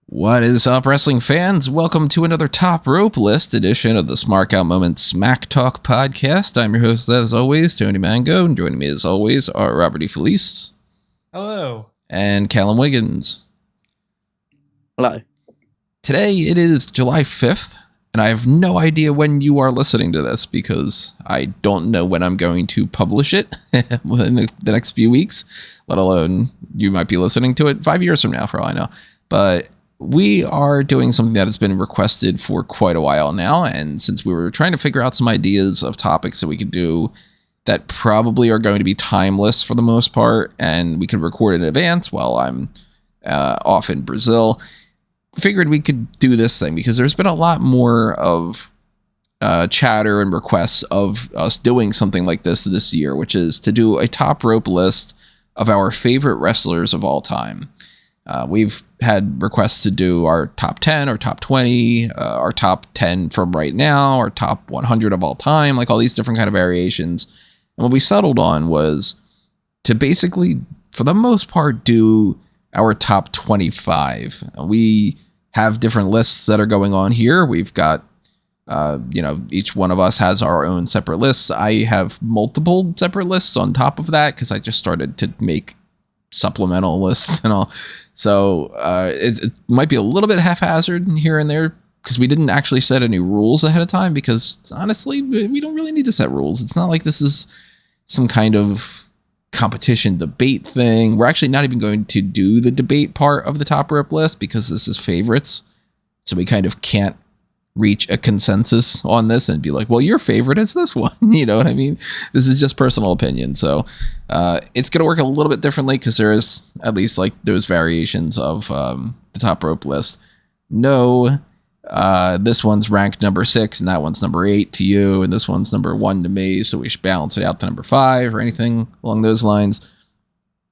What is up, wrestling fans? Welcome to another Top Rope List edition of the Smark Out Moment Smack Talk podcast. I'm your host, as always, Tony Mango, and joining me as always are Robert E. Felice. Hello. And Callum Wiggins. Hello. Today it is July 5th, and I have no idea when you are listening to this because I don't know when I'm going to publish it in the next few weeks, let alone you might be listening to it 5 years from now, for all I know. But we are doing something that has been requested for quite a while now, and since we were trying to figure out some ideas of topics that we could do that probably are going to be timeless for the most part, and we could record in advance while I'm off in Brazil, figured we could do this thing because there's been a lot more of chatter and requests of us doing something like this year, which is to do a top rope list of our favorite wrestlers of all time. We've had requests to do our top 10 or top 20, our top 10 from right now, our top 100 of all time, like all these different kind of variations. And what we settled on was to basically, for the most part, do our top 25. We have different lists that are going on here. We've got, each one of us has our own separate lists. I have multiple separate lists on top of that because I just started to make supplemental lists and all. So it might be a little bit haphazard here and there because we didn't actually set any rules ahead of time because honestly, we don't really need to set rules. It's not like this is some kind of competition debate thing. We're actually not even going to do the debate part of the top rope list because this is favorites. So we kind of can't reach a consensus on this and be like, well, your favorite is this one. You know what I mean? This is just personal opinion. So it's going to work a little bit differently because there is at least like those variations of the top rope list. No, this one's ranked number 6 and that one's number 8 to you. And this one's number 1 to me. So we should balance it out to number 5 or anything along those lines.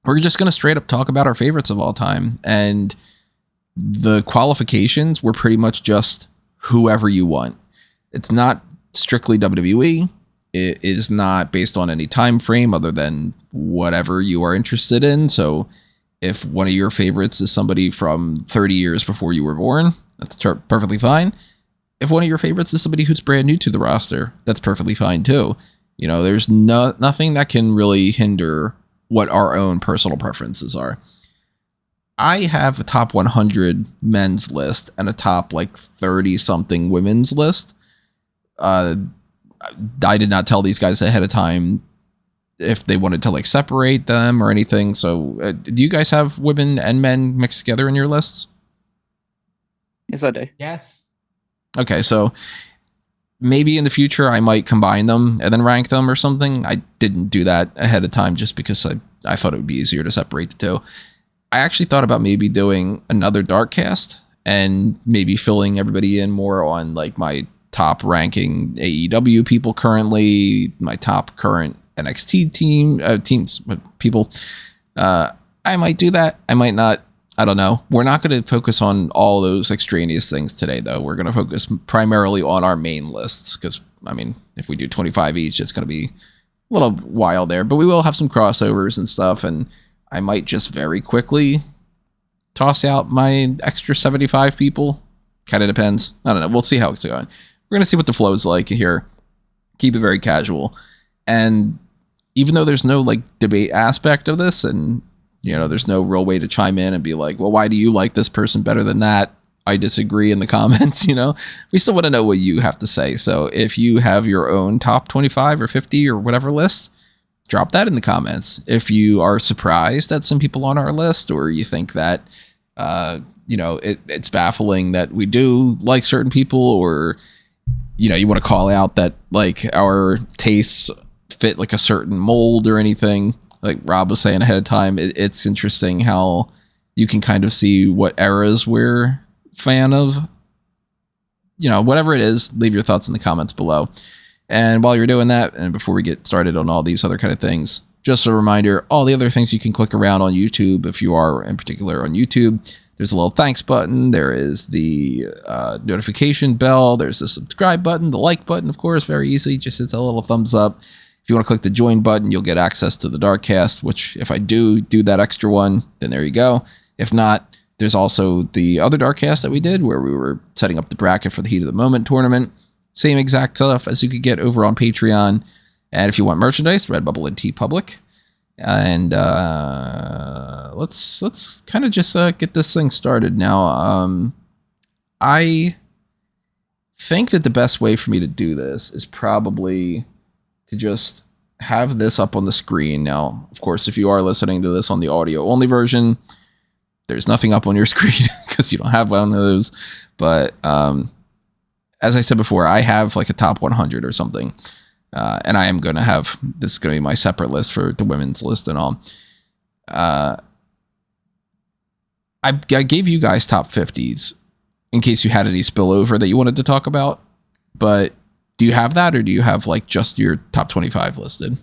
We're just going to straight up talk about our favorites of all time. And the qualifications were pretty much just whoever you want. It's not strictly WWE. It is not based on any time frame other than whatever you are interested in. So if one of your favorites is somebody from 30 years before you were born, that's perfectly fine. If one of your favorites is somebody who's brand new to the roster, that's perfectly fine too. You know, there's nothing that can really hinder what our own personal preferences are. I have a top 100 men's list and a top like 30 something women's list. I did not tell these guys ahead of time if they wanted to like separate them or anything. So do you guys have women and men mixed together in your lists? Yes, I do. Yes. Okay, so maybe in the future I might combine them and then rank them or something. I didn't do that ahead of time just because I thought it would be easier to separate the two. I actually thought about maybe doing another dark cast and maybe filling everybody in more on like my top ranking AEW people currently, my top current NXT teams, people. I might do that. I might not. I don't know. We're not going to focus on all those extraneous things today, though. We're going to focus primarily on our main lists because, I mean, if we do 25 each, it's going to be a little while there. But we will have some crossovers and stuff, and I might just very quickly toss out my extra 75 people. Kind of depends. I don't know. We'll see how it's going. We're going to see what the flow is like here. Keep it very casual. And even though there's no like debate aspect of this and, you know, there's no real way to chime in and be like, well, why do you like this person better than that? I disagree in the comments, you know, we still want to know what you have to say. So if you have your own top 25 or 50 or whatever list, drop that in the comments. If you are surprised at some people on our list, or you think that, it's baffling that we do like certain people, or, you know, you want to call out that like our tastes fit like a certain mold or anything, like Rob was saying ahead of time, it's interesting how you can kind of see what eras we're fan of. You know, whatever it is, leave your thoughts in the comments below. And while you're doing that, and before we get started on all these other kind of things, just a reminder, all the other things you can click around on YouTube, if you are in particular on YouTube, there's a little thanks button, there is the notification bell, there's the subscribe button, the like button, of course, very easy, just hit a little thumbs up. If you want to click the join button, you'll get access to the Darkcast, which if I do that extra one, then there you go. If not, there's also the other Darkcast that we did where we were setting up the bracket for the Heat of the Moment tournament. Same exact stuff as you could get over on Patreon. And if you want merchandise, Redbubble and TeePublic. And let's kind of just get this thing started now. I think that the best way for me to do this is probably to just have this up on the screen. Now, of course, if you are listening to this on the audio only version, there's nothing up on your screen because you don't have one of those. But as I said before, I have like a top 100 or something. And I am going to have, this is going to be my separate list for the women's list and all. I gave you guys top 50s in case you had any spillover that you wanted to talk about. But do you have that, or do you have like just your top 25 listed?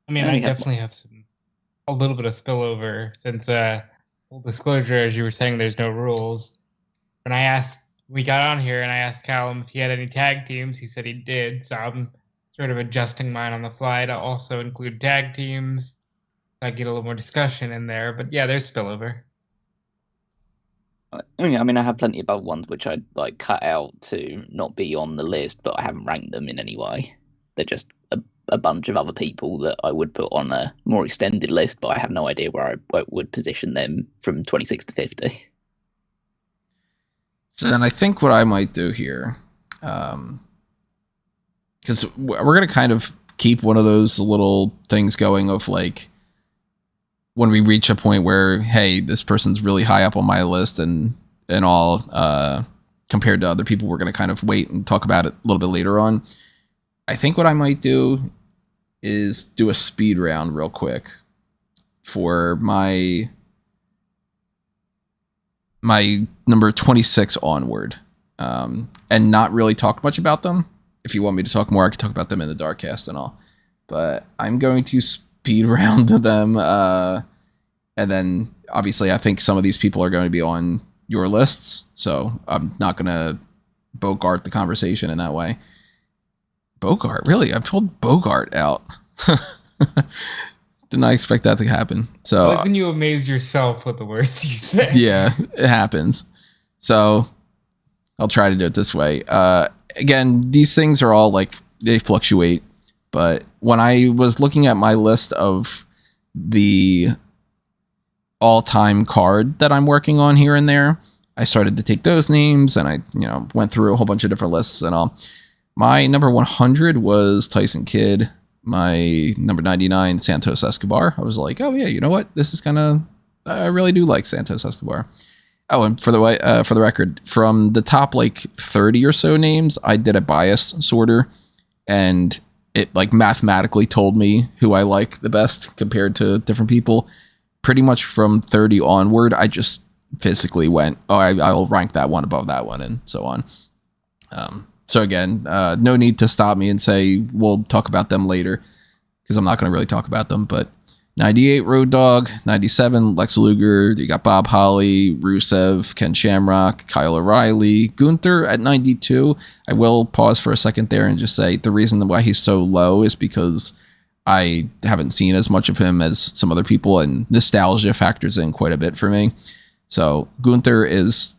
I mean, I definitely have a little bit of spillover since full disclosure, as you were saying, there's no rules. When we got on here and I asked Callum if he had any tag teams, he said he did. So I'm sort of adjusting mine on the fly to also include tag teams. I get a little more discussion in there, but yeah, there's spillover. I mean, I have plenty of other ones which I'd like cut out to not be on the list, but I haven't ranked them in any way. They're just a bunch of other people that I would put on a more extended list, but I have no idea where I would position them from 26 to 50. So then I think what I might do here, because we're going to kind of keep one of those little things going of like, when we reach a point where, hey, this person's really high up on my list and all, compared to other people, we're going to kind of wait and talk about it a little bit later on. I think what I might do is do a speed round real quick for my number 26 onward, and not really talk much about them. If you want me to talk more, I can talk about them in the Darkcast and all. But I'm going to speed round them, and then obviously I think some of these people are going to be on your lists, so I'm not going to Bogart the conversation in that way. Bogart? Really? I pulled Bogart out. Did not expect that to happen. So like when you amaze yourself with the words you say. Yeah, it happens. So I'll try to do it this way. Again, these things are all like, they fluctuate. But when I was looking at my list of the all-time card that I'm working on here and there, I started to take those names and I, went through a whole bunch of different lists and all. My number 100 was Tyson Kidd. My number 99, Santos Escobar. I was like, oh yeah, you know what? This is kind of, I really do like Santos Escobar. Oh, and for the record, from the top like 30 or so names, I did a bias sorter, and it like mathematically told me who I like the best compared to different people. Pretty much from 30 onward, I just physically went, oh, I'll rank that one above that one, and so on. So again, no need to stop me and say we'll talk about them later, because I'm not going to really talk about them. But 98 Road Dogg, 97 Lex Luger, you got Bob Holly, Rusev, Ken Shamrock, Kyle O'Reilly, Gunther at 92. I will pause for a second there and just say the reason why he's so low is because I haven't seen as much of him as some other people, and nostalgia factors in quite a bit for me. So Gunther is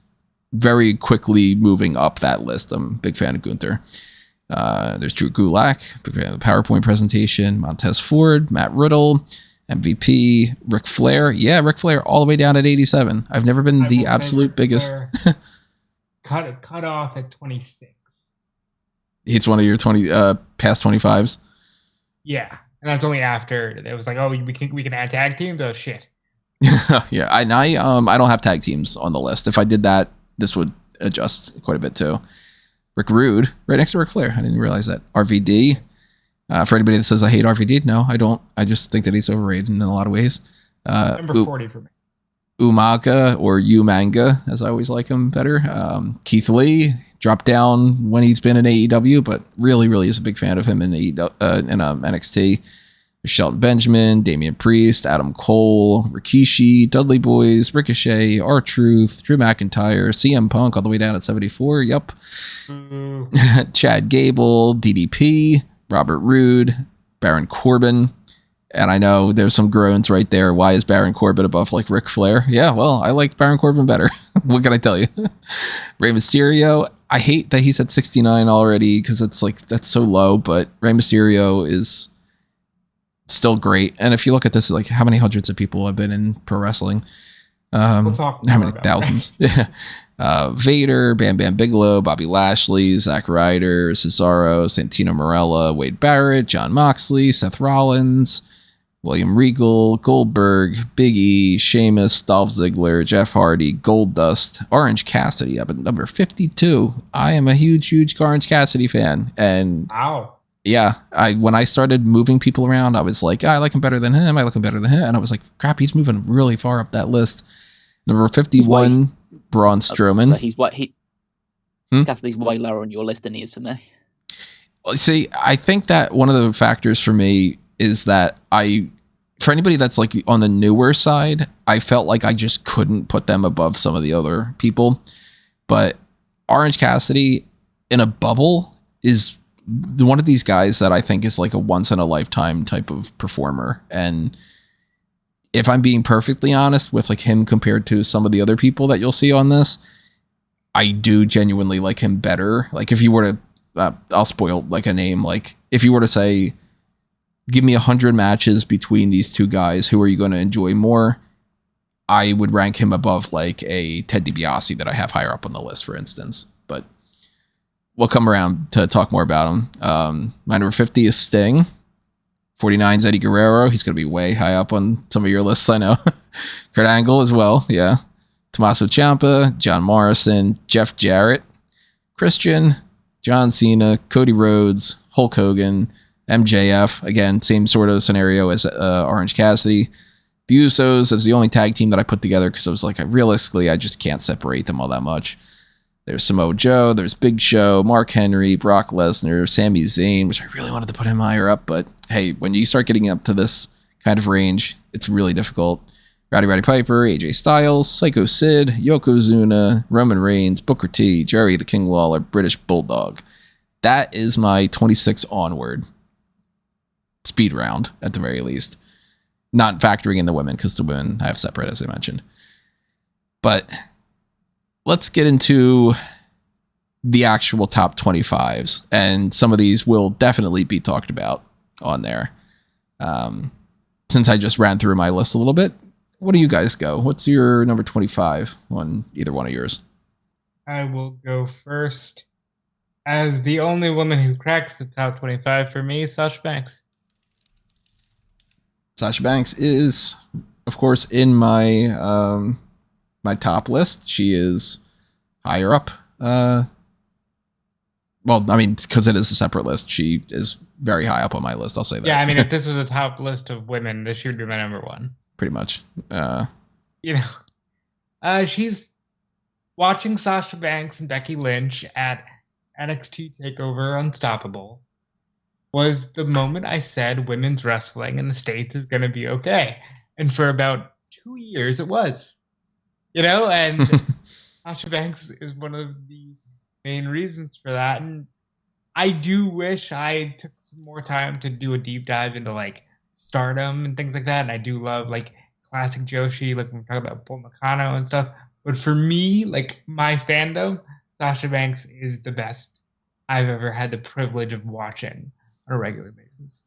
very quickly moving up that list. I'm a big fan of Gunther. There's Drew Gulak, big fan of the PowerPoint presentation, Montez Ford, Matt Riddle, MVP, Ric Flair. Yeah, Ric Flair all the way down at 87. I've never been the absolute biggest. cut off at 26. It's one of your 20 past 25s. Yeah, and that's only after it was like, oh, we can add tag teams. Oh shit. Yeah, I don't have tag teams on the list. If I did that, this would adjust quite a bit too. Rick Rude, right next to Ric Flair. I didn't realize that. RVD. For anybody that says I hate RVD, no, I don't. I just think that he's overrated in a lot of ways. Number 40 for me. Umaga, or Umanga, as I always like him better. Keith Lee dropped down when he's been in AEW, but really is a big fan of him in NXT. Shelton Benjamin, Damian Priest, Adam Cole, Rikishi, Dudley Boyz, Ricochet, R-Truth, Drew McIntyre, CM Punk all the way down at 74. Yep. Chad Gable, DDP, Robert Roode, Baron Corbin. And I know there's some groans right there. Why is Baron Corbin above like Ric Flair? Yeah, well, I like Baron Corbin better. What can I tell you? Rey Mysterio. I hate that he's at 69 already because it's like that's so low. But Rey Mysterio is still great. And if you look at this, like how many hundreds of people have been in pro wrestling? We'll talk how more many about thousands? Vader, Bam Bam Bigelow, Bobby Lashley, Zack Ryder, Cesaro, Santino Marella, Wade Barrett, John Moxley, Seth Rollins, William Regal, Goldberg, Big E, Sheamus, Dolph Ziggler, Jeff Hardy, Goldust, Orange Cassidy up at number 52. I am a huge Orange Cassidy fan. And Wow. yeah, when I started moving people around, I was like, I like him better than him. I like him better than him. And I was like, crap, he's moving really far up that list. Number 51, Braun Strowman. So he's what he. Cassidy's way lower on your list than he is for me. See, I think that one of the factors for me is that for anybody that's like on the newer side, I felt like I just couldn't put them above some of the other people. But Orange Cassidy in a bubble is one of these guys that I think is like a once in a lifetime type of performer. And if I'm being perfectly honest with like him compared to some of the other people that you'll see on this, I do genuinely like him better. Like if you were to, I'll spoil like a name. Like if you were to say, give me 100 matches between these two guys, who are you going to enjoy more? I would rank him above like a Ted DiBiase that I have higher up on the list, for instance. But we'll come around to talk more about him. My number 50 is Sting. 49 is Eddie Guerrero. He's going to be way high up on some of your lists, I know. Kurt Angle as well, yeah. Tommaso Ciampa, John Morrison, Jeff Jarrett, Christian, John Cena, Cody Rhodes, Hulk Hogan, MJF. Again, same sort of scenario as Orange Cassidy. The Usos as the only tag team that I put together because I was like, realistically, I just can't separate them all that much. There's Samoa Joe, there's Big Show, Mark Henry, Brock Lesnar, Sami Zayn, which I really wanted to put him higher up, but hey, when you start getting up to this kind of range, it's really difficult. Roddy Piper, AJ Styles, Psycho Sid, Yokozuna, Roman Reigns, Booker T, Jerry the King Lawler, British Bulldog. That is my 26 onward speed round, at the very least. Not factoring in the women, because the women I have separate, as I mentioned. But let's get into the actual top 25s, and some of these will definitely be talked about on there. Since I just ran through my list a little bit, what do you guys go? What's your number 25 on either one of yours? I will go first. As the only woman who cracks the top 25 for me, Sasha Banks. Sasha Banks is, of course, in my my top list. She is higher up. Well, I mean, because it is a separate list, she is very high up on my list. I'll say that. Yeah, I mean, if this was a top list of women, this should be my number one. Pretty much. She's watching Sasha Banks and Becky Lynch at NXT TakeOver Unstoppable was the moment I said women's wrestling in the States is going to be okay. And for about 2 years, it was. And Sasha Banks is one of the main reasons for that. And I do wish I took some more time to do a deep dive into like Stardom and things like that. And I do love like classic Joshi, like when we're talking about Paul Nakano and stuff. But for me, like my fandom, Sasha Banks is the best I've ever had the privilege of watching on a regular basis.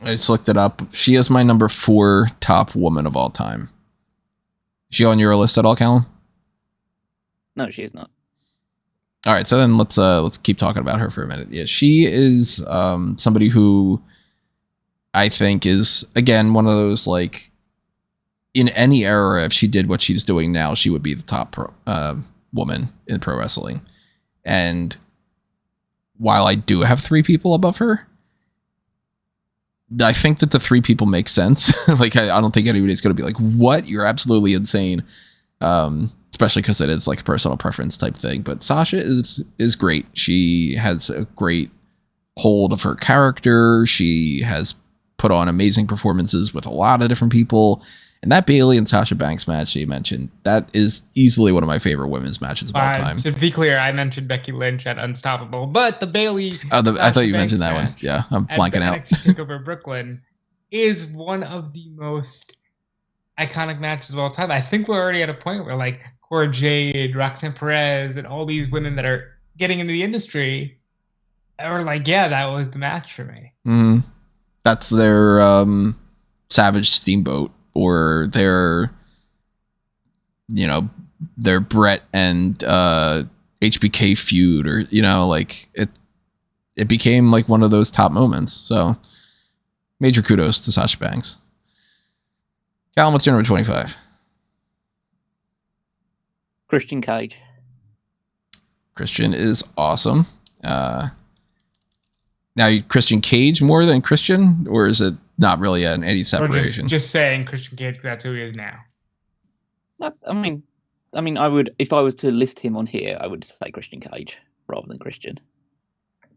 I just looked it up. She is my number 4 top woman of all time. Is she on your list at all, Callum? No, she is not. All right, so then let's keep talking about her for a minute. Yeah, she is somebody who I think is, again, one of those, like, in any era, if she did what she's doing now, she would be the top woman in pro wrestling. And while I do have 3 people above her, I think that the 3 people make sense. Like, I don't think anybody's going to be like, what? You're absolutely insane. Especially because it is like a personal preference type thing. But Sasha is great. She has a great hold of her character. She has put on amazing performances with a lot of different people. And that Bailey and Sasha Banks match you mentioned, that is easily one of my favorite women's matches of all time. To be clear, I mentioned Becky Lynch at Unstoppable, but the Bailey. I thought you mentioned that one. Yeah, I'm blanking out. NXT TakeOver Brooklyn is one of the most iconic matches of all time. I think we're already at a point where like Cora Jade, Roxanne Perez, and all these women that are getting into the industry are like, yeah, that was the match for me. Mm-hmm. That's their Savage Steamboat, or their, their Brett and HBK feud, or like it became like one of those top moments. So major kudos to Sasha Banks. Callum, what's your number 25? Christian Cage. Christian is awesome. Now, Christian Cage more than Christian, or is it not really any separation? Or just saying Christian Cage because that's who he is now. I mean, I would, if I was to list him on here, I would say Christian Cage rather than Christian.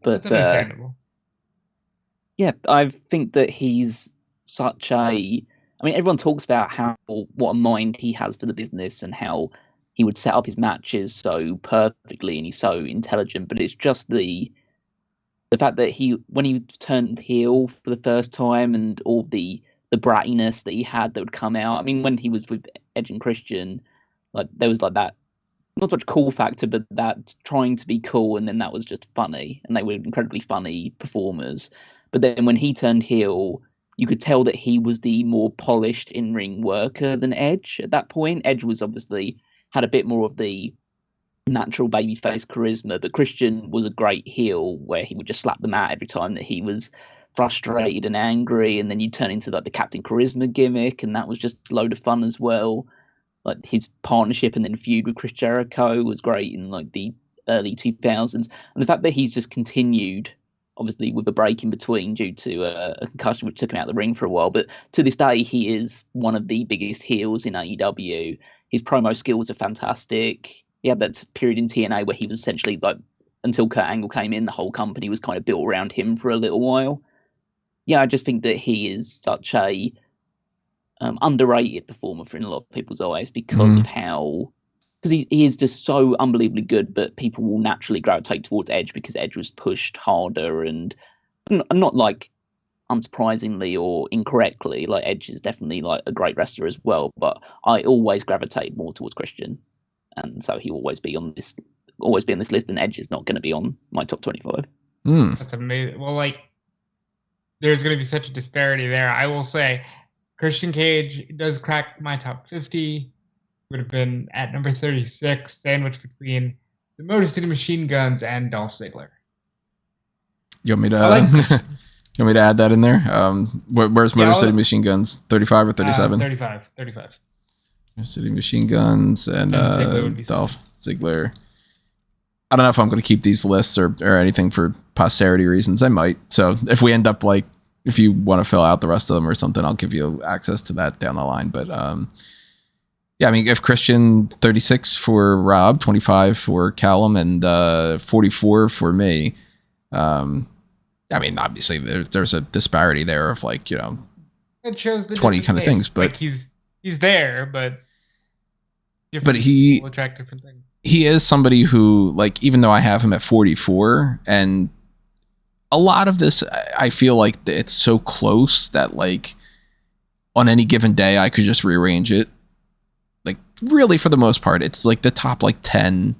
But that's understandable. Yeah, I think that he's such a. I mean, everyone talks about what a mind he has for the business and how he would set up his matches so perfectly and he's so intelligent. But it's just the fact that when he turned heel for the first time and all the brattiness that he had that would come out. I mean, when he was with Edge and Christian, like there was like that, not so much cool factor, but that trying to be cool, and then that was just funny, and they were incredibly funny performers. But then when he turned heel, you could tell that he was the more polished in-ring worker than Edge at that point. Edge was obviously had a bit more of the natural babyface charisma, but Christian was a great heel where he would just slap them out every time that he was frustrated and angry, and then you turn into like the Captain Charisma gimmick, and that was just a load of fun as well. Like his partnership and then feud with Chris Jericho was great in like the early 2000s, and the fact that he's just continued, obviously with a break in between due to a concussion which took him out of the ring for a while, but to this day he is one of the biggest heels in AEW. His promo skills are fantastic. He had that period in TNA where he was essentially like, until Kurt Angle came in, the whole company was kind of built around him for a little while. Yeah, I just think that he is such a underrated performer in a lot of people's eyes because of because he is just so unbelievably good, but people will naturally gravitate towards Edge because Edge was pushed harder, and not like unsurprisingly or incorrectly, like Edge is definitely like a great wrestler as well, but I always gravitate more towards Christian, and so he'll always be on this list, and Edge is not going to be on my top 25. That's amazing. Well, like there's going to be such a disparity there. I will say Christian Cage does crack my top 50. Would have been at number 36, sandwiched between the Motor City Machine Guns and Dolph Ziggler. You want me to add that in there? Where's Motor City Machine Guns? 35 or 37? 35. Motor City Machine Guns and Dolph Ziggler. I don't know if I'm going to keep these lists or anything for posterity reasons. I might. So if we end up like, if you want to fill out the rest of them or something, I'll give you access to that down the line. But yeah, I mean, if Christian 36 for Rob, 25 for Callum, and 44 for me. I mean, obviously there's a disparity there of like, it shows the 20 kind of things, but like he's there, but he will attract different things. He is somebody who, like, even though I have him at 44, and a lot of this, I feel like it's so close that like on any given day I could just rearrange it. Like really, for the most part, it's like the top like 10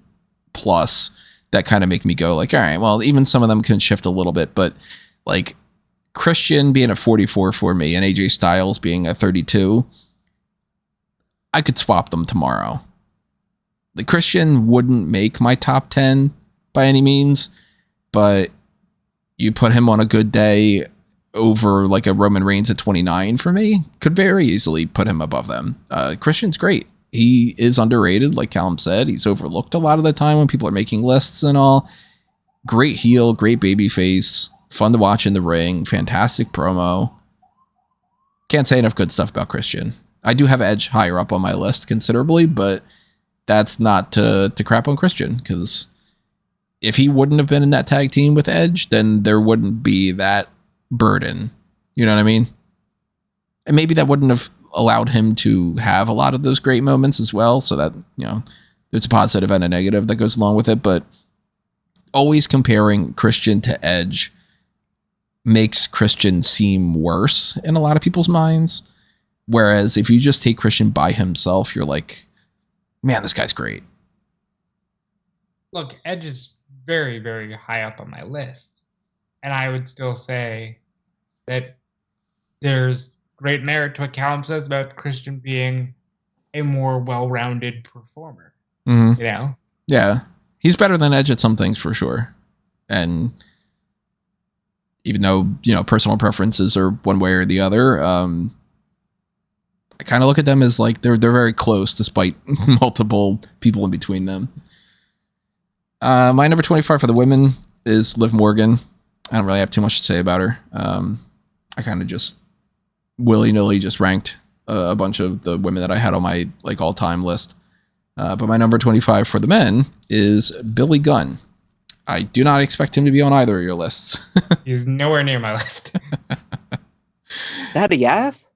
plus that kind of make me go like, all right, well, even some of them can shift a little bit, but like Christian being a 44 for me and AJ Styles being a 32, I could swap them tomorrow. The Christian wouldn't make my top 10 by any means, but you put him on a good day over like a Roman Reigns at 29 for me, could very easily put him above them. Christian's great. He is underrated, like Callum said. He's overlooked a lot of the time when people are making lists and all. Great heel, great baby face, fun to watch in the ring, fantastic promo. Can't say enough good stuff about Christian. I do have Edge higher up on my list considerably, but that's not to crap on Christian, because if he wouldn't have been in that tag team with Edge, then there wouldn't be that burden. You know what I mean? And maybe that wouldn't have allowed him to have a lot of those great moments as well. So that, there's a positive and a negative that goes along with it. But always comparing Christian to Edge makes Christian seem worse in a lot of people's minds. Whereas if you just take Christian by himself, you're like, man, this guy's great. Look, Edge is very, very high up on my list. And I would still say that there's great merit to what Callum says about Christian being a more well-rounded performer. Mm-hmm. Yeah. He's better than Edge at some things for sure. And even though, personal preferences are one way or the other, I kind of look at them as like they're very close despite multiple people in between them. My number 25 for the women is Liv Morgan. I don't really have too much to say about her. I kind of just willy-nilly just ranked a bunch of the women that I had on my like all-time list. But my number 25 for the men is Billy Gunn. I do not expect him to be on either of your lists. He's nowhere near my list. Daddy ass?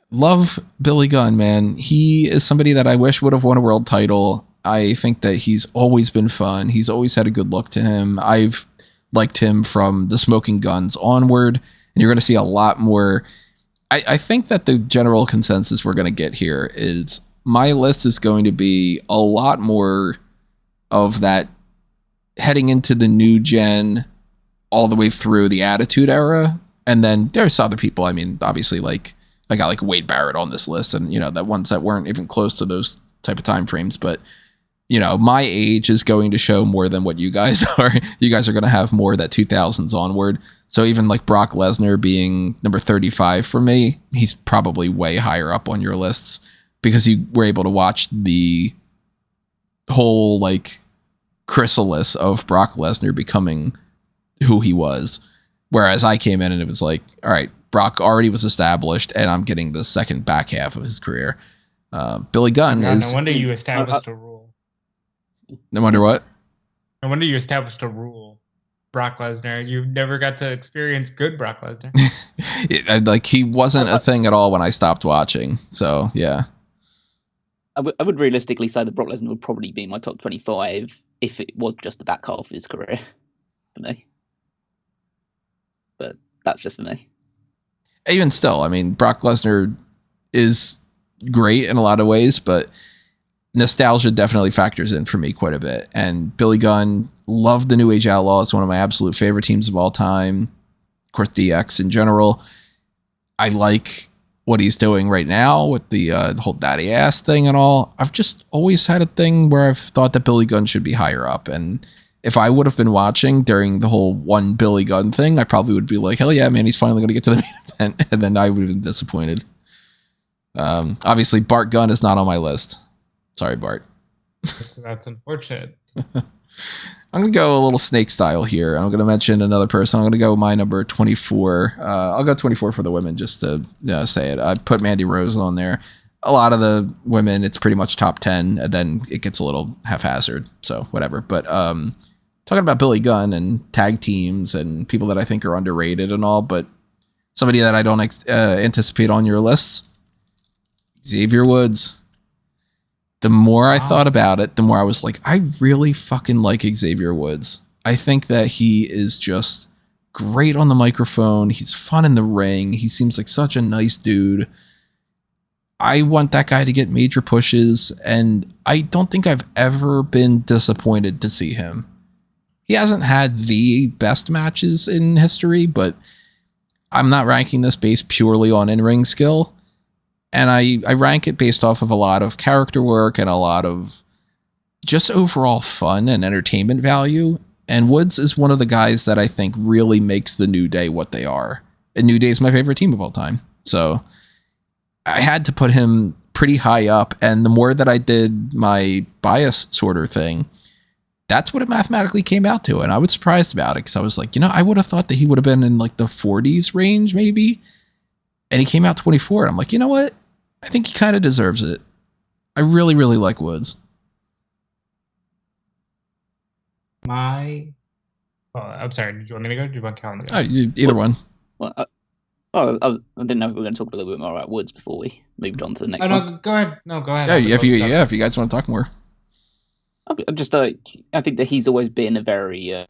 Love Billy Gunn, man. He is somebody that I wish would have won a world title. I think that he's always been fun. He's always had a good look to him. I've liked him from the Smoking Guns onward, and you're going to see a lot more. I think that the general consensus we're going to get here is my list is going to be a lot more of that heading into the new gen all the way through the Attitude Era. And then there's other people. I mean, obviously, like I got like Wade Barrett on this list, and the ones that weren't even close to those type of time frames. But my age is going to show more than what you guys are. You guys are going to have more that 2000s onward. So even like Brock Lesnar being number 35 for me, he's probably way higher up on your lists because you were able to watch the whole like chrysalis of Brock Lesnar becoming who he was. Whereas I came in and it was like, all right, Brock already was established and I'm getting the second back half of his career. Billy Gunn is... No wonder you established a rule. No wonder what? No wonder you established a rule, Brock Lesnar. You never got to experience good Brock Lesnar. Like, he wasn't a thing at all when I stopped watching. So, yeah. I would realistically say that Brock Lesnar would probably be my top 25 if it was just the back half of his career for me. But that's just for me. Even still, I mean, Brock Lesnar is great in a lot of ways, but nostalgia definitely factors in for me quite a bit. And Billy Gunn, loved the New Age Outlaws, one of my absolute favorite teams of all time. Of course, DX in general. I like what he's doing right now with the whole daddy ass thing and all. I've just always had a thing where I've thought that Billy Gunn should be higher up. And if I would have been watching during the whole one Billy Gunn thing, I probably would be like, hell yeah, man, he's finally going to get to the main event. And then I would have been disappointed. Obviously, Bart Gunn is not on my list. Sorry, Bart. That's unfortunate. I'm going to go a little snake style here. I'm going to mention another person. I'm going to go my number 24. I'll go 24 for the women just to say it. I put Mandy Rose on there. A lot of the women, it's pretty much top 10, and then it gets a little haphazard. So whatever. But talking about Billy Gunn and tag teams and people that I think are underrated and all, but somebody that I don't anticipate on your lists, Xavier Woods. The more I thought about it, the more I was like, I really fucking like Xavier Woods. I think that he is just great on the microphone. He's fun in the ring. He seems like such a nice dude. I want that guy to get major pushes, and I don't think I've ever been disappointed to see him. He hasn't had the best matches in history, but I'm not ranking this based purely on in-ring skill. And I rank it based off of a lot of character work and a lot of just overall fun and entertainment value. And Woods is one of the guys that I think really makes the New Day what they are. And New Day is my favorite team of all time. So I had to put him pretty high up. And the more that I did my bias sorter thing, that's what it mathematically came out to. And I was surprised about it because I was like, I would have thought that he would have been in like the 40s range maybe. And he came out 24. And I'm like, you know what? I think he kind of deserves it. I really, really like Woods. I'm sorry. Did you want me to go? Do you want Callum to go? Either one. Well, I didn't know if we were going to talk a little bit more about Woods before we moved on to the next Oh one. no, go ahead. No, go ahead. Yeah, if you guys want to talk more. I'm just I think that he's always been a very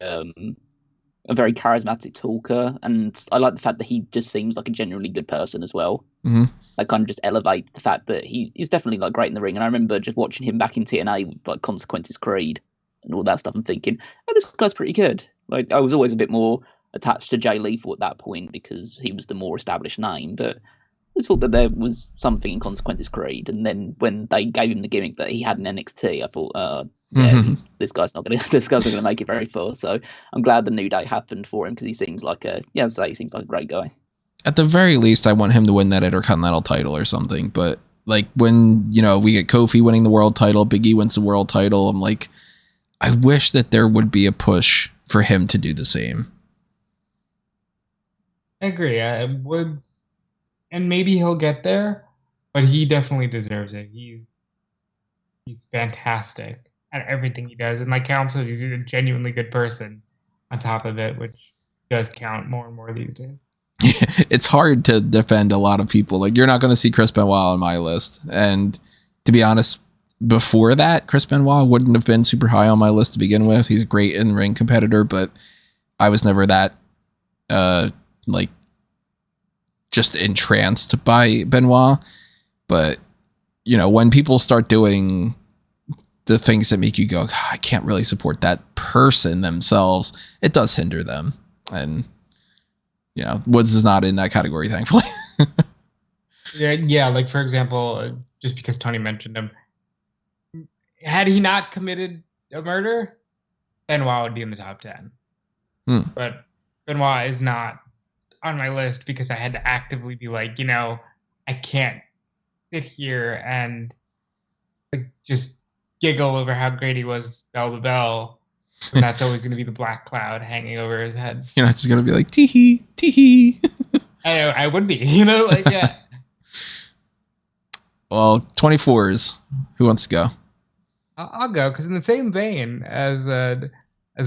charismatic talker, and I like the fact that he just seems like a genuinely good person as well. Mm-hmm. That kind of just elevates the fact that he's definitely like great in the ring. And I remember just watching him back in TNA with like Consequences Creed and all that stuff, and thinking, oh, this guy's pretty good. Like I was always a bit more attached to Jay Lethal at that point because he was the more established name, but I just thought that there was something in Consequences Creed, and then when they gave him the gimmick that he had in NXT, I thought, this guy's not gonna make it very far. So I'm glad the New Day happened for him because he seems like he seems like a great guy. At the very least, I want him to win that Intercontinental title or something. But like when we get Kofi winning the world title, Big E wins the world title, I'm like, I wish that there would be a push for him to do the same. I agree. Woods, and maybe he'll get there, but he definitely deserves it. He's fantastic at everything he does, and like Callum said, he's a genuinely good person on top of it, which does count more and more these days. It's hard to defend a lot of people. Like you're not going to see Chris Benoit on my list, and to be honest, before that, Chris Benoit wouldn't have been super high on my list to begin with. He's a great in-ring competitor, but I was never that like just entranced by Benoit. But when people start doing the things that make you go, I can't really support that person themselves, it does hinder them. And Woods is not in that category, thankfully. Yeah. Like for example, just because Tony mentioned him, had he not committed a murder, Benoit would be in the top 10. But Benoit is not on my list because I had to actively be like, I can't sit here and like just giggle over how great he was bell to bell. And that's always going to be the black cloud hanging over his head. You're not just going to be like, tee hee. I would be, like, yeah. Well, 24s. Who wants to go? I'll go because in the same vein as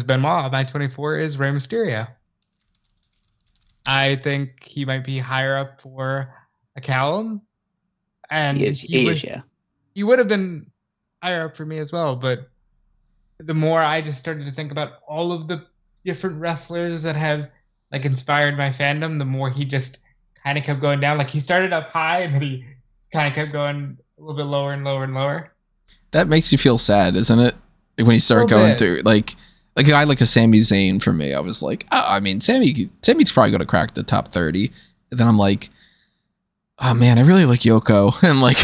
Benoit, my 24 is Rey Mysterio. I think he might be higher up for a Callum, and he would have been higher up for me as well. But the more I just started to think about all of the different wrestlers that have like inspired my fandom, the more he just kind of kept going down. Like he started up high and he kind of kept going a little bit lower and lower and lower. That makes you feel sad, isn't it? Like when you start going through like a guy like a Sami Zayn for me, I was like, Sami's probably going to crack the top 30. And then I'm like, oh man, I really like Yoko. And like,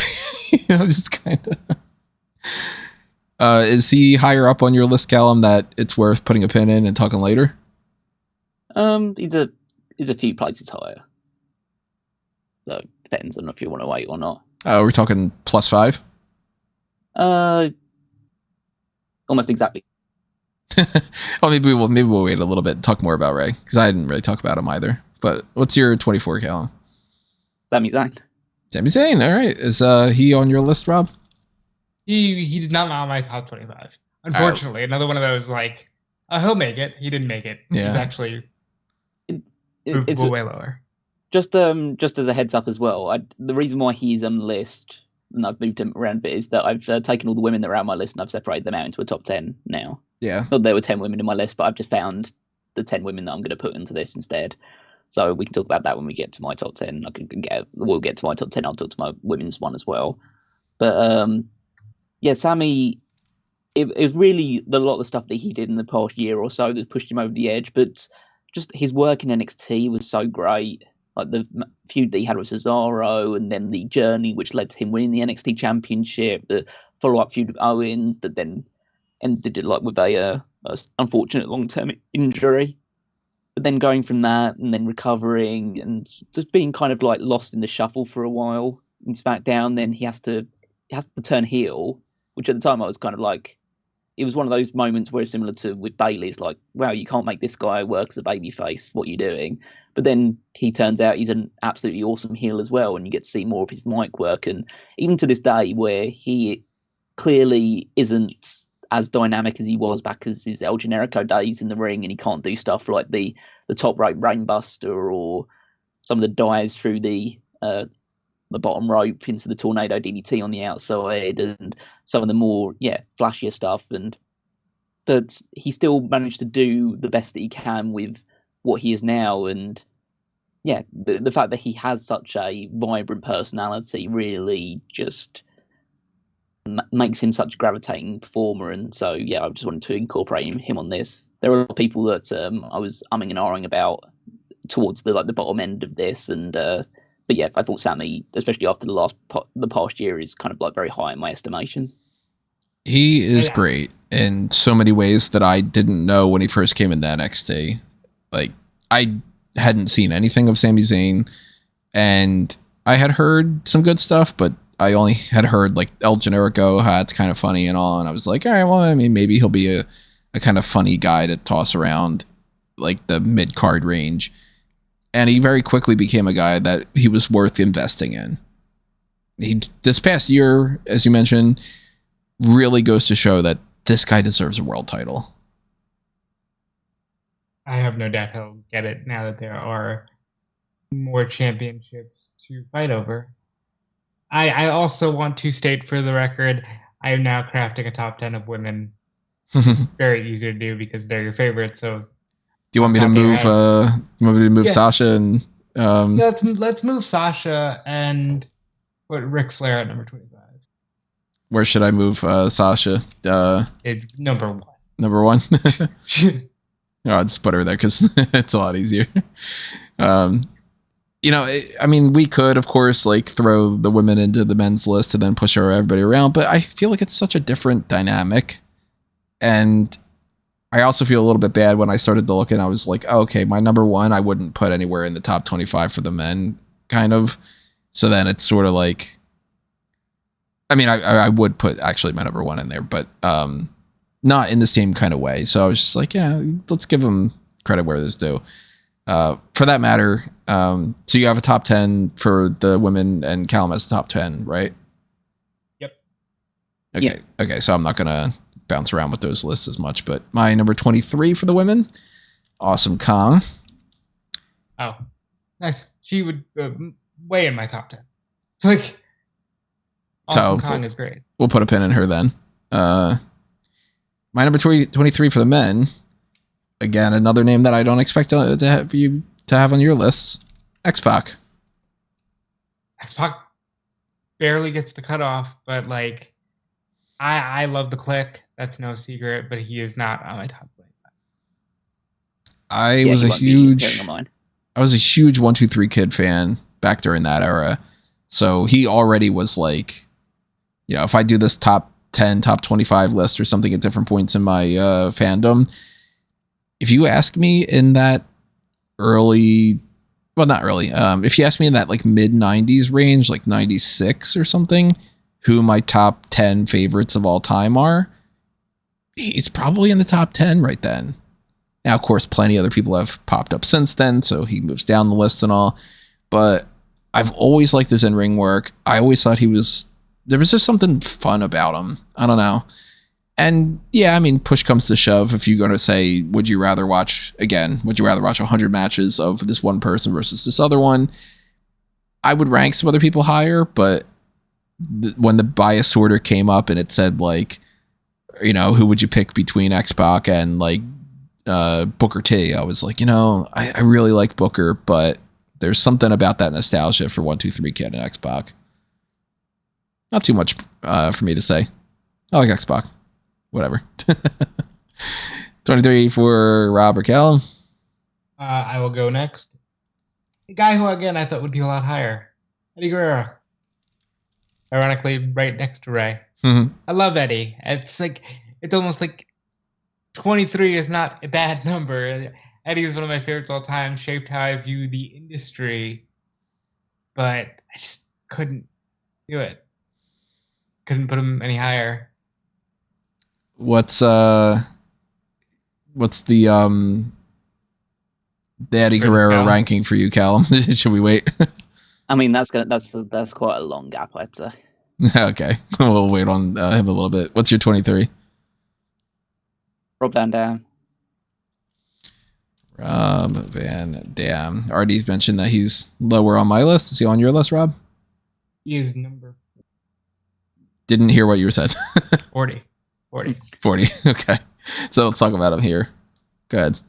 just kind of. Is he higher up on your list, Callum, that it's worth putting a pin in and talking later? He's a few places higher. So depends on if you want to wait or not. We're talking +5? Almost exactly. Well, maybe we'll wait a little bit and talk more about Ray because I didn't really talk about him either. But what's your 24, Callum? Sami Zayn. Sami Zayn. All right. Is he on your list, Rob? He's not on my top 25. Unfortunately, another one of those like, he'll make it. He didn't make it. Yeah. He's actually it's way lower. Just as a heads up as well, the reason why he's on the list, and I've moved him around a bit, is that I've taken all the women that are on my list and I've separated them out into a top 10 now. Yeah. Not there were 10 women in my list, but I've just found the 10 women that I'm going to put into this instead. So we can talk about that when we get to my top 10. We'll get to my top 10. I'll talk to my women's one as well. But Sami, it was really a lot of the stuff that he did in the past year or so that pushed him over the edge. But just his work in NXT was so great. Like the feud that he had with Cesaro, and then the journey which led to him winning the NXT Championship, the follow-up feud with Owens that then ended it like with a unfortunate long-term injury. But then going from that and then recovering and just being kind of like lost in the shuffle for a while in SmackDown, then he has to turn heel, which at the time I was kind of like, it was one of those moments where it's similar to with Bayley's like, wow, you can't make this guy work as a babyface. What are you doing? But then he turns out he's an absolutely awesome heel as well, and you get to see more of his mic work. And even to this day, where he clearly isn't as dynamic as he was back as his El Generico days in the ring, and he can't do stuff like the top rope brainbuster or some of the dives through the bottom rope into the tornado DDT on the outside, and some of the more flashier stuff. But he still managed to do the best that he can with what he is now. And the fact that he has such a vibrant personality really just makes him such a gravitating performer. And so I just wanted to incorporate him on this. There are a lot of people that I was umming and ahhing about towards the bottom end of this, and but I thought Sammy, especially after the past year, is kind of very high in my estimations. He is great in so many ways that I didn't know when he first came into NXT. Like, I hadn't seen anything of Sami Zayn, and I had heard some good stuff, but I only had heard like El Generico, it's kind of funny and all, and I was like, all right, well, I mean, maybe he'll be a kind of funny guy to toss around like the mid-card range. And he very quickly became a guy that he was worth investing in. This past year, as you mentioned, really goes to show that this guy deserves a world title. I have no doubt he'll get it now that there are more championships to fight over. I also want to state for the record, I am now crafting a top 10 of women. It's very easy to do because they're your favorites. So, do you want me to move? Sasha and let's move Sasha and put Ric Flair at number 25. Where should I move Sasha? Number 1. Number 1. I'll just put her there because it's a lot easier. I mean, we could, of course, like throw the women into the men's list and then push everybody around, but I feel like it's such a different dynamic. And I also feel a little bit bad when I started to look and I was like, oh, okay, my number 1, I wouldn't put anywhere in the top 25 for the men, kind of. So then it's sort of like, I mean, I would put actually my number 1 in there, but not in the same kind of way. So I was just like, let's give them credit where there's due. For that matter, so you have a top 10 for the women and Callum has the top 10, right? Yep. Okay. Yeah. Okay. So I'm not going to bounce around with those lists as much, but my number 23 for the women, Awesome Kong. Oh, nice. She would way in my top 10. Like, Awesome Kong is great. We'll put a pin in her then. My number 23 for the men, again, another name that I don't expect to have you to have on your lists, X-Pac. X-Pac barely gets the cutoff, but like, I love the Click. That's no secret, but he is not on my top 25. I was a huge 1-2-3 Kid fan back during that era. So he already was like, if I do this top 10, top 25 list or something at different points in my fandom, if you ask me in that if you ask me in that like mid 90s range, like 96 or something, who my top 10 favorites of all time are, he's probably in the top 10 right then. Now, of course, plenty other people have popped up since then, so he moves down the list and all, but I've always liked his in-ring work. I always thought there was just something fun about him. I don't know. And I mean, push comes to shove. If you're going to say, would you rather watch 100 matches of this one person versus this other one? I would rank some other people higher, but when the bias order came up and it said like, who would you pick between X-Pac and like Booker T? I was like, I really like Booker, but there's something about that nostalgia for 1-2-3 Kid and X-Pac. Not too much for me to say. I like X-Pac. Whatever. 23 for Rob or Callum. I will go next. A guy who, again, I thought would be a lot higher. Eddie Guerrero. Ironically, right next to Ray. Mm-hmm. I love Eddie. It's almost like 23 is not a bad number. Eddie is one of my favorites all time, shaped how I view the industry. But I just couldn't do it. Couldn't put him any higher. What's the Eddie Guerrero ranking for you, Callum? Should we wait? I mean, that's quite a long gap, I'd say. Okay, we'll wait on him a little bit. What's your 23? Rob Van Dam. Rob Van Dam. Already mentioned that he's lower on my list. Is he on your list, Rob? He is number Didn't hear what you said. 40. 40. Okay. So let's talk about him here. Go ahead.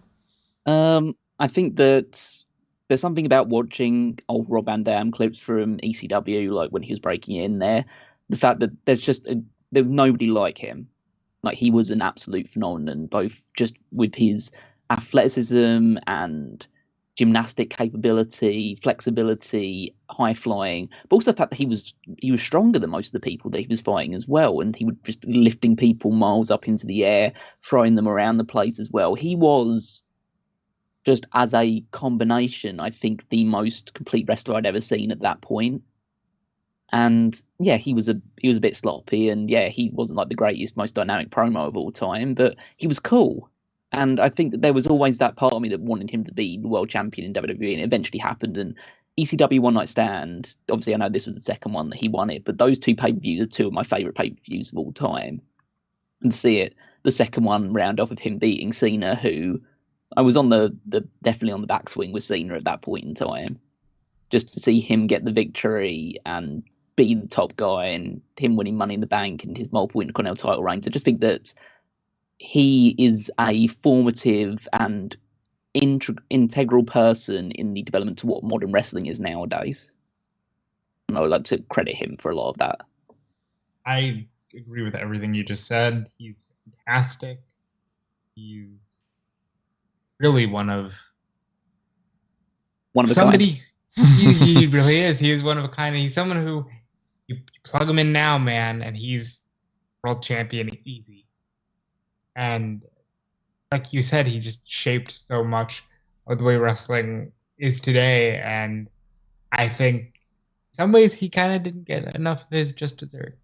I think that there's something about watching old Rob Van Dam clips from ECW, like when he was breaking in there. The fact that there's nobody like him. Like, he was an absolute phenomenon, both just with his athleticism and gymnastic capability, flexibility, high flying, but also the fact that he was stronger than most of the people that he was fighting as well, and he would just be lifting people miles up into the air, throwing them around the place as well. He was just, as a combination, I think the most complete wrestler I'd ever seen at that point. And yeah, he was a bit sloppy, and yeah, he wasn't like the greatest, most dynamic promo of all time, but he was cool. And I think that there was always that part of me that wanted him to be the world champion in WWE, and it eventually happened. And ECW One Night Stand, obviously I know this was the second one that he won it, but those two pay-per-views are two of my favourite pay-per-views of all time. And to see it, the second one round off of him beating Cena, who I was on the definitely on the backswing with Cena at that point in time. Just to see him get the victory and be the top guy, and him winning Money in the Bank and his multiple Intercontinental title reigns. I just think that he is a formative and integral person in the development to what modern wrestling is nowadays. And I would like to credit him for a lot of that. I agree with everything you just said. He's fantastic. He's really one of somebody. He really is. He is one of a kind. He's someone who you plug him in now, man, and he's world champion easy. And like you said, he just shaped so much of the way wrestling is today. And I think in some ways he kind of didn't get enough of his just dessert.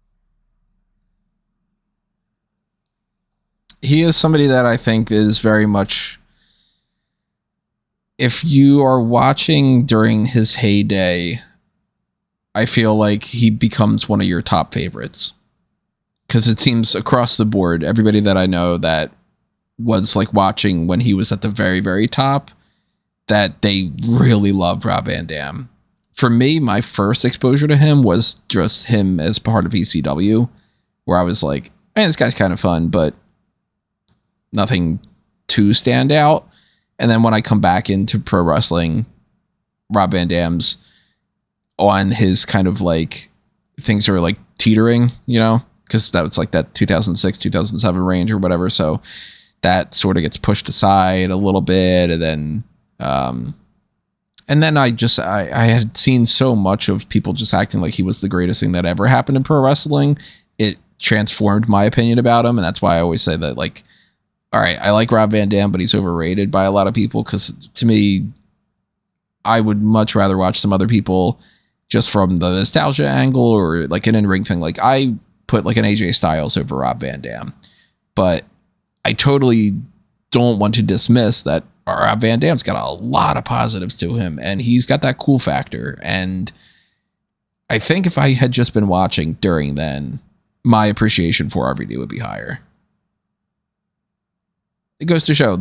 He is somebody that I think is very much, if you are watching during his heyday, I feel like he becomes one of your top favorites. Because it seems across the board, everybody that I know that was like watching when he was at the very, very top, that they really love Rob Van Dam. For me, my first exposure to him was just him as part of ECW, where I was like, man, this guy's kind of fun, but nothing too stand out. And then when I come back into pro wrestling, Rob Van Dam's on his kind of like things are like teetering, you know, because that was like that 2006, 2007 range or whatever. So that sort of gets pushed aside a little bit. And then I had seen so much of people just acting like he was the greatest thing that ever happened in pro wrestling. It transformed my opinion about him. And that's why I always say that, like, all right, I like Rob Van Dam, but he's overrated by a lot of people, because to me, I would much rather watch some other people just from the nostalgia angle or like an in-ring thing. Like, I put like an AJ Styles over Rob Van Dam, but I totally don't want to dismiss that Rob Van Dam's got a lot of positives to him, and he's got that cool factor. And I think if I had just been watching during then, my appreciation for RVD would be higher. It goes to show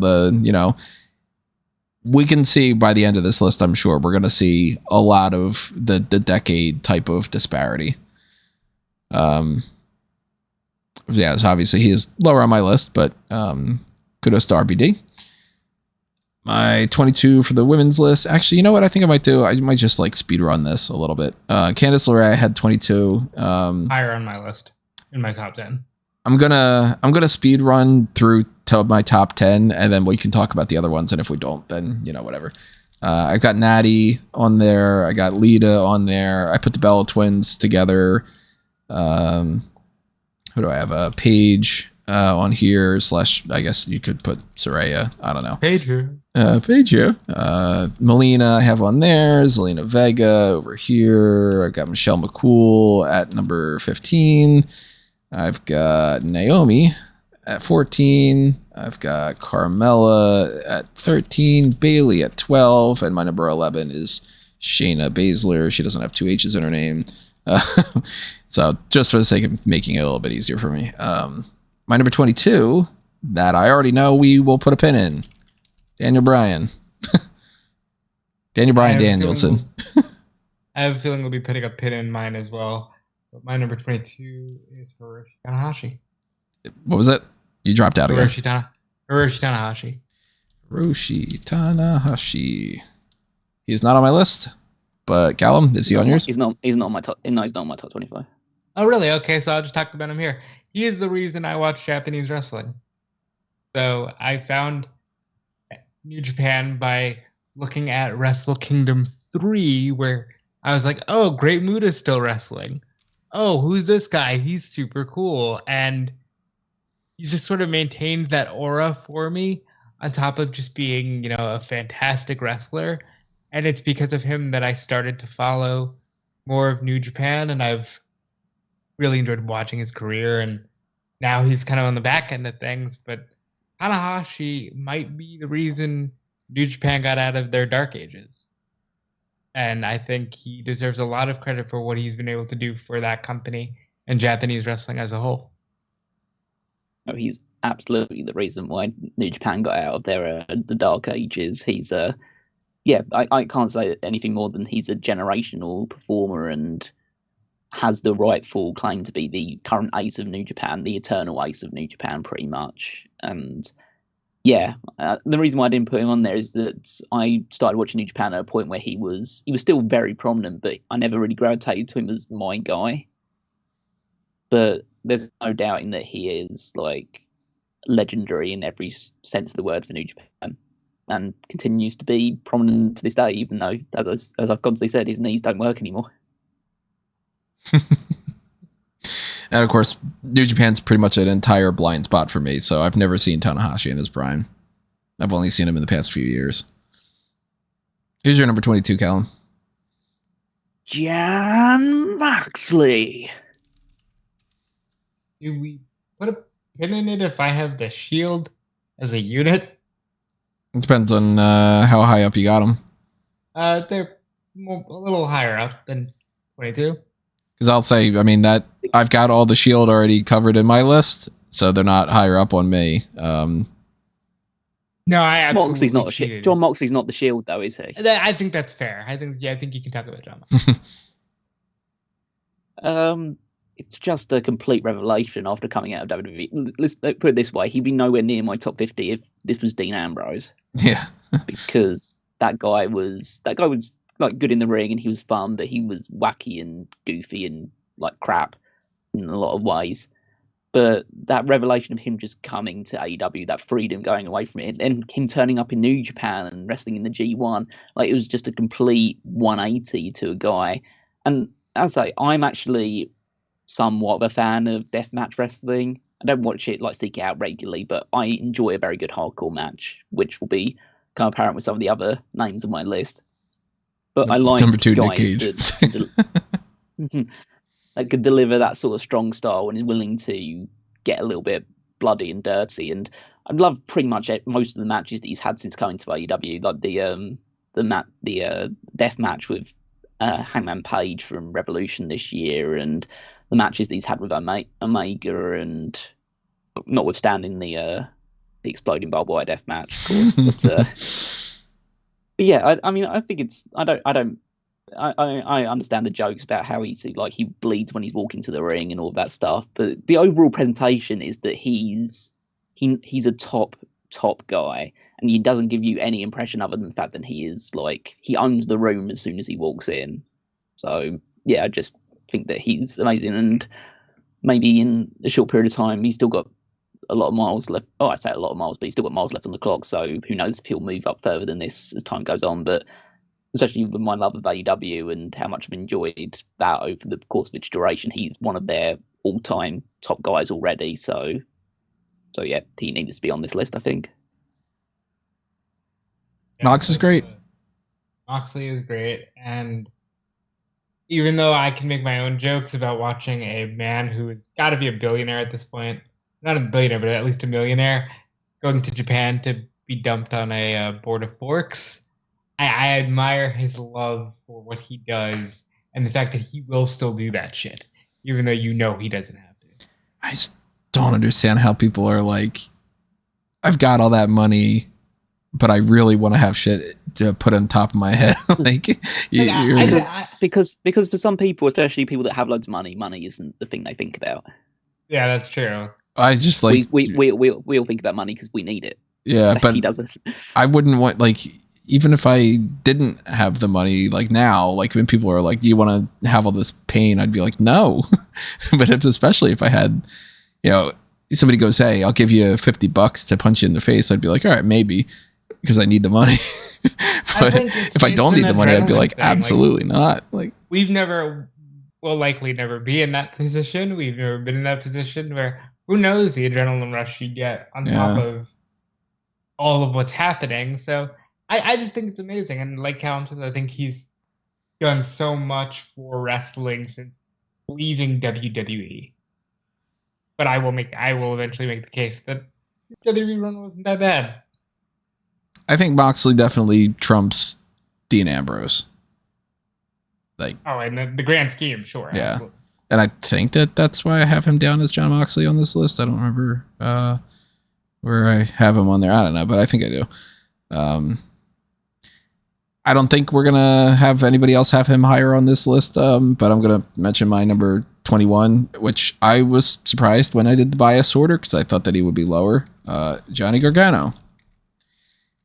we can see by the end of this list, I'm sure we're going to see a lot of the decade type of disparity. So obviously he is lower on my list, but kudos to RBD. My 22 for the women's list. Actually, you know what I think I might do? I might just like speed run this a little bit. Candice LeRae had 22. Higher on my list, in my top 10. I'm gonna speed run through to my top 10, and then we can talk about the other ones. And if we don't, then whatever. I've got Natty on there. I got Lita on there. I put the Bella Twins together. Who do I have? Paige on here. / I guess you could put Saraya. I don't know. Paige. Melina I have on there. Zelina Vega over here. I've got Michelle McCool at number 15. I've got Naomi at 14. I've got Carmella at 13. Bailey at 12. And my number 11 is Shayna Baszler. She doesn't have two H's in her name. So just for the sake of making it a little bit easier for me. My number 22, that I already know we will put a pin in, Daniel Bryan. Daniel Bryan Danielson. I have a feeling we'll be putting a pin in mine as well. But my number 22 is Hiroshi Tanahashi. What was it? You dropped out again. Hiroshi Tanahashi. Hiroshi Tanahashi. He's not on my list, but Callum, is he on yours? He's not on my top. No, he's not on my top 25. Oh, really? Okay, so I'll just talk about him here. He is the reason I watch Japanese wrestling. So I found New Japan by looking at Wrestle Kingdom 3, where I was like, oh, Great Muda's still wrestling. Oh, who's this guy? He's super cool. And he's just sort of maintained that aura for me on top of just being, a fantastic wrestler. And it's because of him that I started to follow more of New Japan, and I've really enjoyed watching his career. And now he's kind of on the back end of things, but Tanahashi might be the reason New Japan got out of their dark ages. And I think he deserves a lot of credit for what he's been able to do for that company and Japanese wrestling as a whole. Oh, he's absolutely the reason why New Japan got out of the dark ages. He's I can't say anything more than he's a generational performer and has the rightful claim to be the current ace of New Japan, the eternal ace of New Japan, pretty much. And yeah, the reason why I didn't put him on there is that I started watching New Japan at a point where he was still very prominent, but I never really gravitated to him as my guy. But there's no doubting that he is like legendary in every sense of the word for New Japan, and continues to be prominent to this day, even though, as I've constantly said, his knees don't work anymore. And of course, New Japan's pretty much an entire blind spot for me, so I've never seen Tanahashi in his prime. I've only seen him in the past few years. Who's your number 22, Callum? Jon Moxley. Do we put a pin in it if I have the Shield as a unit? It depends on how high up you got him. They're a little higher up than 22. Because I'll say, that I've got all the Shield already covered in my list, so they're not higher up on me. No, I absolutely Moxley's not a Shield. Jon Moxley's not the Shield, though, is he? I think that's fair. I think you can talk about Jon Moxley. It's just a complete revelation after coming out of WWE. Let's put it this way: he'd be nowhere near my top 50 if this was Dean Ambrose. Yeah, because that guy was like good in the ring and he was fun, but he was wacky and goofy and like crap in a lot of ways. But that revelation of him just coming to AEW, that freedom going away from it, and him turning up in New Japan and wrestling in the G1, like it was just a complete 180 to a guy. And as I say, I'm actually somewhat of a fan of deathmatch wrestling. I don't watch it, seek it out regularly, but I enjoy a very good hardcore match, which will be kind of apparent with some of the other names on my list. But I like number 2, guys Nick Cage. that could deliver that sort of strong style and is willing to get a little bit bloody and dirty. And I love pretty much most of the matches that he's had since coming to AEW, like the death match with Hangman Page from Revolution this year, and the matches that he's had with Omega, and notwithstanding the exploding barbed wire death match, of course. But yeah, I think it's I understand the jokes about how he bleeds when he's walking to the ring and all of that stuff, but the overall presentation is that he's a top guy, and he doesn't give you any impression other than the fact that he is he owns the room as soon as he walks in. So yeah, I just think that he's amazing, and maybe in a short period of time he's still got a lot of miles left. Oh, I say a lot of miles, but he's still got miles left on the clock, so who knows if he'll move up further than this as time goes on. But especially with my love of AEW and how much I've enjoyed that over the course of its duration, he's one of their all-time top guys already. So yeah, he needs to be on this list, I think. Mox is great. Moxley is great, and even though I can make my own jokes about watching a man who has got to be a billionaire at this point, not a billionaire, but at least a millionaire, going to Japan to be dumped on a board of forks, I admire his love for what he does and the fact that he will still do that shit, even though he doesn't have to. I just don't understand how people are like, I've got all that money. but I really want to have shit to put on top of my head. Because for some people, especially people that have loads of money, money isn't the thing they think about. Yeah, that's true. I just like we all think about money because we need it. Yeah, but he doesn't. I wouldn't want, like, even if I didn't have the money, like now, like when people are like, "Do you want to have all this pain?" I'd be like, "No." But especially if I had, somebody goes, "Hey, I'll give you $50 to punch you in the face," I'd be like, "All right, maybe," because I need the money. But if I don't need the money, I'd be like, "Absolutely not." Like, we'll likely never be in that position. We've never been in that position where who knows the adrenaline rush you get on top of all of what's happening. So I just think it's amazing. And like Callum said, I think he's done so much for wrestling since leaving WWE. But I will eventually make the case that WWE run wasn't that bad. I think Moxley definitely trumps Dean Ambrose. Like, in the grand scheme, sure. Yeah. Absolutely. And I think that's why I have him down as John Moxley on this list. I don't remember where I have him on there. I don't know, but I think I do. I don't think we're gonna have anybody else have him higher on this list. But I'm gonna mention my number 21, which I was surprised when I did the bias order because I thought that he would be lower. Johnny Gargano.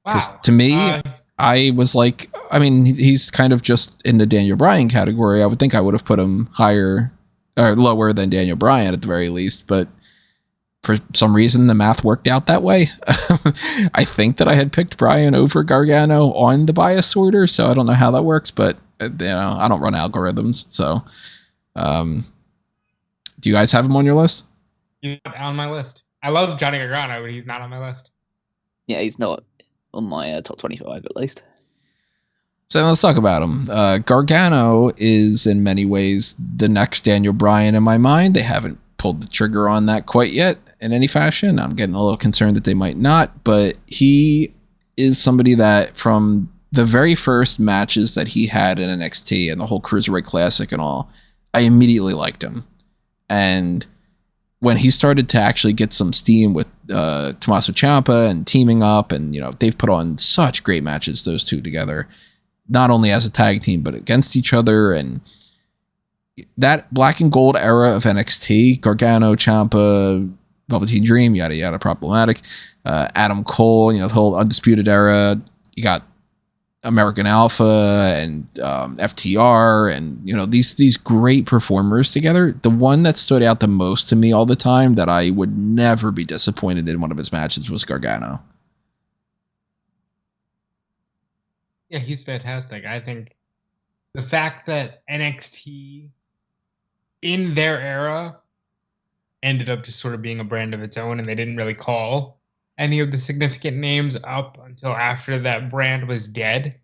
Because to me, I was like, I mean, he's kind of just in the Daniel Bryan category. I would think I would have put him higher or lower than Daniel Bryan at the very least, but for some reason the math worked out that way. I think that I had picked Bryan over Gargano on the bias order, so I don't know how that works, but I don't run algorithms. So, do you guys have him on your list? He's not on my list. I love Johnny Gargano, but he's not on my list. Yeah, he's not on my top 25 at least. So let's talk about him. Gargano is in many ways the next Daniel Bryan in my mind. They haven't pulled the trigger on that quite yet in any fashion. I'm getting a little concerned that they might not, but he is somebody that from the very first matches that he had in NXT and the whole Cruiserweight Classic and all, I immediately liked him. And when he started to actually get some steam with Tommaso Ciampa and teaming up, and they've put on such great matches, those two together, not only as a tag team but against each other. And that black and gold era of NXT, Gargano, Ciampa, Velveteen Dream, yada yada, problematic, Adam Cole, the whole Undisputed era. You got American Alpha and FTR, and these great performers together. The one that stood out the most to me all the time that I would never be disappointed in one of his matches was Gargano. Yeah, he's fantastic. I think the fact that NXT in their era ended up just sort of being a brand of its own, and they didn't really call any of the significant names up until after that brand was dead,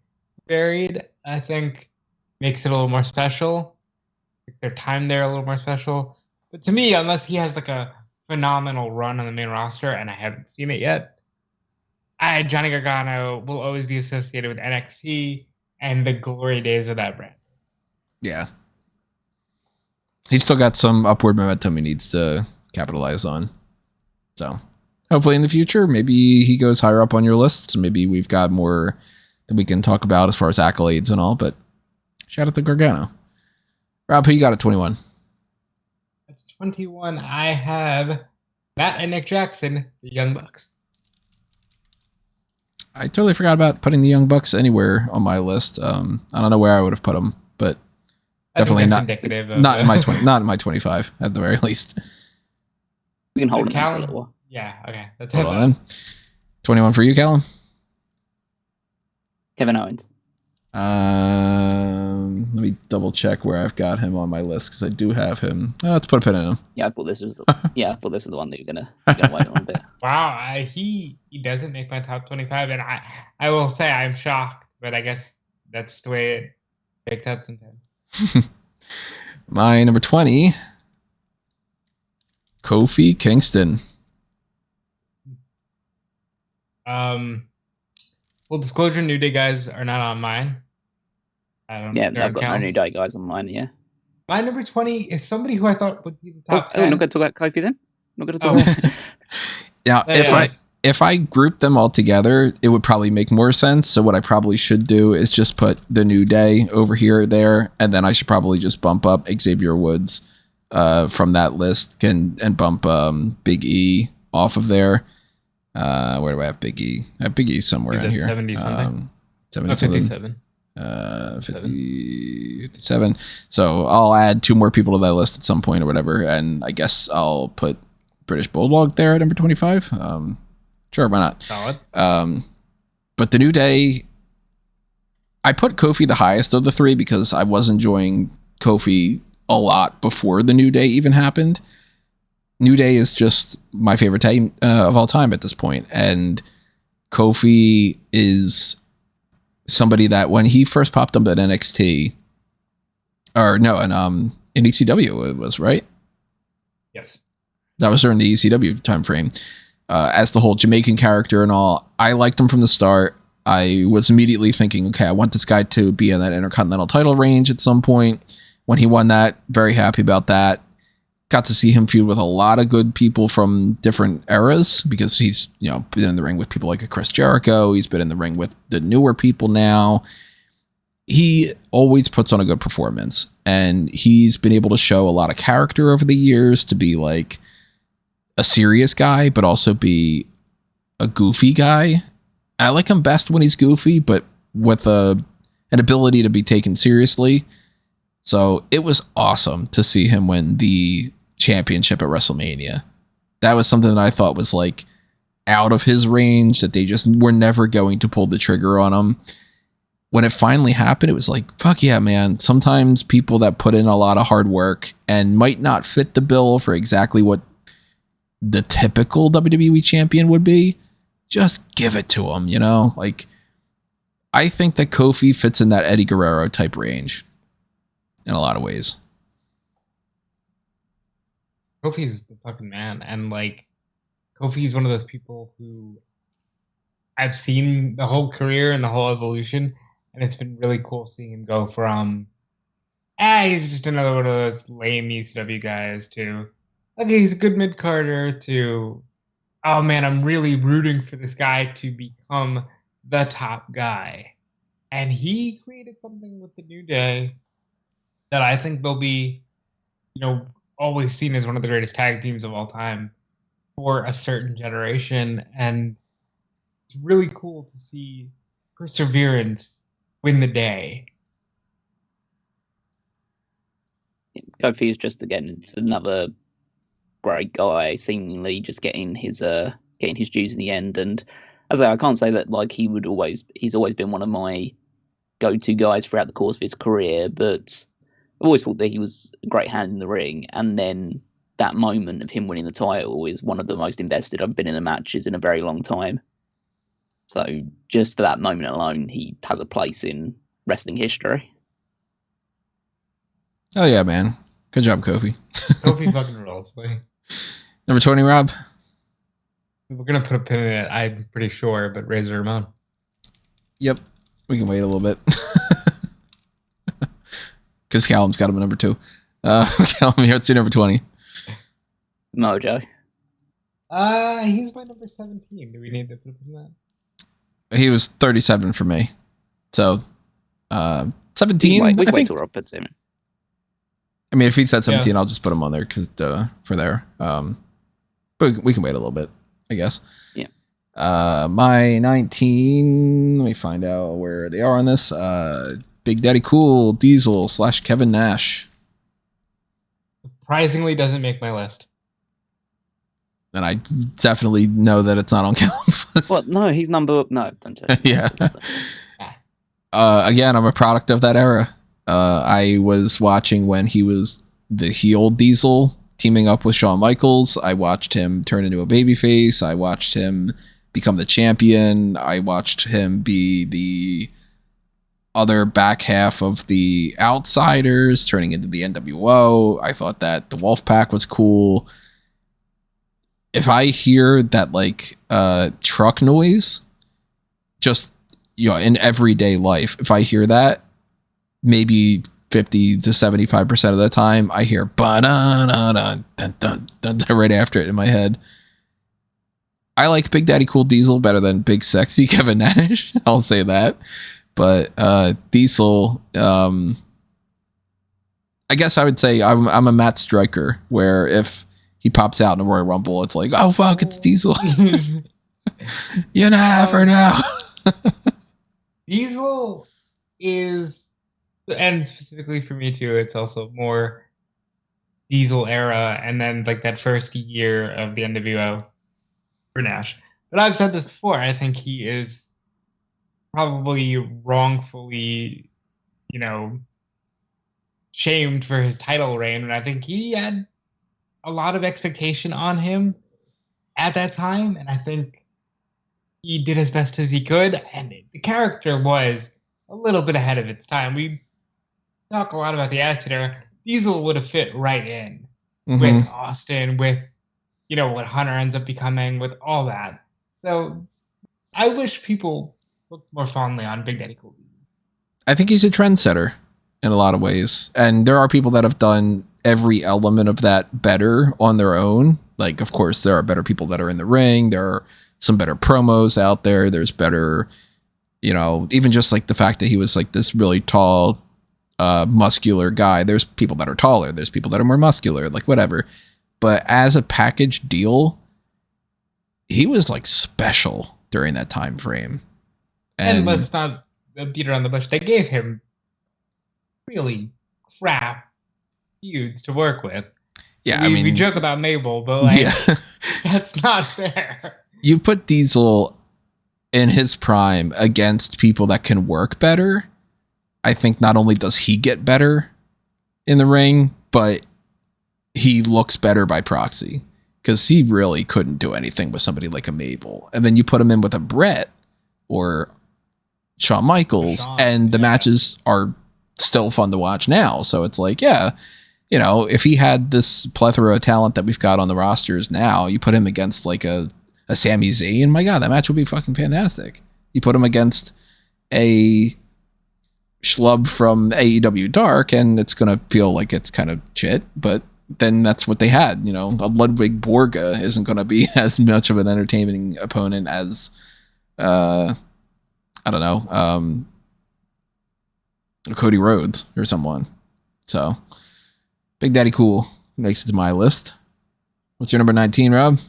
buried, I think makes it a little more special. Their time there a little more special. But to me, unless he has like a phenomenal run on the main roster, and I haven't seen it yet, Johnny Gargano will always be associated with NXT and the glory days of that brand. Yeah. He's still got some upward momentum he needs to capitalize on. So hopefully in the future, maybe he goes higher up on your lists. Maybe we've got more that we can talk about as far as accolades and all, but shout out to Gargano. Rob, who you got at 21? At 21, I have Matt and Nick Jackson, the Young Bucks. I totally forgot about putting the Young Bucks anywhere on my list. I don't know where I would have put them, but definitely not in my 20, not in my 25 at the very least. We can hold him for a little while. Yeah, okay. That's Hold on. 21 for you, Callum? Kevin Owens. Let me double check where I've got him on my list because I do have him. Let's put a pin in him. Yeah, I thought this was the one that you're gonna wait on a bit. Wow, he doesn't make my top 25, and I will say I'm shocked, but I guess that's the way it makes out sometimes. My number 20, Kofi Kingston. Well, disclosure, New Day guys are not on mine. I've got no New Day guys on mine, yeah. My number 20 is somebody who I thought would be the top 10. Oh, not going to talk about Kofi then? Not going to talk about Yeah, if I group them all together, it would probably make more sense. So what I probably should do is just put the New Day over here, there, and then I should probably just bump up Xavier Woods from that list and bump Big E off of there. Where do I have Big E? I have Big E somewhere in here. 70 something. 70 57. 57. So I'll add 2 more people to that list at some point or whatever, and I guess I'll put British Bulldog there at number 25. Sure, why not? Solid. But the New Day, I put Kofi the highest of the 3 because I was enjoying Kofi a lot before the New Day even happened. New Day is just my favorite team of all time at this point, and Kofi is somebody that when he first popped up at NXT, or no, in ECW it was, right? Yes. That was during the ECW time frame. As the whole Jamaican character and all, I liked him from the start. I was immediately thinking, okay, I want this guy to be in that Intercontinental title range at some point. When he won that, very happy about that. Got to see him feud with a lot of good people from different eras because he's, been in the ring with people like a Chris Jericho. He's been in the ring with the newer people now. He always puts on a good performance, and he's been able to show a lot of character over the years to be like a serious guy, but also be a goofy guy. I like him best when he's goofy, but with an ability to be taken seriously. So it was awesome to see him win the championship at WrestleMania. That was something that I thought was like out of his range, that they just were never going to pull the trigger on him. When it finally happened, it was like, fuck yeah, man. Sometimes people that put in a lot of hard work and might not fit the bill for exactly what the typical WWE champion would be, just give it to him, Like, I think that Kofi fits in that Eddie Guerrero type range in a lot of ways. Kofi's the fucking man, and like, Kofi's one of those people who I've seen the whole career and the whole evolution, and it's been really cool seeing him go from he's just another one of those lame ECW guys to okay, he's a good mid-carder to oh man, I'm really rooting for this guy to become the top guy. And he created something with the New Day that I think they'll be, always seen as one of the greatest tag teams of all time for a certain generation. And it's really cool to see perseverance win the day. Kofi is just, again, it's another great guy, seemingly just getting his dues in the end. And as I can't say that like he's always been one of my go-to guys throughout the course of his career, but I've always thought that he was a great hand in the ring. And then that moment of him winning the title is one of the most invested I've been in a matches in a very long time. So just for that moment alone, he has a place in wrestling history. Oh yeah, man. Good job, Kofi. Kofi fucking rules. Like, number 20, Rob? We're going to put a pin in it, I'm pretty sure, but Razor Ramon. Yep. We can wait a little bit. Because Callum's got him at number 2. Callum, you're at number 20. Mojo. He's my number 17. Do we need to put in that? He was 37 for me. So, 17. We can I wait till Rob puts him in. I mean, if he said 17, I'll just put him on there because for there. But we can wait a little bit, I guess. Yeah. My 19. Let me find out where they are on this. Big Daddy Cool, Diesel / Kevin Nash. Surprisingly, doesn't make my list. And I definitely know that it's not on Callum's list. Well, no, he's number... No, don't check. Yeah. Again, I'm a product of that era. I was watching when he was the heel Diesel teaming up with Shawn Michaels. I watched him turn into a babyface. I watched him become the champion. I watched him be the other back half of the Outsiders, turning into the NWO. I thought that the Wolfpack was cool. If I hear that like truck noise, just in everyday life, if I hear that, maybe 50 to 75% of the time, I hear right after it in my head. I like Big Daddy Cool Diesel better than Big Sexy Kevin Nash. I'll say that. But Diesel, I guess I would say I'm a Matt Stryker, where if he pops out in a Royal Rumble, it's like, oh fuck, it's Diesel. You never know. Diesel is, and specifically for me too, it's also more Diesel era, and then like that first year of the NWO for Nash. But I've said this before. I think he is probably wrongfully, shamed for his title reign, and I think he had a lot of expectation on him at that time, and I think he did as best as he could, and the character was a little bit ahead of its time. We talk a lot about the Attitude Era. Diesel would have fit right in with Austin, with what Hunter ends up becoming, with all that. So I wish people looked more fondly on Big Daddy Cool. I think he's a trendsetter in a lot of ways. And there are people that have done every element of that better on their own. Like, of course, there are better people that are in the ring. There are some better promos out there. There's better, even just like the fact that he was like this really tall, muscular guy. There's people that are taller. There's people that are more muscular, like whatever. But as a package deal, he was like special during that time frame. And let's not beat around the bush. They gave him really crap feuds to work with. Yeah, we joke about Mabel, but that's not fair. You put Diesel in his prime against people that can work better. I think not only does he get better in the ring, but he looks better by proxy, because he really couldn't do anything with somebody like a Mabel. And then you put him in with a Brett or Shawn Michaels, and the matches are still fun to watch now. So it's like, if he had this plethora of talent that we've got on the rosters now, you put him against like a Sami Zayn, my God, that match would be fucking fantastic. You put him against a schlub from AEW Dark, and it's going to feel like it's kind of shit, but then that's what they had. A Ludwig Borga isn't going to be as much of an entertaining opponent as, I don't know, Cody Rhodes or someone. So, Big Daddy Cool makes it to my list. What's your number 19, Rob?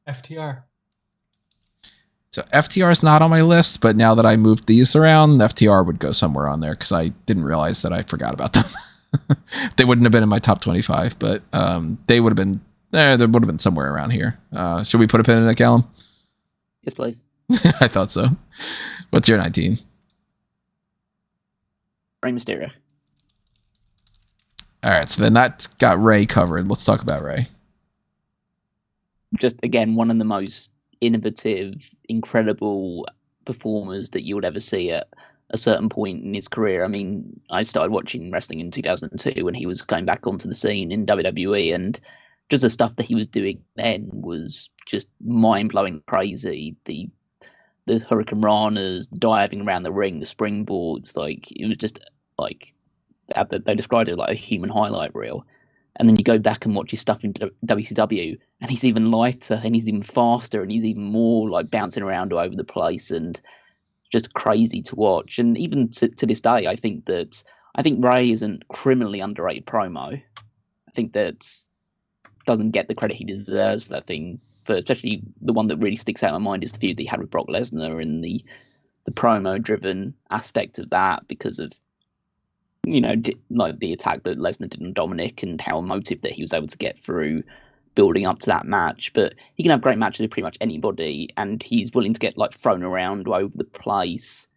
FTR. So FTR is not on my list, but now that I moved these around, FTR would go somewhere on there because I didn't realize that I forgot about them. They wouldn't have been in my top 25, but they would have been there. They would have been somewhere around here. Should we put a pin in it, Callum? Yes, please. I thought so. What's your 19? Rey Mysterio. All right, so then that's got Ray covered. Let's talk about Ray. Just, again, one of the most innovative, incredible performers that you would ever see at a certain point in his career. I mean, I started watching wrestling in 2002 when he was going back onto the scene in WWE, and just the stuff that he was doing then was just mind-blowing crazy. The Hurricane Ranas, diving around the ring, the springboards, like, it was just like, they described it like a human highlight reel. And then you go back and watch his stuff in WCW, and he's even lighter, and he's even faster, and he's even more like bouncing around all over the place, and just crazy to watch. And even to this day, I think Ray is a criminally underrated promo. I think that doesn't get the credit he deserves for that thing. For especially the one that really sticks out in my mind is the feud that he had with Brock Lesnar, and the promo-driven aspect of that, because of like the attack that Lesnar did on Dominic, and how emotive that he was able to get through building up to that match. But he can have great matches with pretty much anybody, and he's willing to get like thrown around all over the place.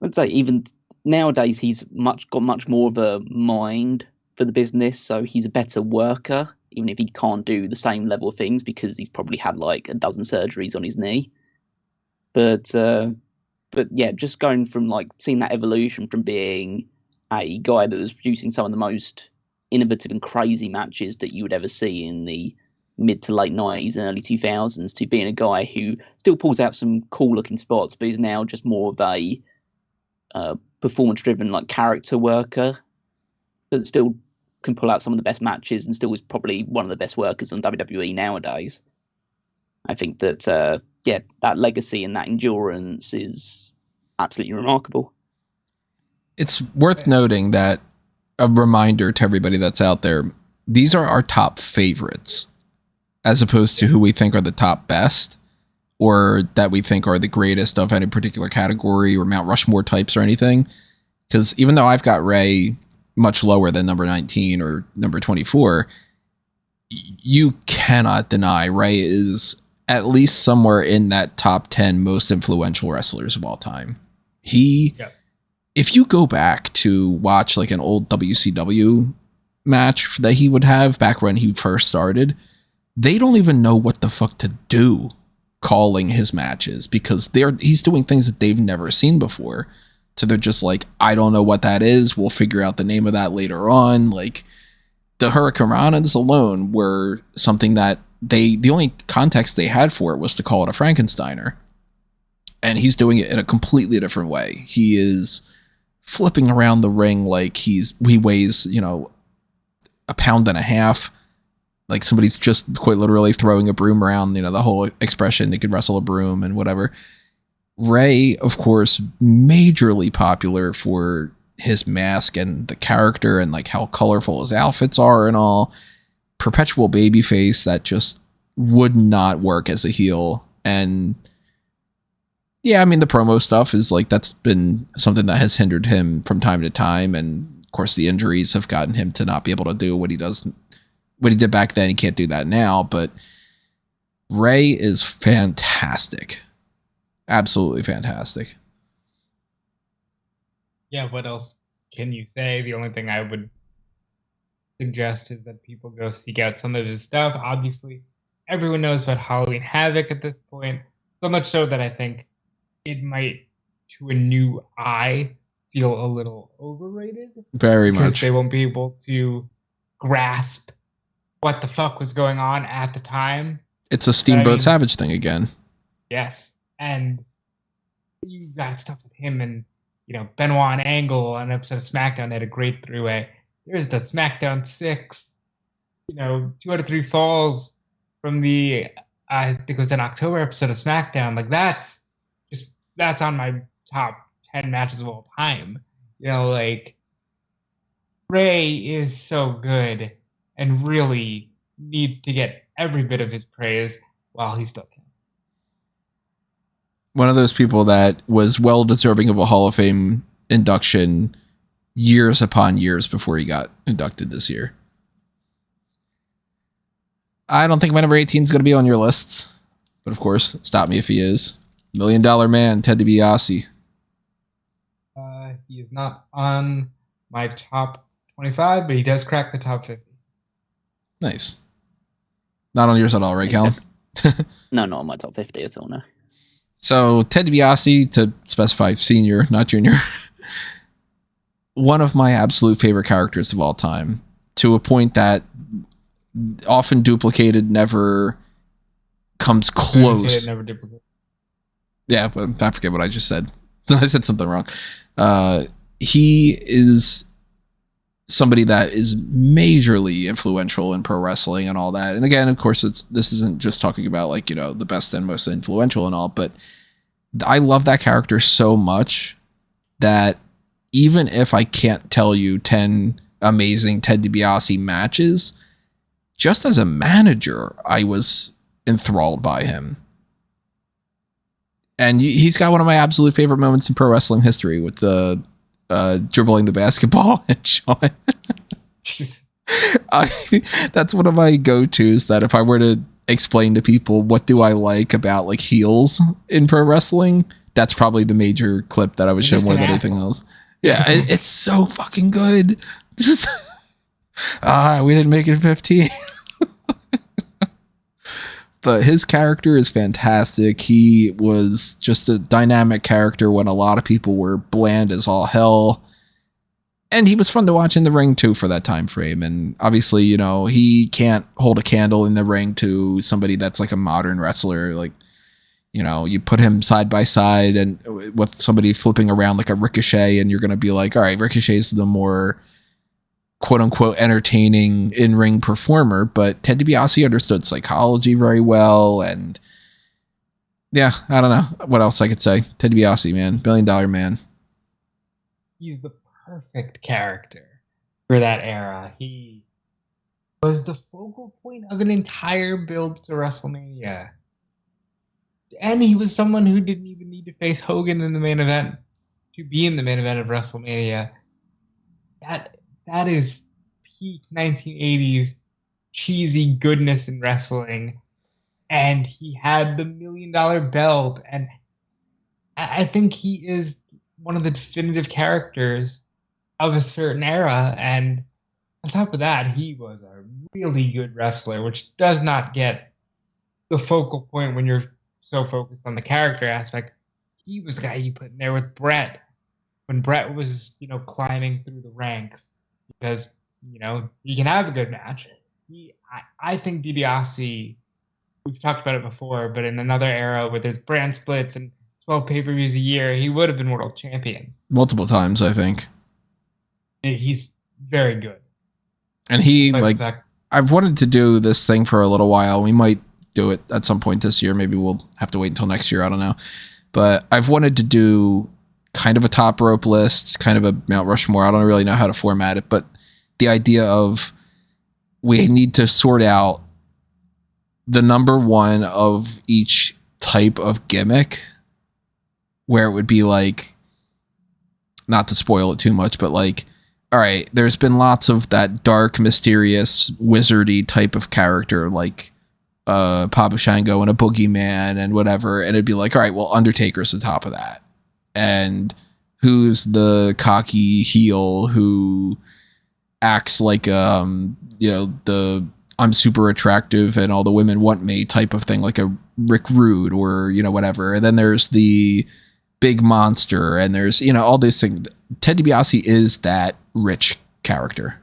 I'd say even nowadays he's got much more of a mind for the business, so he's a better worker, even if he can't do the same level of things because he's probably had like a dozen surgeries on his knee. But yeah, just going from like seeing that evolution from being a guy that was producing some of the most innovative and crazy matches that you would ever see in the mid to late 90s and early 2000s, to being a guy who still pulls out some cool looking spots, but is now just more of a performance driven like character worker, but still can pull out some of the best matches and still is probably one of the best workers on WWE nowadays. I think that that legacy and that endurance is absolutely remarkable. It's worth noting that a reminder to everybody that's out there, these are our top favorites, as opposed to who we think are the top best, or that we think are the greatest of any particular category or Mount Rushmore types or anything. Because even though I've got Ray much lower than number 19 or number 24, you cannot deny Ray is at least somewhere in that top 10 most influential wrestlers of all time. If you go back to watch like an old WCW match that he would have back when he first started, they don't even know what the fuck to do calling his matches, because he's doing things that they've never seen before. So they're just like, I don't know what that is. We'll figure out the name of that later on. Like the Hurricanranas alone were something that the only context they had for it was to call it a Frankensteiner. And he's doing it in a completely different way. He is flipping around the ring like he weighs, a pound and a half. Like somebody's just quite literally throwing a broom around, the whole expression, they could wrestle a broom and whatever. Ray, of course, majorly popular for his mask and the character and like how colorful his outfits are and all. Perpetual babyface that just would not work as a heel. And yeah, I mean, the promo stuff is like, that's been something that has hindered him from time to time. And of course, the injuries have gotten him to not be able to do what he did back then. He can't do that now, but Ray is fantastic. Absolutely fantastic. Yeah, what else can you say? The only thing I would suggest is that people go seek out some of his stuff. Obviously, everyone knows about Halloween Havoc at this point, so much so that I think it might, to a new eye, feel a little overrated. Very much. Because they won't be able to grasp what the fuck was going on at the time. It's a Steamboat Savage thing again. Yes. And you got stuff with him and, Benoit and Angle on an episode of SmackDown. They had a great three-way. There's the SmackDown 6, 2 out of 3 falls from the, I think it was an October episode of SmackDown. Like that's on my top 10 matches of all time. Ray is so good and really needs to get every bit of his praise while he still can. One of those people that was well deserving of a Hall of Fame induction years upon years before he got inducted this year. I don't think my number 18 is going to be on your lists, but of course, stop me if he is. $1 Million Man, Ted DiBiase. He is not on my top 25, but he does crack the top 50. Nice. Not on yours at all, right, Callum? No, not on my top 50 at all, no. So, Ted DiBiase, to specify senior, not junior, one of my absolute favorite characters of all time, to a point that often duplicated, never comes close. Never duplicated. Yeah, but I forget what I just said. I said something wrong. He is somebody that is majorly influential in pro wrestling and all that. And again, of course, this isn't just talking about like, the best and most influential and all, but I love that character so much that even if I can't tell you 10 amazing Ted DiBiase matches, just as a manager, I was enthralled by him. And he's got one of my absolute favorite moments in pro wrestling history with the dribbling the basketball and Sean. That's one of my go-tos, that if I were to explain to people what do I like about like heels in pro wrestling, that's probably the major clip that I would show more than anything else. Yeah, it's so fucking good. We didn't make it 15. But his character is fantastic. He was just a dynamic character when a lot of people were bland as all hell. And he was fun to watch in the ring, too, for that time frame. And obviously, he can't hold a candle in the ring to somebody that's like a modern wrestler. Like, you put him side by side and with somebody flipping around like a Ricochet, and you're going to be like, all right, Ricochet's the more quote unquote entertaining in-ring performer, but Ted DiBiase understood psychology very well. And yeah, I don't know what else I could say. Ted DiBiase, man, $1 billion man. He's the perfect character for that era. He was the focal point of an entire build to WrestleMania. And he was someone who didn't even need to face Hogan in the main event to be in the main event of WrestleMania. That is peak 1980s cheesy goodness in wrestling. And he had the $1 million belt. And I think he is one of the definitive characters of a certain era. And on top of that, he was a really good wrestler, which does not get the focal point when you're so focused on the character aspect. He was the guy you put in there with Brett when Brett was, climbing through the ranks, because, he can have a good match. I think DiBiase, we've talked about it before, but in another era with his brand splits and 12 pay-per-views a year, he would have been world champion. Multiple times, I think. He's very good. And I've wanted to do this thing for a little while. We might do it at some point this year. Maybe we'll have to wait until next year. I don't know. But I've wanted to do kind of a top rope list, kind of a Mount Rushmore. I don't really know how to format it, but the idea of we need to sort out the number one of each type of gimmick, where it would be like, not to spoil it too much, but like, all right, there's been lots of that dark, mysterious, wizardy type of character, like Papa Shango and a boogeyman and whatever. And it'd be like, all right, well, Undertaker's the top of that. And who's the cocky heel who acts like, the I'm super attractive and all the women want me type of thing, like a Rick Rude or, whatever. And then there's the big monster and there's, all these things. Ted DiBiase is that rich character.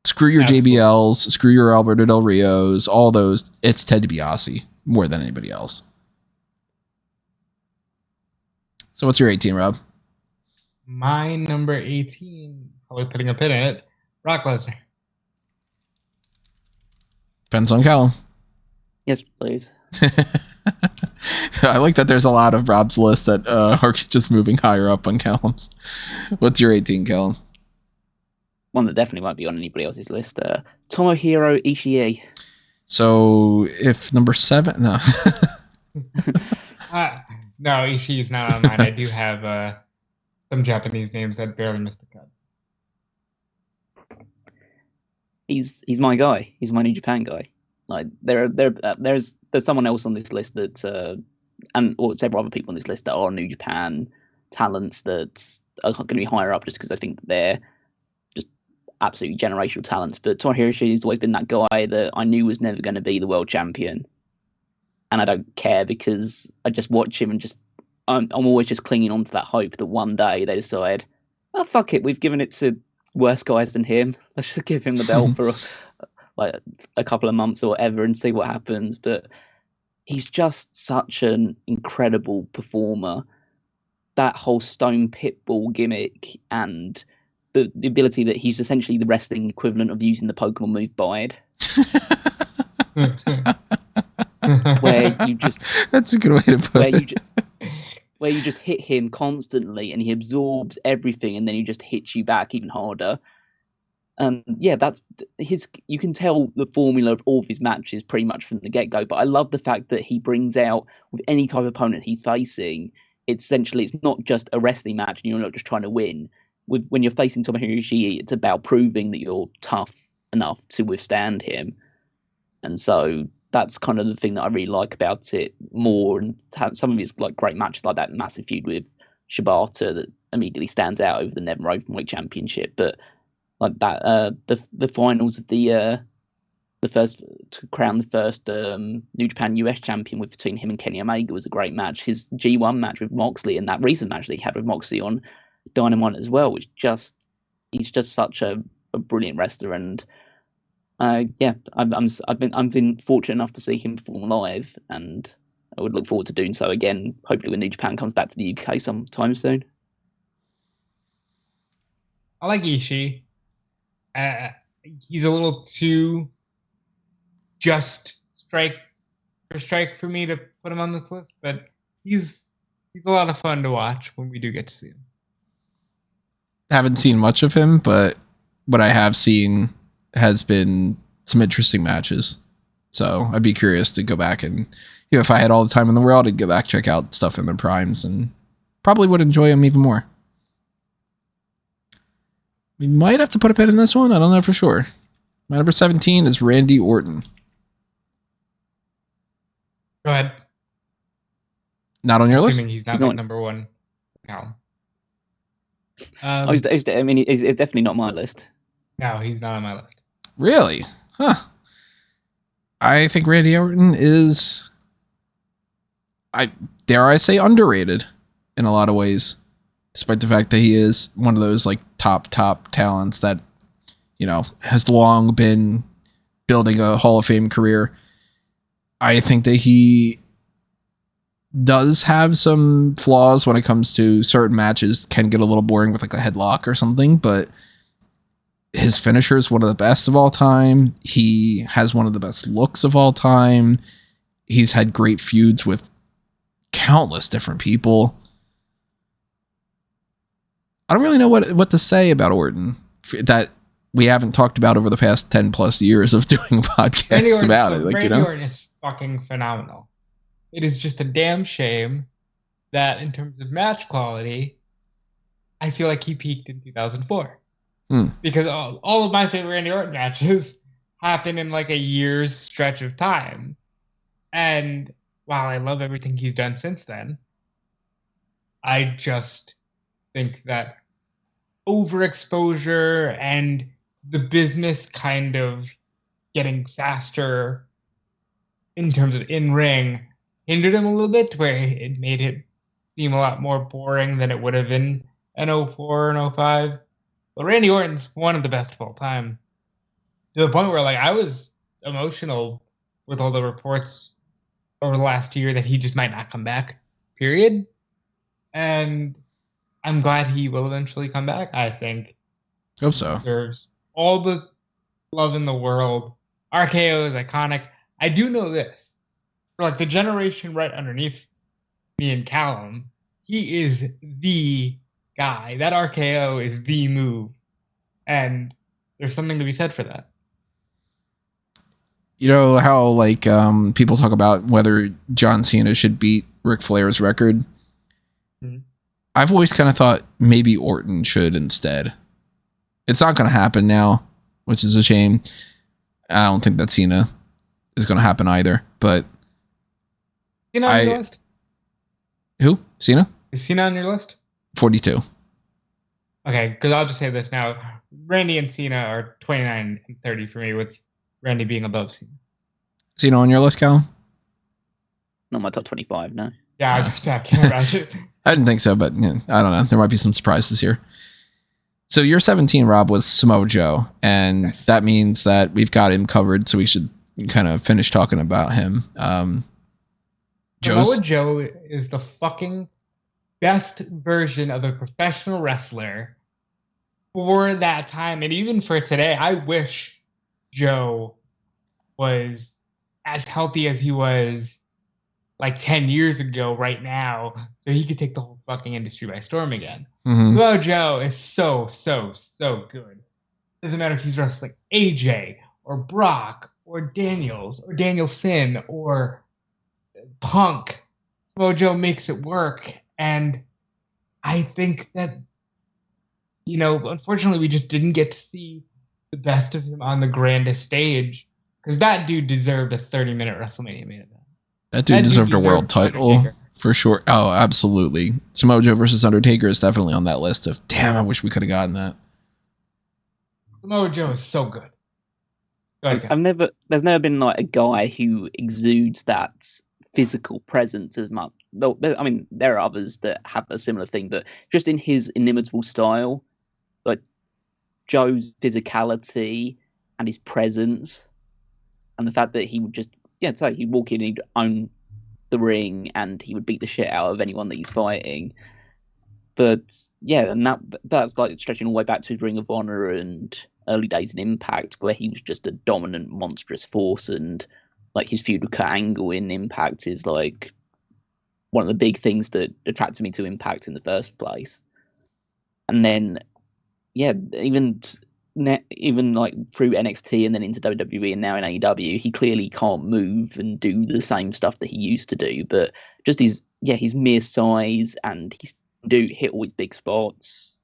Screw your Absolutely. JBLs, screw your Alberto Del Rios, all those. It's Ted DiBiase more than anybody else. So what's your 18, Rob? My number 18, probably putting a pin in it, Brock Lesnar. Depends on Callum. Yes, please. I like that there's a lot of Rob's list that are just moving higher up on Callum's. What's your 18, Callum? One that definitely won't be on anybody else's list. Tomohiro Ishii. So if number 7, no. No, Ishii is not on mine. I do have some Japanese names that barely missed the cut. He's my guy. He's my New Japan guy. Like there's someone else on this list that or several other people on this list that are New Japan talents that are going to be higher up just because I think that they're just absolutely generational talents. But Tomohiro Ishii has always been that guy that I knew was never going to be the world champion, and I don't care because I just watch him and I'm always just clinging on to that hope that one day they decide, oh fuck it, we've given it to worse guys than him. Let's just give him the belt for a couple of months or whatever and see what happens. But he's just such an incredible performer. That whole Stone Pitbull gimmick and the ability that he's essentially the wrestling equivalent of using the Pokemon move Bide. Where you just that's a good way to put it. Where you just hit him constantly and he absorbs everything and then he just hits you back even harder. Yeah, that's his. You can tell the formula of all of his matches pretty much from the get-go. But I love the fact that he brings out with any type of opponent he's facing. It's not just a wrestling match, and you're not just trying to win. When you're facing Tomohiro Ishii, it's about proving that you're tough enough to withstand him. And so that's kind of the thing that I really like about it more. And some of his like great matches, like that massive feud with Shibata that immediately stands out over the Never Openweight Championship, but. Like that, the finals of the first to crown the first New Japan US champion between him and Kenny Omega was a great match. His G1 match with Moxley and that recent match that he had with Moxley on Dynamite as well, which he's just such a brilliant wrestler. And yeah, I've been fortunate enough to see him perform live, and I would look forward to doing so again. Hopefully, when New Japan comes back to the UK sometime soon. I like Ishii. He's a little too just strike for me to put him on this list, but he's a lot of fun to watch when we do get to see him. Haven't seen much of him, but what I have seen has been some interesting matches. So I'd be curious to go back and, if I had all the time in the world, I'd go back, check out stuff in their primes, and probably would enjoy him even more. We might have to put a pin in this one. I don't know for sure. My number 17 is Randy Orton. Go ahead. Not on your list? Assuming he's not number one. No. He's definitely not my list. No, he's not on my list. Really? Huh. I think Randy Orton is, dare I say, underrated in a lot of ways, despite the fact that he is one of those like top talents that, has long been building a Hall of Fame career. I think that he does have some flaws when it comes to certain matches, can get a little boring with like a headlock or something, but his finisher is one of the best of all time. He has one of the best looks of all time. He's had great feuds with countless different people. I don't really know what to say about Orton that we haven't talked about over the past 10 plus years of doing podcasts about it. Randy Orton is fucking phenomenal. It is just a damn shame that in terms of match quality, I feel like he peaked in 2004. Because all of my favorite Randy Orton matches happen in like a year's stretch of time. And while I love everything he's done since then, I just think that overexposure and the business kind of getting faster in terms of in-ring hindered him a little bit, where it made it seem a lot more boring than it would have been in 04 and 05. But Randy Orton's one of the best of all time, to the point where like I was emotional with all the reports over the last year that he just might not come back, period. And I'm glad he will eventually come back. I think. Hope so. He deserves all the love in the world. RKO is iconic. I do know this. For like the generation right underneath me and Callum, he is the guy. That RKO is the move. And there's something to be said for that. You know how like people talk about whether John Cena should beat Ric Flair's record? Mm-hmm. I've always kind of thought maybe Orton should instead. It's not going to happen now, which is a shame. I don't think that Cena is going to happen either, but Cena on your list? Who? Cena? Is Cena on your list? 42. Okay, because I'll just say this now. Randy and Cena are 29 and 30 for me, with Randy being above Cena. Cena on your list, Callum? Not my top 25, no. Yeah, I was just talking about it. I didn't think so, but I don't know. There might be some surprises here. So your 17, Rob, was Samoa Joe, and yes, that means that we've got him covered, so we should kind of finish talking about him. Samoa Joe is the fucking best version of a professional wrestler for that time, and even for today. I wish Joe was as healthy as he was like 10 years ago right now, so he could take the whole fucking industry by storm again. Mm-hmm. Samoa Joe is so good. Doesn't matter if he's wrestling AJ or Brock or Daniels or Danielson or Punk. Samoa Joe makes it work, and I think that, unfortunately we just didn't get to see the best of him on the grandest stage, because that dude deserved a 30-minute WrestleMania main event. That dude deserved a world title. Undertaker. For sure. Oh, absolutely. Samoa Joe versus Undertaker is definitely on that list of, damn, I wish we could have gotten that. Samoa Joe is so good. There's never been like a guy who exudes that physical presence as much. I mean, there are others that have a similar thing, but just in his inimitable style, like Joe's physicality and his presence, and the fact that he would just, he'd walk in and he'd own the ring and he would beat the shit out of anyone that he's fighting. But yeah, and that's like stretching all the way back to Ring of Honor and early days in Impact, where he was just a dominant, monstrous force, and like his feud with Kurt Angle in Impact is like one of the big things that attracted me to Impact in the first place. And then, yeah, even like through NXT and then into WWE and now in AEW, he clearly can't move and do the same stuff that he used to do. But just his mere size, and he do hit all his big spots,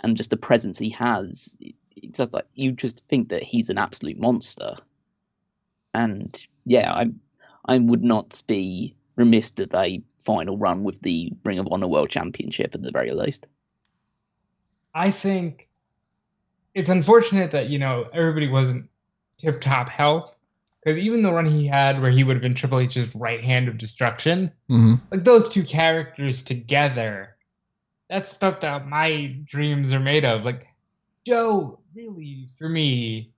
and just the presence he has, it's just like you just think that he's an absolute monster. And yeah, I would not be remiss of a final run with the Ring of Honor World Championship at the very least. I think it's unfortunate that, everybody wasn't tip-top health, because even the run he had where he would have been Triple H's right hand of destruction, like those two characters together, that's stuff that my dreams are made of. Like, Joe, really, for me,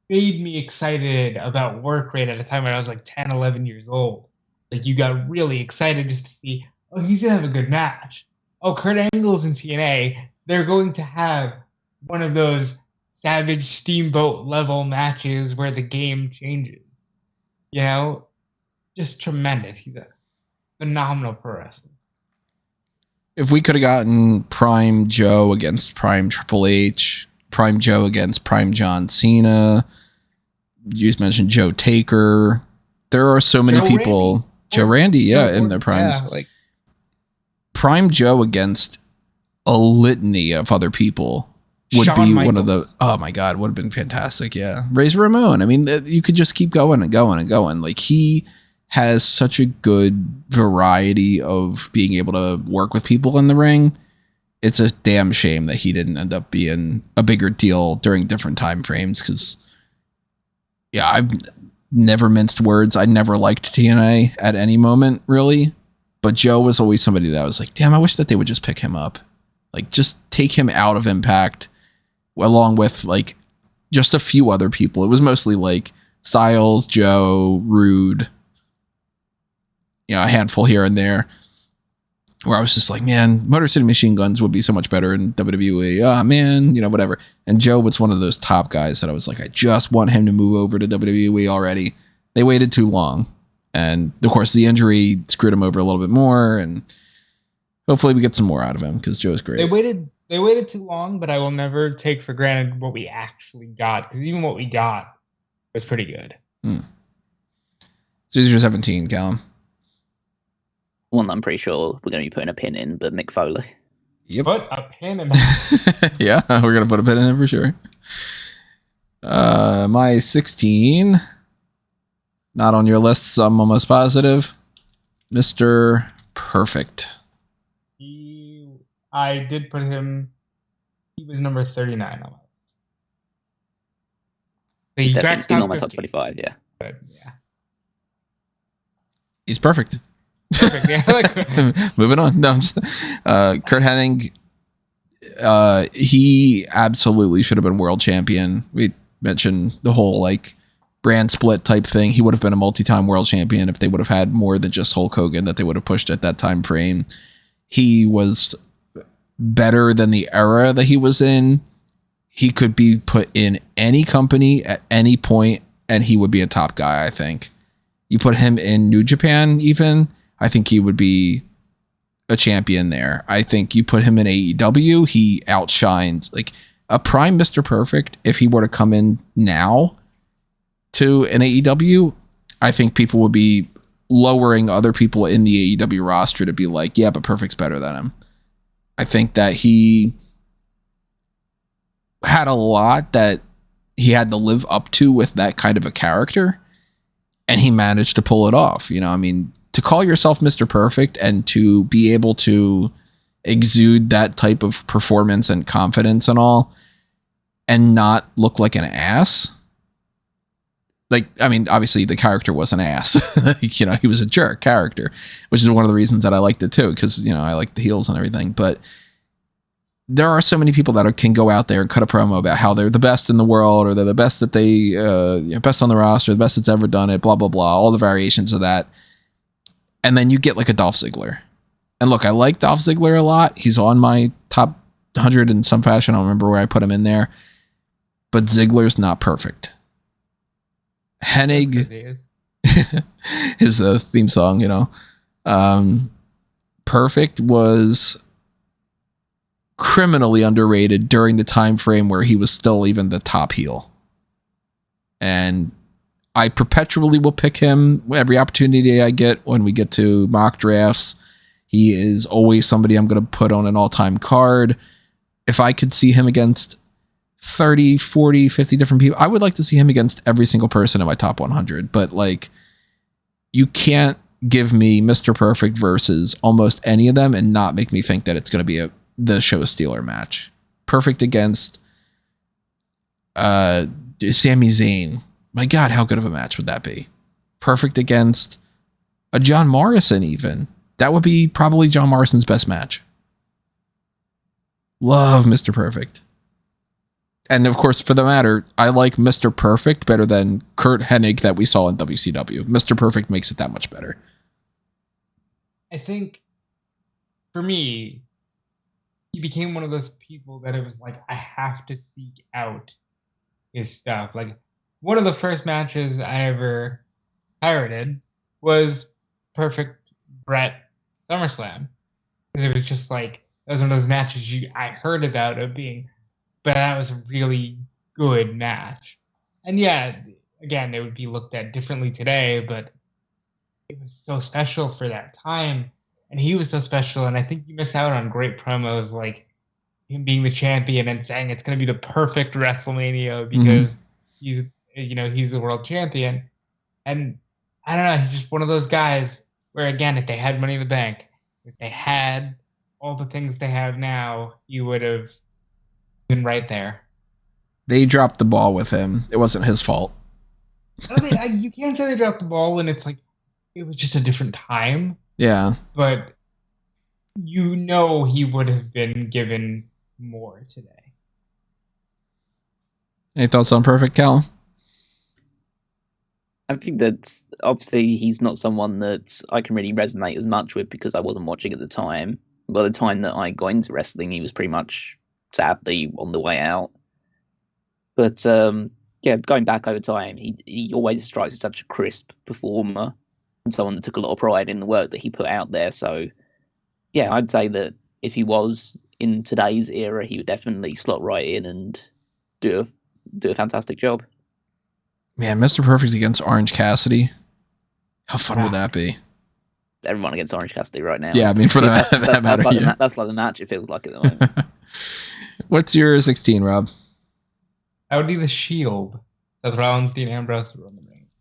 made me excited about work rate at a time when I was like 10, 11 years old. Like, you got really excited just to see, oh, he's going to have a good match. Oh, Kurt Angle's in TNA. They're going to have one of those Savage Steamboat level matches where the game changes. Just tremendous. He's a phenomenal pro wrestler. If we could have gotten Prime Joe against Prime Triple H, Prime Joe against Prime John Cena, you just mentioned Joe Taker. There are so many people. Randy. Joe Randy, in their primes. Yeah, like Prime Joe against a litany of other people would Shawn be Michaels. One of the, oh my God, would have been fantastic. Yeah. Razor Ramon. I mean, you could just keep going and going and going. Like, he has such a good variety of being able to work with people in the ring. It's a damn shame that he didn't end up being a bigger deal during different time frames. Cause yeah, I've never minced words. I never liked TNA at any moment, really. But Joe was always somebody that I was like, damn, I wish that they would just pick him up. Like, just take him out of Impact along with like just a few other people. It was mostly like Styles, Joe, Rude, a handful here and there, where I was just like, man, Motor City Machine Guns would be so much better in WWE. Oh man, whatever. And Joe was one of those top guys that I was like, I just want him to move over to WWE already. They waited too long. And of course the injury screwed him over a little bit more, and hopefully we get some more out of him because Joe's great. They waited too long, but I will never take for granted what we actually got, because even what we got was pretty good. Caesar 17, Callum. One that I'm pretty sure we're going to be putting a pin in, but Mick Foley. Yep. Put a pin in that. Yeah, we're going to put a pin in it for sure. My 16, not on your list, so I'm almost positive. Mr. Perfect. I did put him, he was number 39 on my list. So He's definitely on my top 25, yeah. But, yeah. He's perfect. Perfect, yeah. Moving on. No, Kurt Hennig, he absolutely should have been world champion. We mentioned the whole like brand split type thing. He would have been a multi-time world champion if they would have had more than just Hulk Hogan that they would have pushed at that time frame. He was better than the era that he was in. He could be put in any company at any point and he would be a top guy, I think. You put him in New Japan even, I think he would be a champion there. I think you put him in AEW, he outshined like a prime Mr. Perfect. If he were to come in now to an AEW, I think people would be lowering other people in the AEW roster to be like, yeah, but Perfect's better than him. I think that he had a lot that he had to live up to with that kind of a character, and he managed to pull it off. I mean, to call yourself Mr. Perfect and to be able to exude that type of performance and confidence and all, and not look like an ass. Like, I mean, obviously the character was an ass. He was a jerk character, which is one of the reasons that I liked it too, because, I like the heels and everything. But there are so many people that can go out there and cut a promo about how they're the best in the world, or they're the best that they, best on the roster, the best that's ever done it, blah, blah, blah, all the variations of that. And then you get like a Dolph Ziggler. And look, I like Dolph Ziggler a lot. He's on my top 100 in some fashion. I don't remember where I put him in there. But Ziggler's not perfect. Hennig, his theme song, you know. Perfect was criminally underrated during the time frame where he was still even the top heel. And I perpetually will pick him every opportunity I get when we get to mock drafts. He is always somebody I'm going to put on an all-time card. If I could see him against 30, 40, 50 different people, I would like to see him against every single person in my top 100. But like, you can't give me Mr. Perfect versus almost any of them and not make me think that it's going to be the show stealer match. Perfect against Sami Zayn. My God, how good of a match would that be? Perfect against a John Morrison even. That would be probably John Morrison's best match. Love Mr. Perfect. And of course, for the matter, I like Mr. Perfect better than Kurt Hennig that we saw in WCW. Mr. Perfect makes it that much better. I think, for me, he became one of those people that it was like, I have to seek out his stuff. Like, one of the first matches I ever pirated was Perfect Brett SummerSlam. Because it was just like, that was one of those matches I heard about of being, but that was a really good match. And yeah, again, it would be looked at differently today, but it was so special for that time. And he was so special. And I think you miss out on great promos like him being the champion and saying it's going to be the perfect WrestleMania because he's the world champion. And I don't know, he's just one of those guys where, again, if they had Money in the Bank, if they had all the things they have now, you would have been right there. They dropped the ball with him. It wasn't his fault. You can't say they dropped the ball when it's like, it was just a different time. Yeah. But you know he would have been given more today. Any thoughts on Perfect, Callum? I think that obviously he's not someone that I can really resonate as much with because I wasn't watching at the time. By the time that I got into wrestling, he was pretty much sadly on the way out. But yeah, going back over time, he always strikes as such a crisp performer and someone that took a lot of pride in the work that he put out there. So yeah, I'd say that if he was in today's era, he would definitely slot right in and do a fantastic job. Man, Mr. Perfect against Orange Cassidy. How fun would that be? Everyone against Orange Cassidy right now. Yeah, I mean, for that matter. That's like the match it feels like at the moment. What's your 16, Rob? That would be the Shield. Seth Rollins, Dean Ambrose, Roman Reigns.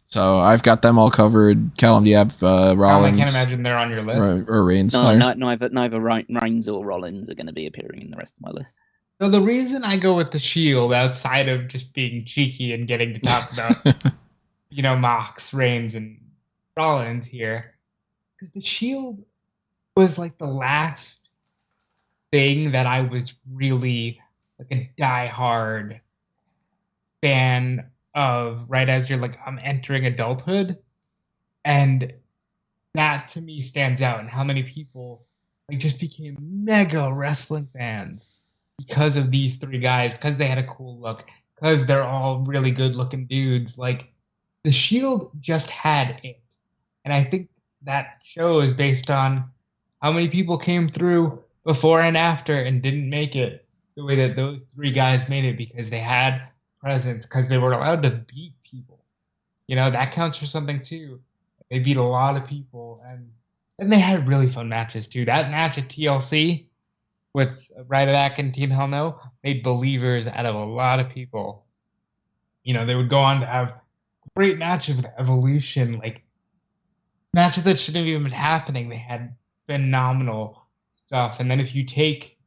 So I've got them all covered. Callum, do you have Rollins? I can't imagine they're on your list. Or Reigns. Neither Reigns or Rollins are going to be appearing in the rest of my list. So the reason I go with the Shield, outside of just being cheeky and getting to talk about, Mox, Reigns, and Rollins here, because the Shield was like the last thing that I was really like a diehard fan of, right as you're like, I'm entering adulthood. And that to me stands out, and how many people like just became mega wrestling fans because of these three guys, because they had a cool look, because they're all really good looking dudes. Like, the Shield just had it. And I think that show is based on how many people came through before and after and didn't make it the way that those three guys made it, because they had presence, because they were allowed to beat people. That counts for something too. They beat a lot of people, and they had really fun matches too. That match at TLC with Ryback and Team Hell No made believers out of a lot of people. They would go on to have great matches with Evolution, like matches that shouldn't have even been happening. They had phenomenal stuff. And then if you take,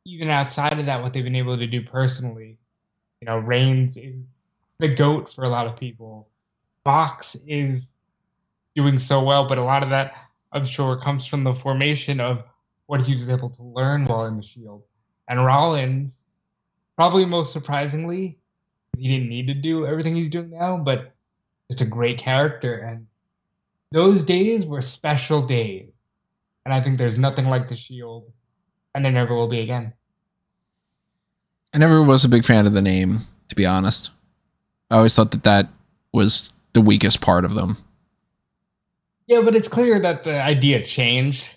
even outside of that, what they've been able to do personally, Reigns is the GOAT for a lot of people. Mox is doing so well, but a lot of that, I'm sure, comes from the formation of what he was able to learn while in the Shield. And Rollins, probably most surprisingly, he didn't need to do everything he's doing now, but just a great character. And those days were special days. And I think there's nothing like the Shield, and there never will be again. I never was a big fan of the name, to be honest. I always thought that was the weakest part of them. Yeah, but it's clear that the idea changed.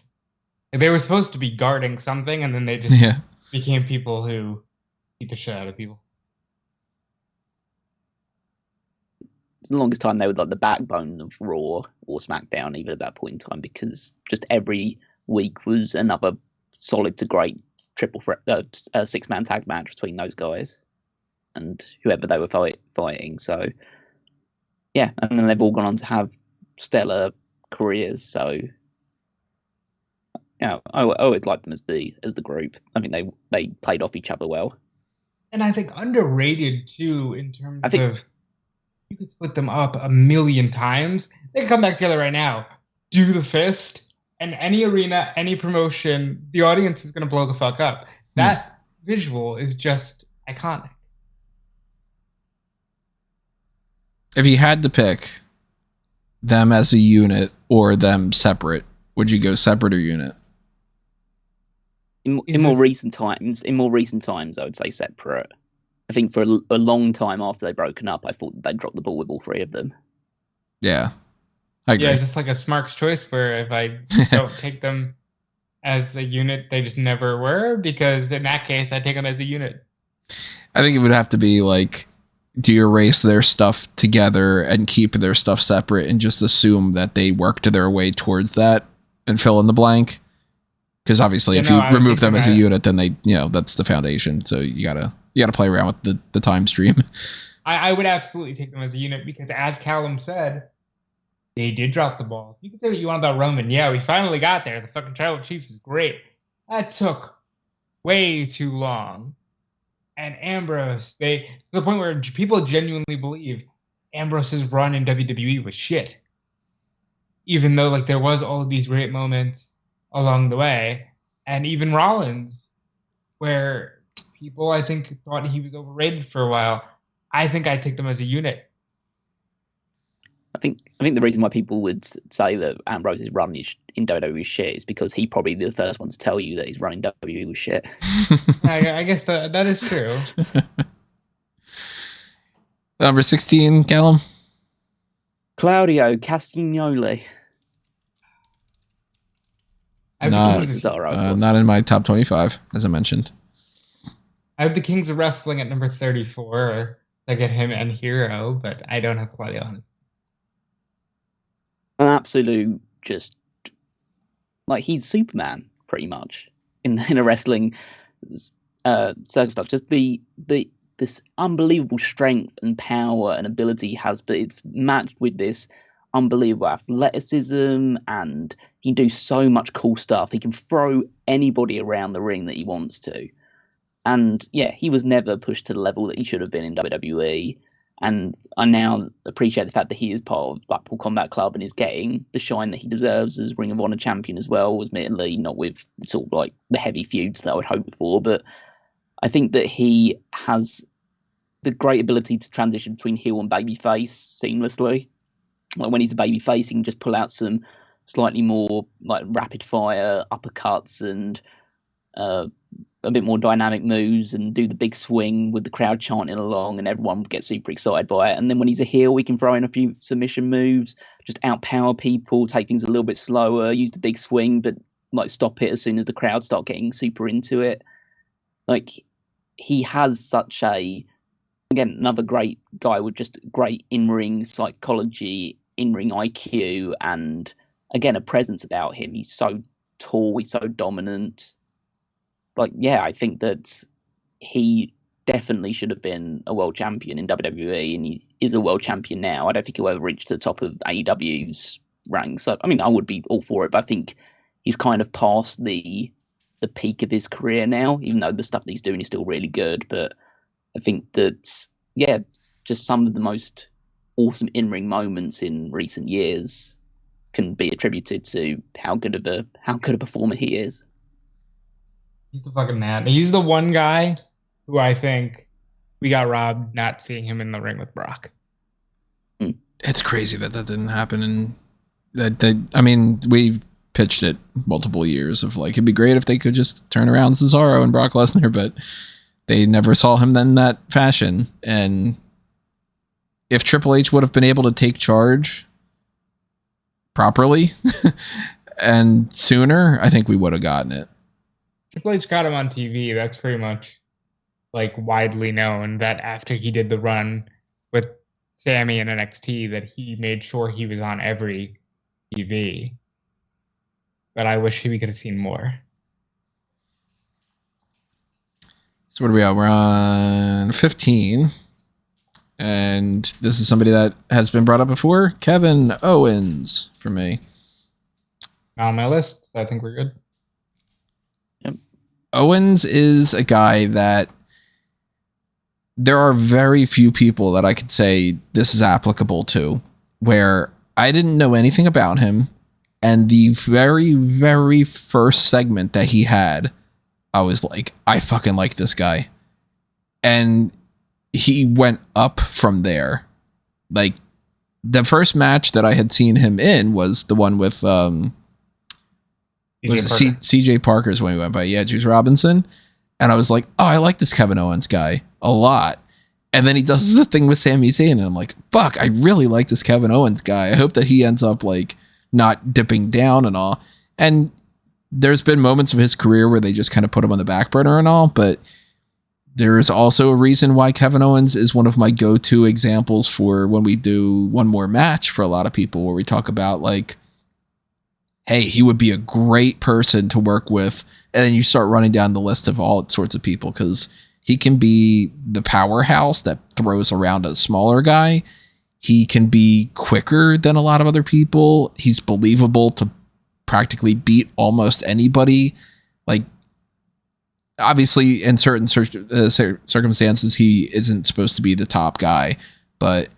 They were supposed to be guarding something, and then they just became people who beat the shit out of people. The longest time they were like the backbone of Raw or SmackDown, even at that point in time, because just every week was another solid to great triple threat, 6-man tag match between those guys and whoever they were fighting. So yeah, and then they've all gone on to have stellar careers. So yeah, I always liked them as the group. I mean, they played off each other well, and I think underrated too in terms of. You could split them up a million times. They can come back together right now. Do the fist, and any arena, any promotion, the audience is going to blow the fuck up. That visual is just iconic. If you had to pick them as a unit or them separate, would you go separate or unit? In more recent times, I would say separate. I think for a long time after they'd broken up, I thought they'd drop the ball with all three of them. Yeah, I agree. Yeah, just like a Smark's choice where if I don't take them as a unit, they just never were, because in that case, I take them as a unit. I think it would have to be like, do you erase their stuff together and keep their stuff separate and just assume that they worked their way towards that and fill in the blank? Because obviously, if you remove them as a unit, then they, that's the foundation. So you gotta play around with the time stream. I would absolutely take them as a unit because, as Callum said, they did drop the ball. You can say what you want about Roman. Yeah, we finally got there. The fucking Tribal Chief is great. That took way too long. And Ambrose, to the point where people genuinely believe Ambrose's run in WWE was shit. Even though there was all of these great moments along the way. And even Rollins, where people, I think, thought he was overrated for a while. I think I'd take them as a unit. I think the reason why people would say that Ambrose's run in WWE is shit is because he probably the first one to tell you that his run in WWE was shit. I guess that is true. Number 16, Callum? Claudio Castagnoli. Not in my top 25, as I mentioned. I have the Kings of Wrestling at number 34. I get him and Hero, but I don't have Claudio on it. An absolute, just he's Superman pretty much in a wrestling circumstance. Just this unbelievable strength and power and ability he has, but it's matched with this unbelievable athleticism, and he can do so much cool stuff. He can throw anybody around the ring that he wants to. And yeah, he was never pushed to the level that he should have been in WWE. And I now appreciate the fact that he is part of Blackpool Combat Club and is getting the shine that he deserves as Ring of Honor champion as well, admittedly not with sort of the heavy feuds that I would hope for. But I think that he has the great ability to transition between heel and babyface seamlessly. When he's a babyface, he can just pull out some slightly more rapid fire uppercuts and a bit more dynamic moves and do the big swing with the crowd chanting along and everyone gets super excited by it. And then when he's a heel, we can throw in a few submission moves, just outpower people, take things a little bit slower, use the big swing, but stop it as soon as the crowd start getting super into it. He has such again, another great guy with just great in-ring psychology, in-ring IQ, and again, a presence about him. He's so tall, he's so dominant. I think that he definitely should have been a world champion in WWE, and he is a world champion now. I don't think he'll ever reach the top of AEW's ranks. So, I mean, I would be all for it, but I think he's kind of past the peak of his career now, even though the stuff that he's doing is still really good. But I think that, yeah, just some of the most awesome in-ring moments in recent years can be attributed to how good a performer he is. He's the fucking man. He's the one guy who I think we got robbed not seeing him in the ring with Brock. It's crazy that didn't happen, and I mean, we pitched it multiple years of like, it'd be great if they could just turn around Cesaro and Brock Lesnar, but they never saw him in that fashion. And if Triple H would have been able to take charge properly and sooner, I think we would have gotten it. Triple H got him on TV. That's pretty much like widely known that after he did the run with Sammy in NXT, that he made sure he was on every TV. But I wish we could have seen more. So what are we at? We're on 15. And this is somebody that has been brought up before. Kevin Owens for me. Not on my list, so I think we're good. Yep. Owens is a guy that there are very few people that I could say this is applicable to, where I didn't know anything about him. And the very, very first segment that he had, I was like, I fucking like this guy. And he went up from there. Like, the first match that I had seen him in was the one with CJ Parker's when we went by. Yeah, Juice Robinson. And I was like, oh, I like this Kevin Owens guy a lot. And then he does the thing with Sami Zayn, and I'm like, fuck, I really like this Kevin Owens guy. I hope that he ends up like not dipping down and all. And there's been moments of his career where they just kind of put him on the back burner and all, but there is also a reason why Kevin Owens is one of my go-to examples for when we do one more match for a lot of people, where we talk about like, hey, he would be a great person to work with. And then you start running down the list of all sorts of people, because he can be the powerhouse that throws around a smaller guy. He can be quicker than a lot of other people. He's believable to practically beat almost anybody. Like, obviously, in certain circumstances, he isn't supposed to be the top guy, but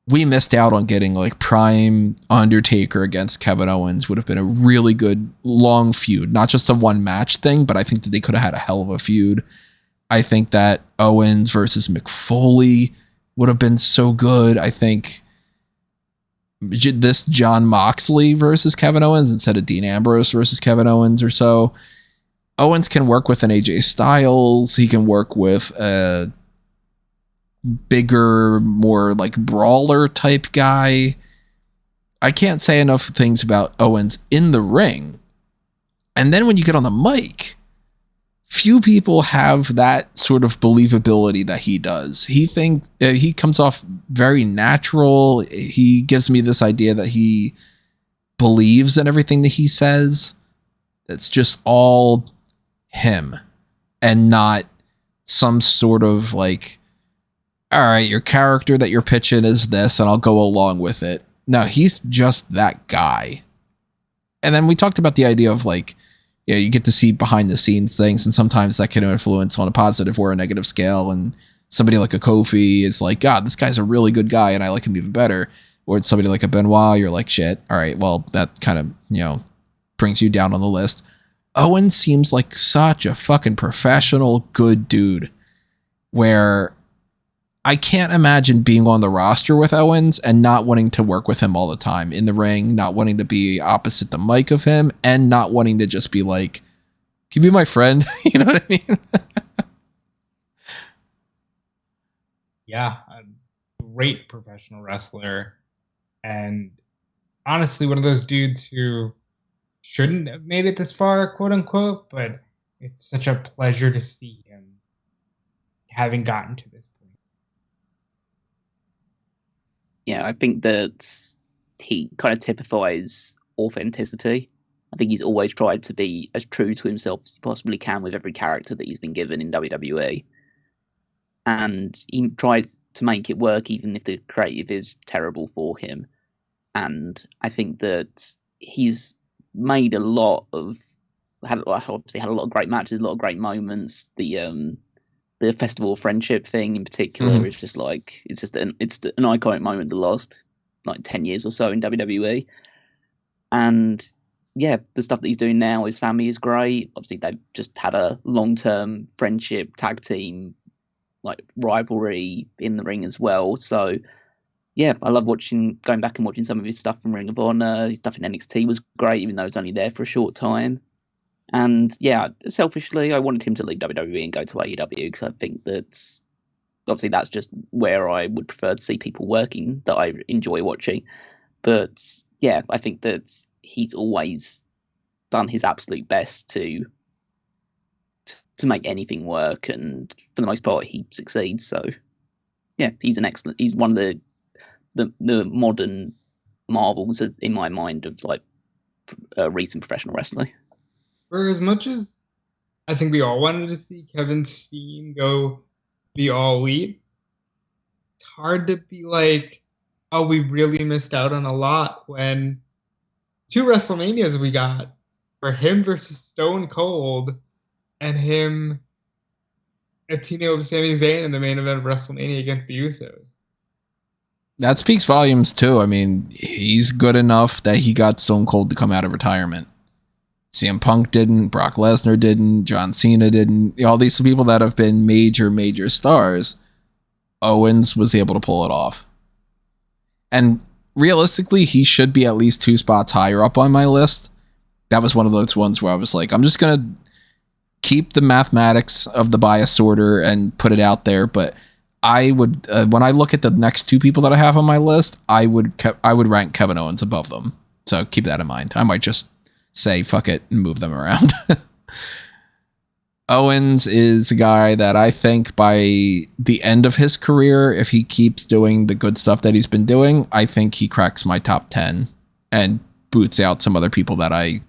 we missed out on getting like prime Undertaker against Kevin Owens. Would have been a really good long feud, not just a one match thing, but I think that they could have had a hell of a feud. I think that Owens versus Mick Foley would have been so good. I think this Jon Moxley versus Kevin Owens instead of Dean Ambrose versus Kevin Owens or so. Owens can work with an AJ Styles. He can work with a bigger, more like brawler type guy. I can't say enough things about Owens in the ring. And then when you get on the mic, few people have that sort of believability that he does. He comes off very natural. He gives me this idea that he believes in everything that he says. It's just all him and not some sort of like, all right, your character that you're pitching is this and I'll go along with it. No, he's just that guy. And then we talked about the idea of like, yeah, you get to see behind the scenes things, and sometimes that can influence on a positive or a negative scale. And somebody like a Kofi is like, God, this guy's a really good guy and I like him even better. Or somebody like a Benoit, you're like, shit, all right, well, that kind of, brings you down on the list. Owen seems like such a fucking professional, good dude, where I can't imagine being on the roster with Owens and not wanting to work with him all the time in the ring, not wanting to be opposite the mic of him, and not wanting to just be like, can you be my friend? You know what I mean? Yeah, a great professional wrestler. And honestly, one of those dudes who shouldn't have made it this far, quote unquote, but it's such a pleasure to see him having gotten to this point. Yeah, I think that he kind of typifies authenticity. I think he's always tried to be as true to himself as he possibly can with every character that he's been given in WWE. And he tries to make it work even if the creative is terrible for him. And I think that he's made a lot of, obviously had a lot of great matches, a lot of great moments. The Festival of Friendship thing in particular is just like, it's an iconic moment the last like 10 years or so in WWE. And yeah, the stuff that he's doing now with Sammy is great. Obviously, they've just had a long-term friendship tag team like rivalry in the ring as well. So yeah, I love going back and watching some of his stuff from Ring of Honor. His stuff in NXT was great, even though it was only there for a short time. And yeah, selfishly, I wanted him to leave WWE and go to AEW because I think that's obviously that's just where I would prefer to see people working that I enjoy watching. But yeah, I think that he's always done his absolute best to make anything work, and for the most part, he succeeds. So yeah, he's one of the modern marvels in my mind of like recent professional wrestling. For as much as I think we all wanted to see Kevin Steen go be all elite, it's hard to be like, oh, we really missed out on a lot when 2 WrestleManias we got were him versus Stone Cold and him teaming up with Sami Zayn in the main event of WrestleMania against the Usos. That speaks volumes too. I mean, he's good enough that he got Stone Cold to come out of retirement. CM Punk didn't, Brock Lesnar didn't, John Cena didn't. All these people that have been major stars, Owens was able to pull it off. And realistically, he should be at least 2 spots higher up on my list. That was one of those ones where I was like, I'm just going to keep the mathematics of the bias order and put it out there. But I would, when I look at the next 2 people that I have on my list, I would rank Kevin Owens above them. So keep that in mind. I might just say fuck it and move them around. Owens is a guy that I think by the end of his career, if he keeps doing the good stuff that he's been doing, I think he cracks my top 10 and boots out some other people that I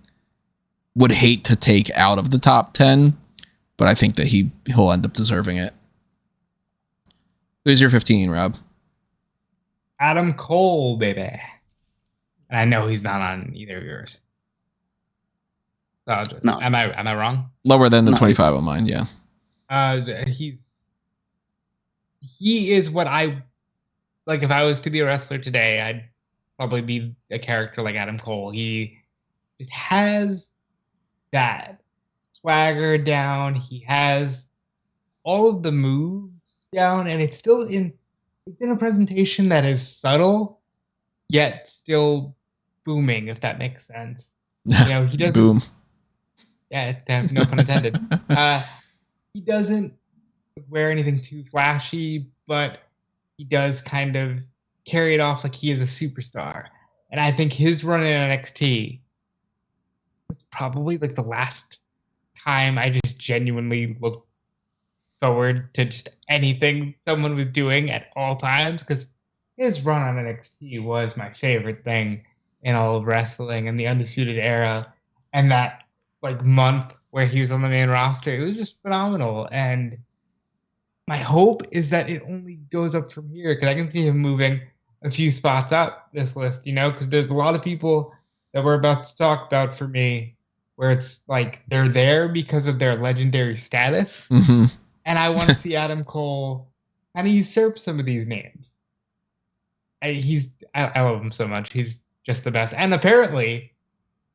would hate to take out of the top 10, but I think that he'll end up deserving it. Who's your 15, Rob? Adam Cole, baby. And I know he's not on either of yours. No. Am I wrong? Lower than the 25 on mine, yeah. He is what I like. If I was to be a wrestler today, I'd probably be a character like Adam Cole. He just has that swagger down. He has all of the moves down, and it's in a presentation that is subtle yet still booming, if that makes sense. He doesn't boom. Yeah, no pun intended. He doesn't wear anything too flashy, but he does kind of carry it off like he is a superstar. And I think his run in NXT was probably like the last time I just genuinely looked forward to just anything someone was doing at all times, because his run on NXT was my favorite thing in all of wrestling and the Undisputed Era, and that like month where he was on the main roster, it was just phenomenal. And my hope is that it only goes up from here, because I can see him moving a few spots up this list, because there's a lot of people that we're about to talk about for me where it's like they're there because of their legendary status. Mm-hmm. And I want to see Adam Cole kind of usurp some of these names. I love him so much. He's just the best. And apparently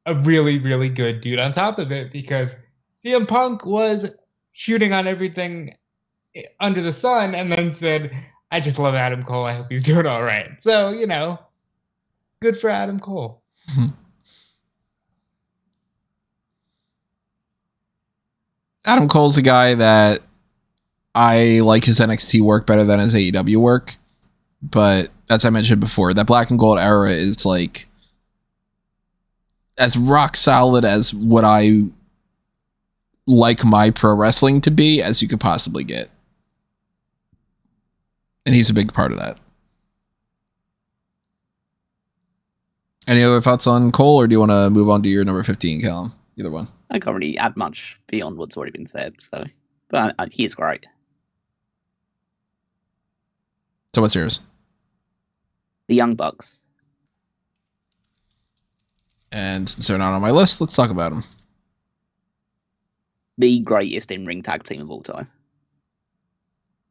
a really, really good dude on top of it, because CM Punk was shooting on everything under the sun and then said, I just love Adam Cole. I hope he's doing all right. So, good for Adam Cole. Adam Cole's a guy that I like his NXT work better than his AEW work. But as I mentioned before, that black and gold era is like as rock solid as what I like my pro wrestling to be as you could possibly get. And he's a big part of that. Any other thoughts on Cole, or do you want to move on to your number 15, Callum? Either one. I can't really add much beyond what's already been said, so but he is great. So what's yours? The Young Bucks. And since they're not on my list, let's talk about them. The greatest in-ring tag team of all time.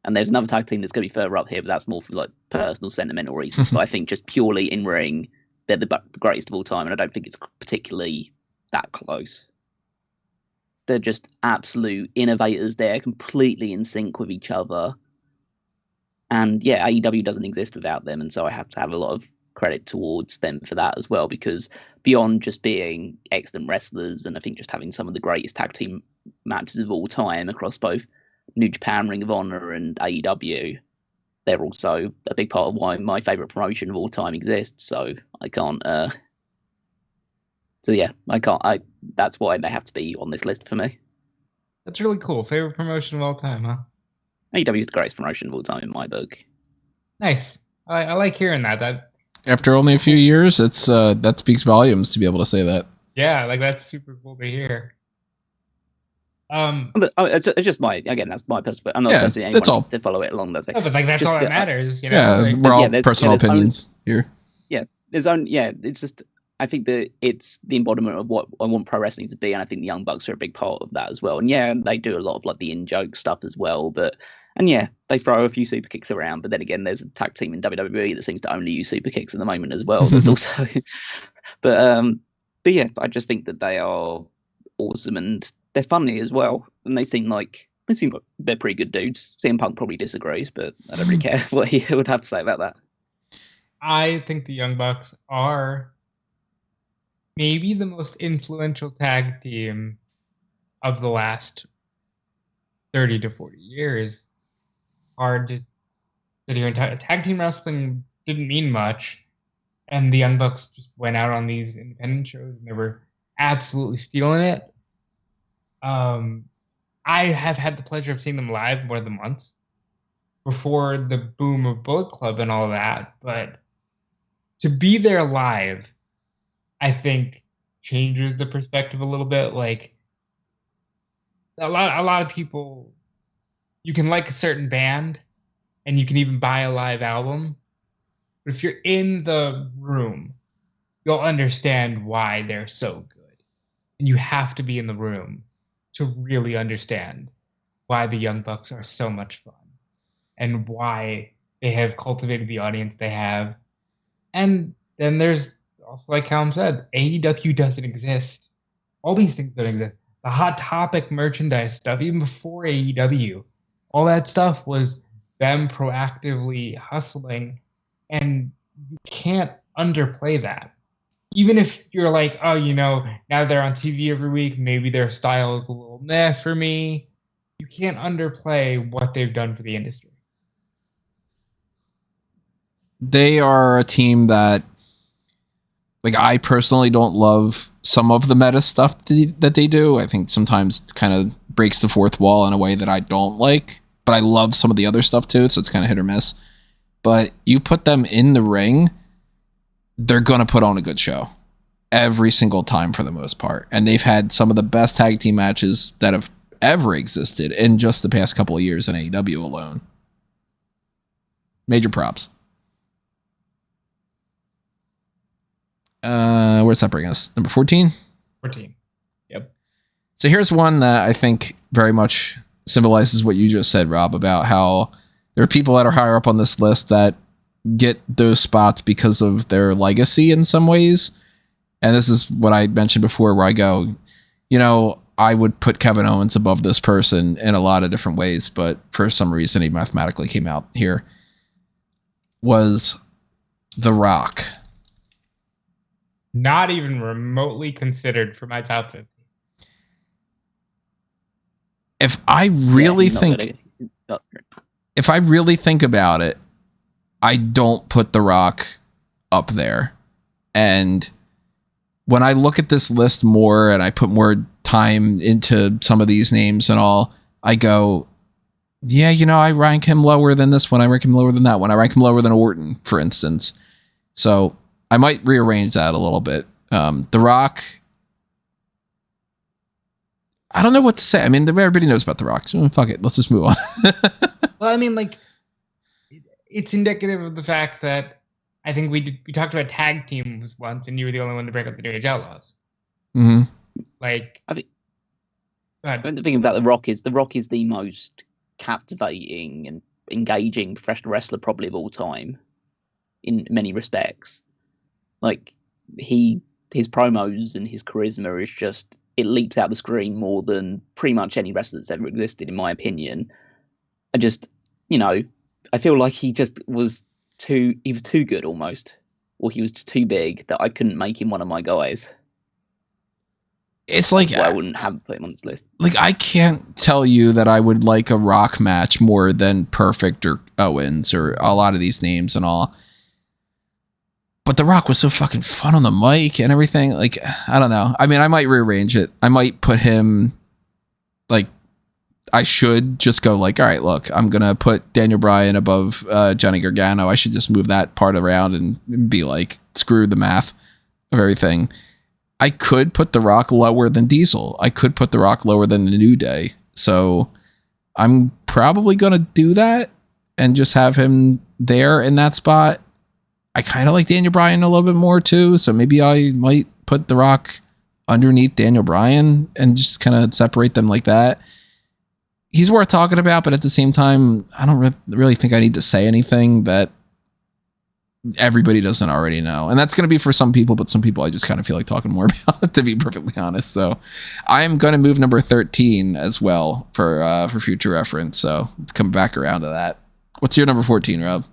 And there's another tag team that's going to be further up here, but that's more for like personal, sentimental reasons. But I think just purely in-ring, they're the greatest of all time, and I don't think it's particularly that close. They're just absolute innovators. They're completely in sync with each other. And yeah, AEW doesn't exist without them, and so I have to have a lot of credit towards them for that as well, because beyond just being excellent wrestlers, and I think just having some of the greatest tag team matches of all time across both New Japan, Ring of Honor, and AEW, they're also a big part of why my favorite promotion of all time exists. So I can't. So yeah, I can't. That's why they have to be on this list for me. That's really cool. Favorite promotion of all time, huh? AEW is the greatest promotion of all time in my book. Nice. I like hearing that. After only a few years, it's that speaks volumes to be able to say that. Yeah, like that's super cool to hear. It's just that's my perspective. I'm not trusting anyone all. to follow it along. That's no, but like that's all that matters, you know. Yeah, like, we're all personal opinions here. Yeah, it's just I think that it's the embodiment of what I want pro wrestling to be, and I think the Young Bucks are a big part of that as well. And yeah, they do a lot of like the in-joke stuff as well, and yeah, they throw a few super kicks around. But then again, there's a tag team in WWE that seems to only use super kicks at the moment as well. There's also, but yeah, I just think that they are awesome and they're funny as well, and they seem like they're pretty good dudes. CM Punk probably disagrees, but I don't really care what he would have to say about that. I think the Young Bucks are maybe the most influential tag team of the last 30 to 40 years. Hard to sit here and tag team wrestling didn't mean much, and the Young Bucks just went out on these independent shows and they were absolutely stealing it. I have had the pleasure of seeing them live more than once before the boom of Bullet Club and all that, but to be there live, I think changes the perspective a little bit. Like a lot of people, you can like a certain band and you can even buy a live album, but if you're in the room, you'll understand why they're so good. And you have to be in the room to really understand why the Young Bucks are so much fun and why they have cultivated the audience they have. And then there's also, like Callum said, AEW doesn't exist. All these things don't exist. The Hot Topic merchandise stuff, even before AEW, all that stuff was them proactively hustling, and you can't underplay that. Even if you're like, oh, now they're on TV every week, maybe their style is a little meh for me, you can't underplay what they've done for the industry. They are a team that, like, I personally don't love some of the meta stuff that they do. I think sometimes it kind of breaks the fourth wall in a way that I don't like, but I love some of the other stuff too, so it's kind of hit or miss. But you put them in the ring, they're going to put on a good show every single time for the most part. And they've had some of the best tag team matches that have ever existed in just the past couple of years in AEW alone. Major props. Where's that bring us? Number 14? 14. Yep. So here's one that I think very much symbolizes what you just said, Rob, about how there are people that are higher up on this list that get those spots because of their legacy in some ways. And this is what I mentioned before, where I go, I would put Kevin Owens above this person in a lot of different ways, but for some reason he mathematically came out here. Was The Rock. Not even remotely considered for my top 50. If I really think about it, I don't put The Rock up there. And when I look at this list more and I put more time into some of these names and all, I go, yeah, I rank him lower than this one. I rank him lower than that one. I rank him lower than Orton, for instance. So I might rearrange that a little bit. The Rock, I don't know what to say. I mean, everybody knows about The Rock. So fuck it. Let's just move on. Well, I mean, like, it's indicative of the fact that I think we talked about tag teams once, and you were the only one to break up the New Age Outlaws. Mm-hmm. Like, the thing about The Rock is the most captivating and engaging professional wrestler probably of all time, in many respects. Like, his promos and his charisma is just, it leaps out the screen more than pretty much any wrestler that's ever existed, in my opinion. I just, I feel like he just was too good almost, or he was just too big that I couldn't make him one of my guys. It's like I wouldn't have put him on this list. Like, I can't tell you that I would like a Rock match more than Perfect or Owens or a lot of these names and all. But The Rock was so fucking fun on the mic and everything. Like, I don't know. I mean, I might rearrange it. I might put him, like, I should just go like, all right, look, I'm going to put Daniel Bryan above Johnny Gargano. I should just move that part around and be like, screw the math of everything. I could put The Rock lower than Diesel. I could put The Rock lower than the New Day. So I'm probably going to do that and just have him there in that spot. I kind of like Daniel Bryan a little bit more too. So maybe I might put The Rock underneath Daniel Bryan and just kind of separate them like that. He's worth talking about, but at the same time, I don't really think I need to say anything that everybody doesn't already know. And that's going to be for some people, but some people I just kind of feel like talking more about, to be perfectly honest. So I am going to move number 13 as well for future reference. So let's come back around to that. What's your number 14, Rob?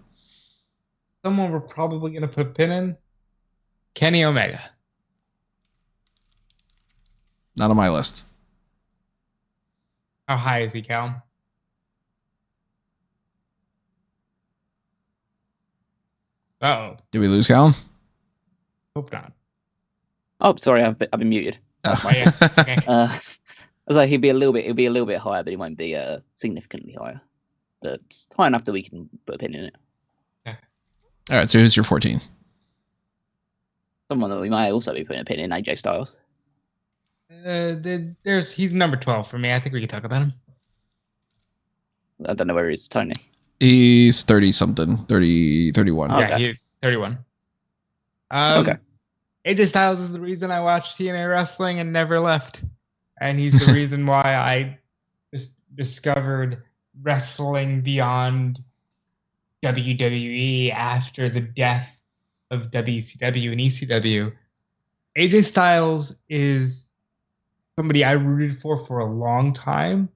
Someone we're probably going to put a pin in. Kenny Omega. Not on my list. How high is he, Cal? Uh-oh. Did we lose Callum? Hope not. Oh, sorry, I've been muted. Oh. Oh, yeah. Okay. I was like, he'll be a little bit higher, but he won't be significantly higher. But it's high enough that we can put a pin in it. Yeah. All right, so who's your 14? Someone that we may also be putting a pin in, AJ Styles. He's number 12 for me. I think we can talk about him. I don't know where he is, Tony. He's 30 something, 30, 31. Yeah, he's 31. Okay. AJ Styles is the reason I watched TNA wrestling and never left. And he's the reason why I just discovered wrestling beyond WWE after the death of WCW and ECW. AJ Styles is somebody I rooted for a long time.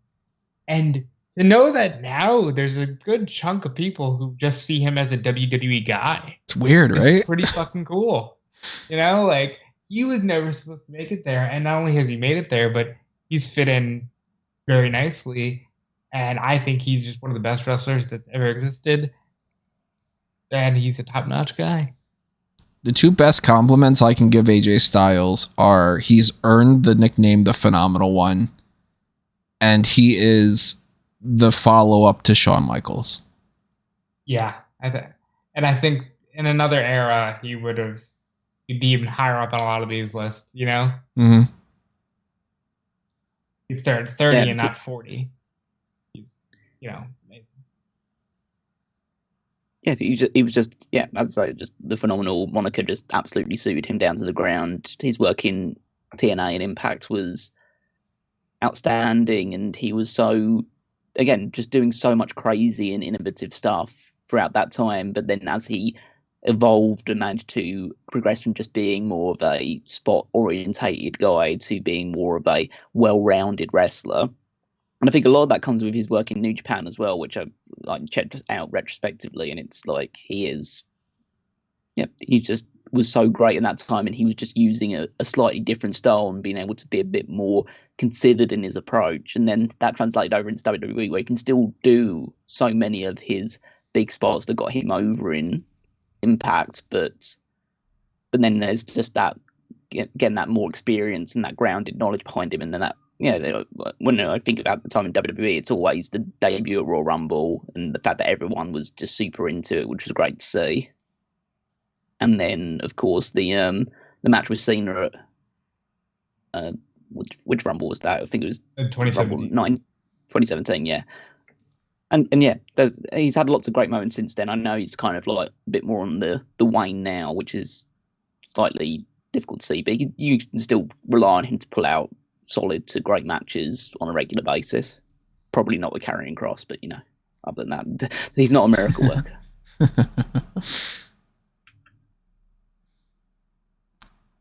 And to know that now there's a good chunk of people who just see him as a WWE guy. It's weird, right? It's pretty fucking cool. You know, like, he was never supposed to make it there. And not only has he made it there, but he's fit in very nicely. And I think he's just one of the best wrestlers that's ever existed. And he's a top-notch guy. The two best compliments I can give AJ Styles are he's earned the nickname The Phenomenal One, and he is the follow-up to Shawn Michaels. Yeah. I think in another era, he'd be even higher up on a lot of these lists, you know? Mm-hmm. He's 30 and not 40. He's, amazing. Yeah, he was just I'd say just the phenomenal moniker just absolutely suited him down to the ground. His work in TNA and Impact was outstanding, and he was so, again, just doing so much crazy and innovative stuff throughout that time. But then as he evolved and managed to progress from just being more of a spot orientated guy to being more of a well-rounded wrestler. And I think a lot of that comes with his work in New Japan as well, which I've checked out retrospectively, and it's like he just was so great in that time, and he was just using a slightly different style and being able to be a bit more considered in his approach. And then that translated over into WWE, where he can still do so many of his big spots that got him over in Impact, but then there's just that, getting that more experience and that grounded knowledge behind him, and then that, when I think about the time in WWE, it's always the debut at Royal Rumble and the fact that everyone was just super into it, which was great to see. And then, of course, the match with Cena at which Rumble was that? I think it was 2017. 2017, yeah. And yeah, he's had lots of great moments since then. I know he's kind of like a bit more on the wane now, which is slightly difficult to see, but you can still rely on him to pull out solid to great matches on a regular basis. Probably not with Karrion Kross, but other than that, he's not a miracle worker.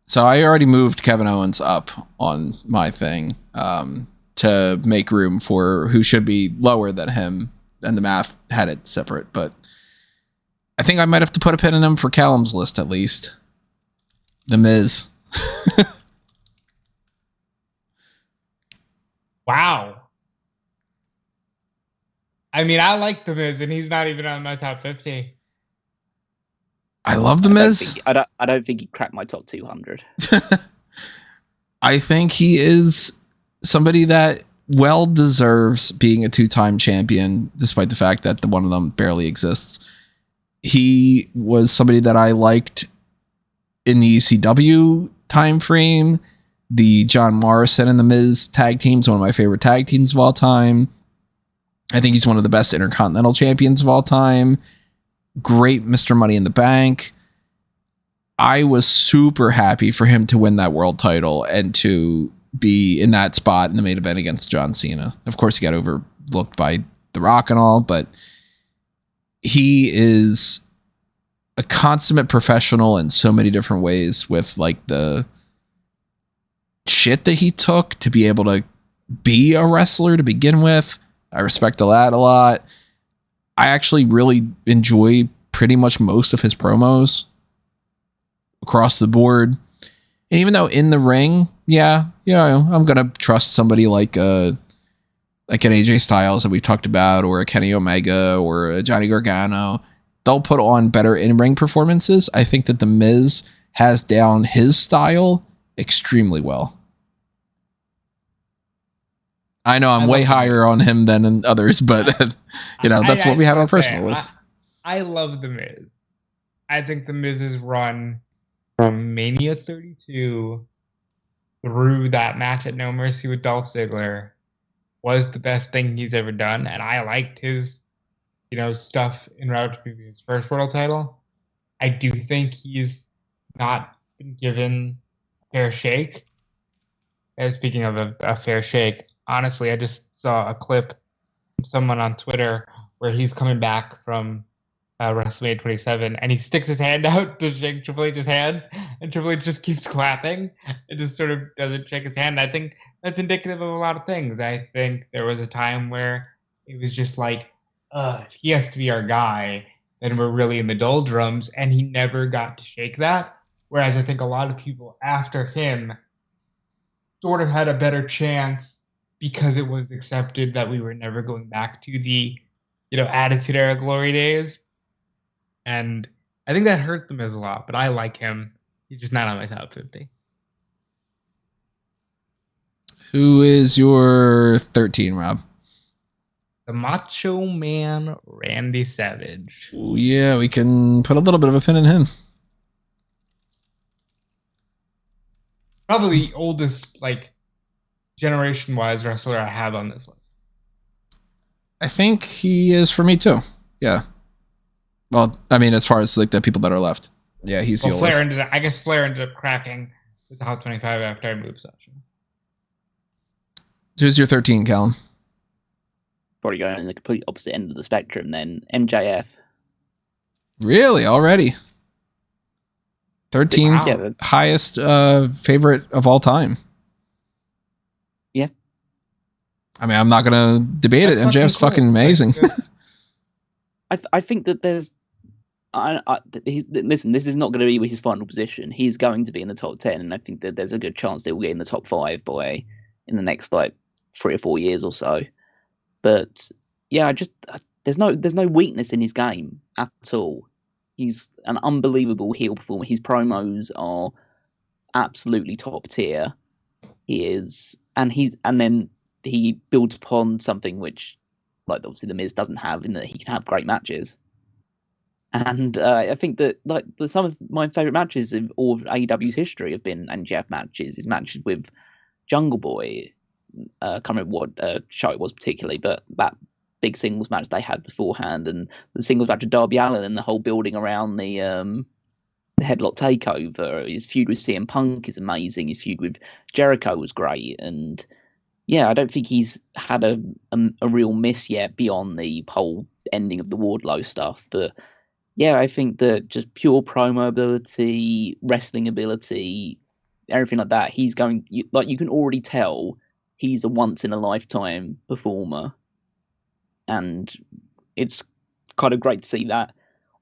So I already moved Kevin Owens up on my thing to make room for who should be lower than him, and the math had it separate. But I think I might have to put a pin in him for Callum's list at least. The Miz. Wow. I mean, I like The Miz, and he's not even on my top 50. I love The Miz. I don't think he cracked my top 200. I think he is somebody that well deserves being a 2-time champion, despite the fact that the one of them barely exists. He was somebody that I liked in the ECW time frame. The John Morrison and the Miz tag teams, one of my favorite tag teams of all time. I think he's one of the best Intercontinental champions of all time. Great Mr. Money in the Bank. I was super happy for him to win that world title and to be in that spot in the main event against John Cena. Of course, he got overlooked by The Rock and all, but he is a consummate professional in so many different ways with like the shit that he took to be able to be a wrestler to begin with. I respect that a lot. I actually really enjoy pretty much most of his promos across the board. And even though in the ring, I'm going to trust somebody like an AJ Styles that we've talked about, or a Kenny Omega, or a Johnny Gargano. They'll put on better in-ring performances. I think that The Miz has down his style extremely well. I know I'm way higher on him than in others, but that's what we have on personal list. I love The Miz. I think The Miz's run from Mania 32 through that match at No Mercy with Dolph Ziggler was the best thing he's ever done, and I liked his, stuff in route to his first world title. I do think he's not been given a fair shake. And speaking of a fair shake, honestly, I just saw a clip from someone on Twitter where he's coming back from WrestleMania 27, and he sticks his hand out to shake Triple H's hand, and Triple H just keeps clapping and just sort of doesn't shake his hand. I think that's indicative of a lot of things. I think there was a time where it was just like, if he has to be our guy, then we're really in the doldrums, and he never got to shake that. Whereas I think a lot of people after him sort of had a better chance because it was accepted that we were never going back to the, Attitude Era glory days. And I think that hurt The Miz a lot, but I like him. He's just not on my top 50. Who is your 13, Rob? The Macho Man, Randy Savage. Ooh, yeah, we can put a little bit of a pin in him. Probably the oldest, generation-wise wrestler I have on this list. I think he is for me too. Yeah. Well, I mean, as far as the people that are left, yeah, he's the oldest. I guess Flair ended up cracking the top 25 after I moved session. Who's your 13, Callum? Probably going in the complete opposite end of the spectrum then. MJF. Really? Already? 13th Yeah, highest favorite of all time. Yeah. I mean, I'm not going to debate it. MJF's fucking amazing. I think that there's... listen, this is not going to be his final position. He's going to be in the top 10, and I think that there's a good chance that he'll get in the top 5 in the next 3 or 4 years or so. But yeah, there's no weakness in his game at all. He's an unbelievable heel performer. His promos are absolutely top tier. He is, and then he builds upon something which, obviously, The Miz doesn't have, in that he can have great matches. And I think that some of my favorite matches of all of AEW's history have been MJF matches. His matches with Jungle Boy. I can't remember what show it was particularly, but that big singles match they had beforehand, and the singles match of Darby Allin, and the whole building around the headlock takeover. His feud with CM Punk is amazing. His feud with Jericho was great, and yeah, I don't think he's had a real miss yet beyond the whole ending of the Wardlow stuff. But yeah, I think that just pure promo ability, wrestling ability, everything like that, he's going. You can already tell he's a once in a lifetime performer. And it's kind of great to see that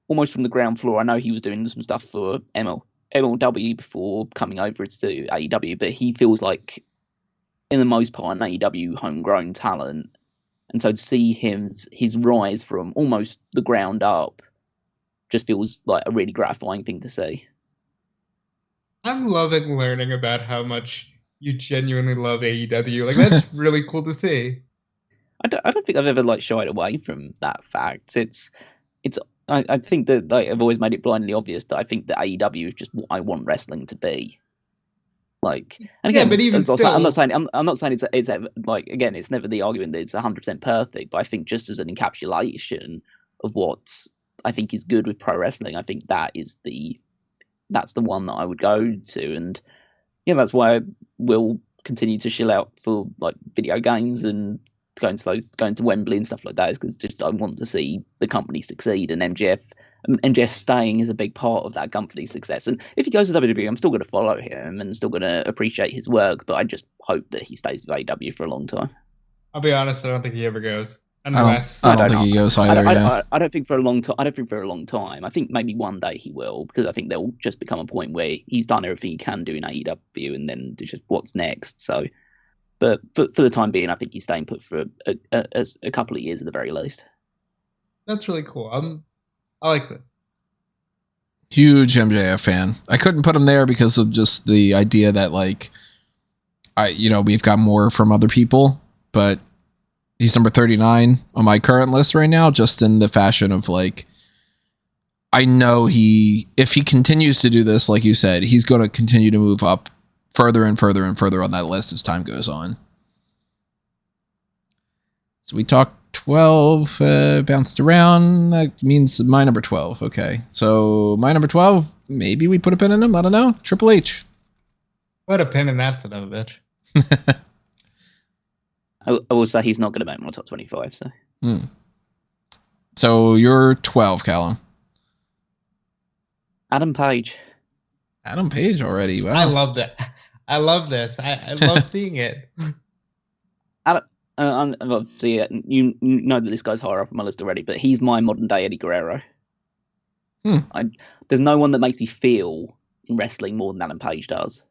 almost from the ground floor. I know he was doing some stuff for MLW before coming over to AEW, but he feels like, in the most part, an AEW homegrown talent. And so to see his rise from almost the ground up just feels like a really gratifying thing to see. I'm loving learning about how much you genuinely love AEW. Like, that's really cool to see. I don't think I've ever like shied away from that fact. I think that like, I've always made it blindly obvious that I think that AEW is just what I want wrestling to be. Like, and again, but even I'm not saying it's like, again, it's never the argument that it's 100% perfect, but I think just as an encapsulation of what I think is good with pro wrestling, I think that's the one that I would go to, and yeah, that's why I will continue to shill out for like video games and going to Wembley and stuff like that, is because just I want to see the company succeed, and MJF staying is a big part of that company's success. And if he goes to WWE, I'm still going to follow him and still going to appreciate his work, but I just hope that he stays with AEW for a long time. I'll be honest, I don't think he ever goes. Unless I don't think he goes either. I don't think for a long time. I don't think for a long time. I think maybe one day he will, because I think there will just become a point where he's done everything he can do in AEW, and then there's just what's next. So, but for the time being, I think he's staying put for a couple of years at the very least. That's really cool. I like that. Huge MJF fan. I couldn't put him there because of just the idea that like, we've got more from other people, but he's number 39 on my current list right now, just in the fashion of like, I know if he continues to do this, like you said, he's going to continue to move up further and further and further on that list as time goes on. So we talked 12, bounced around. That means my number 12. Okay. So my number 12, maybe we put a pin in him. I don't know. Triple H. Put a pin in that son of a bitch. I will say he's not going to make my top 25. So you're 12, Callum. Adam Page. Adam Page already. Wow. I love that. I love this. I love seeing it. Obviously, you know that this guy's higher up on my list already, but he's my modern day Eddie Guerrero. There's no one that makes me feel in wrestling more than Adam Page does.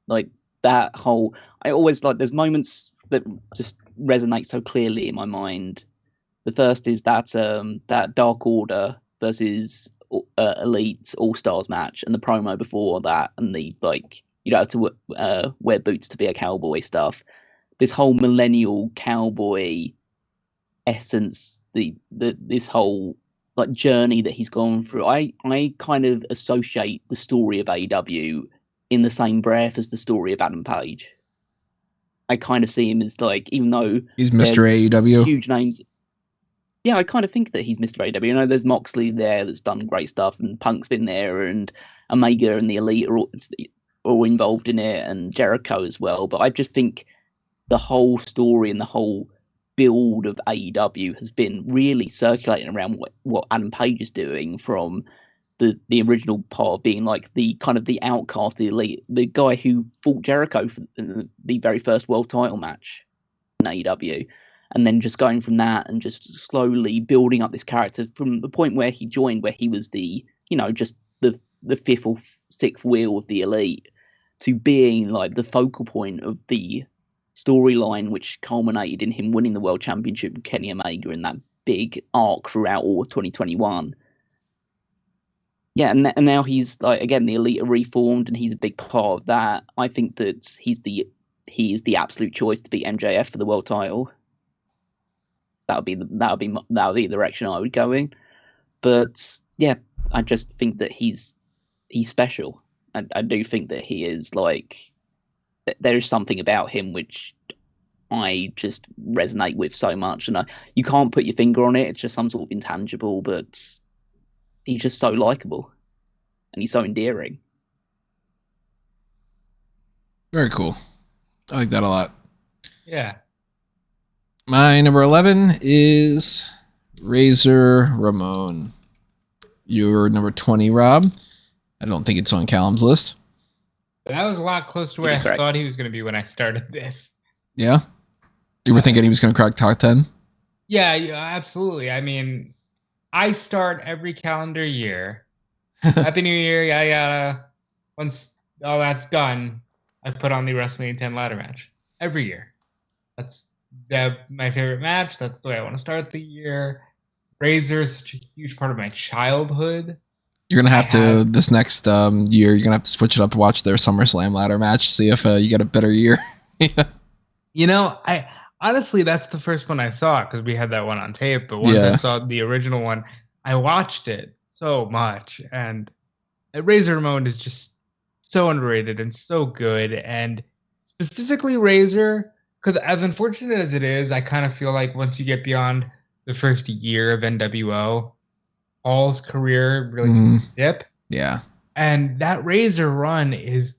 Like that whole, I always like. There's moments that just resonate so clearly in my mind. The first is that Dark Order versus Elite All Stars match, and the promo before that, and the you don't have to wear boots to be a cowboy stuff. This whole millennial cowboy essence, this whole like journey that he's gone through. I kind of associate the story of AEW in the same breath as the story of Adam Page. I kind of see him as like, even though he's Mr. AEW, huge names. Yeah, I kind of think that he's Mr. AEW. You know, there's Moxley there that's done great stuff, and Punk's been there, and Omega and the Elite are all involved in it, and Jericho as well. But I just think the whole story and the whole build of AEW has been really circulating around what Adam Page is doing, from the original part of being like the kind of the outcast, the Elite, the guy who fought Jericho for the very first world title match in AEW, and then just going from that and just slowly building up this character from the point where he joined, where he was just the fifth or sixth wheel of the Elite, to being like the focal point of the storyline, which culminated in him winning the world championship with Kenny Omega in that big arc throughout all of 2021. Yeah, and now he's like, again, the Elite are reformed, and he's a big part of that. I think that he is the absolute choice to beat MJF for the world title. That would be the direction I would go in. But yeah, I just think that he's special. I do think that he is like, there is something about him which I just resonate with so much, and you can't put your finger on it. It's just some sort of intangible, but he's just so likable, and he's so endearing. Very cool. I like that a lot. Yeah. My number 11 is Razor Ramon. Your number 20, Rob. I don't think it's on Callum's list. That was a lot closer to where I thought he was going to be when I started this. Yeah? You were thinking he was going to crack top 10? Yeah, yeah, absolutely. I mean, I start every calendar year. Happy New Year, yada yada. Once all that's done, I put on the WrestleMania 10 ladder match every year. That's my favorite match. That's the way I want to start the year. Razor is such a huge part of my childhood. You're gonna I have to have, this next year. You're gonna have to switch it up. Watch their SummerSlam ladder match. See if you get a better year. I honestly that's the first one I saw because we had that one on tape. But once I Yeah. saw the original one, I watched it so much, and Razor Ramon is just so underrated and so good. And specifically Razor, because as unfortunate as it is, I kind of feel like once you get beyond the first year of NWO, Paul's career really Mm, takes a dip. yeah. And that Razor run is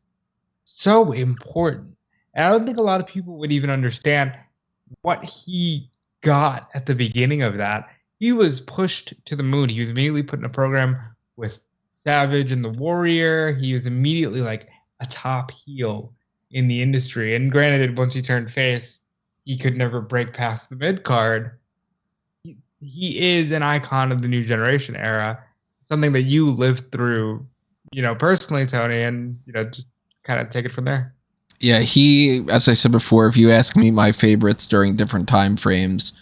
so important. And I don't think a lot of people would even understand what he got at the beginning of that. He was pushed to the moon. He was immediately put in a program with Savage and the Warrior. He was immediately like a top heel in the industry. And granted, once he turned face, he could never break past the mid card. He is an icon of the new generation era, something that you lived through, personally, Tony, and just kind of take it from there. Yeah, he, as I said before, if you ask me my favorites during different time frames,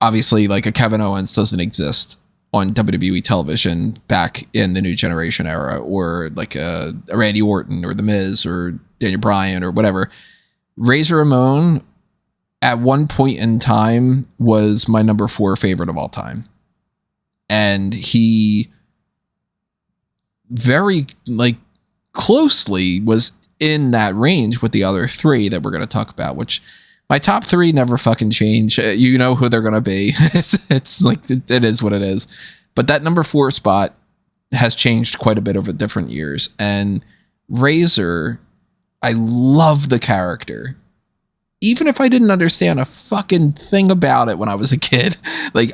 obviously, like a Kevin Owens doesn't exist on WWE television back in the New Generation era, or like a Randy Orton or The Miz or Daniel Bryan or whatever. Razor Ramon, at one point in time, was my number 4 favorite of all time. And he very, like, closely was in that range with the other 3 that we're going to talk about, which my top 3 never fucking change. You know who they're going to be. It's like, it is what it is. But that number 4 spot has changed quite a bit over different years. And Razor, I love the character. Even if I didn't understand a fucking thing about it when I was a kid, like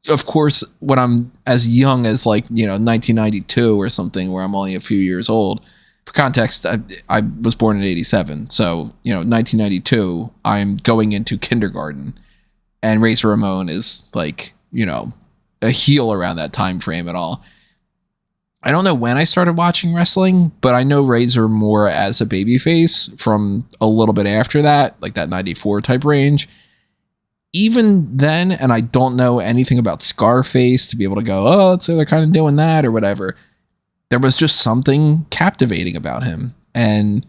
of course, when I'm as young as 1992 or something, where I'm only a few years old. For context, I was born in 87. So, 1992, I'm going into kindergarten. And Razor Ramon is a heel around that time frame and all. I don't know when I started watching wrestling, but I know Razor more as a babyface from a little bit after that, like that 94 type range. Even then, and I don't know anything about Scarface to be able to go, oh, so they're kind of doing that or whatever. There was just something captivating about him. And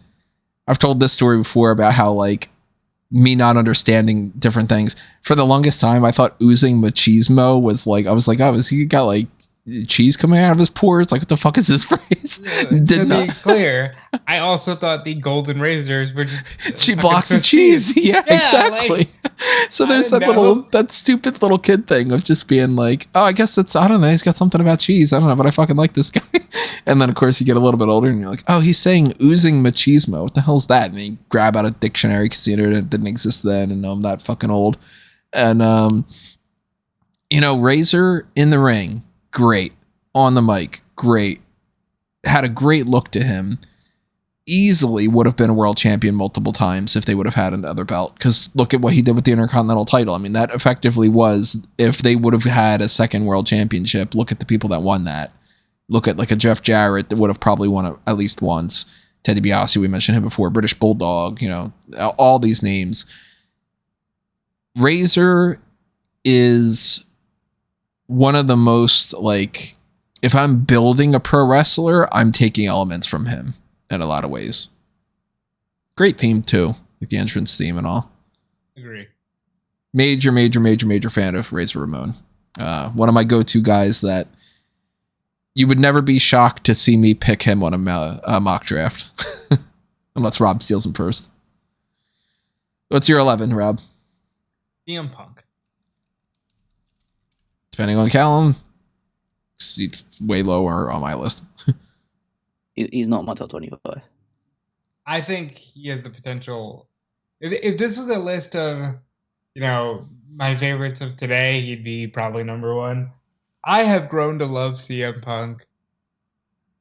I've told this story before about how, me not understanding different things. For the longest time, I thought oozing machismo was I was like, oh, has he got cheese coming out of his pores? Like, what the fuck is this phrase? To be clear, I also thought the golden razors were just she blocks the cheese. Yeah, exactly. So there's that stupid little kid thing of just being like, oh, I guess I don't know, he's got something about cheese. I don't know, but I fucking like this guy. And then of course you get a little bit older and you're like, oh, he's saying oozing machismo. What the hell's that? And then you grab out a dictionary because it didn't exist then, and I'm that fucking old. And Razor in the ring, great. On the mic, great. Had a great look to him. Easily would have been a world champion multiple times if they would have had another belt. Because look at what he did with the Intercontinental title. I mean, that effectively was, if they would have had a second world championship, look at the people that won that. Look at a Jeff Jarrett that would have probably won it at least once. Teddy DiBiase, we mentioned him before. British Bulldog, all these names. Razor is one of the most, if I'm building a pro wrestler, I'm taking elements from him in a lot of ways. Great theme too, like the entrance theme and all. Agree. Major fan of Razor Ramon. One of my go-to guys that you would never be shocked to see me pick him on a mock draft. Unless Rob steals him first. What's your 11, Rob? CM Punk. Depending on Callum, he's way lower on my list. He's not my top 25. I think he has the potential. If this was a list of, my favorites of today, he'd be probably number 1. I have grown to love CM Punk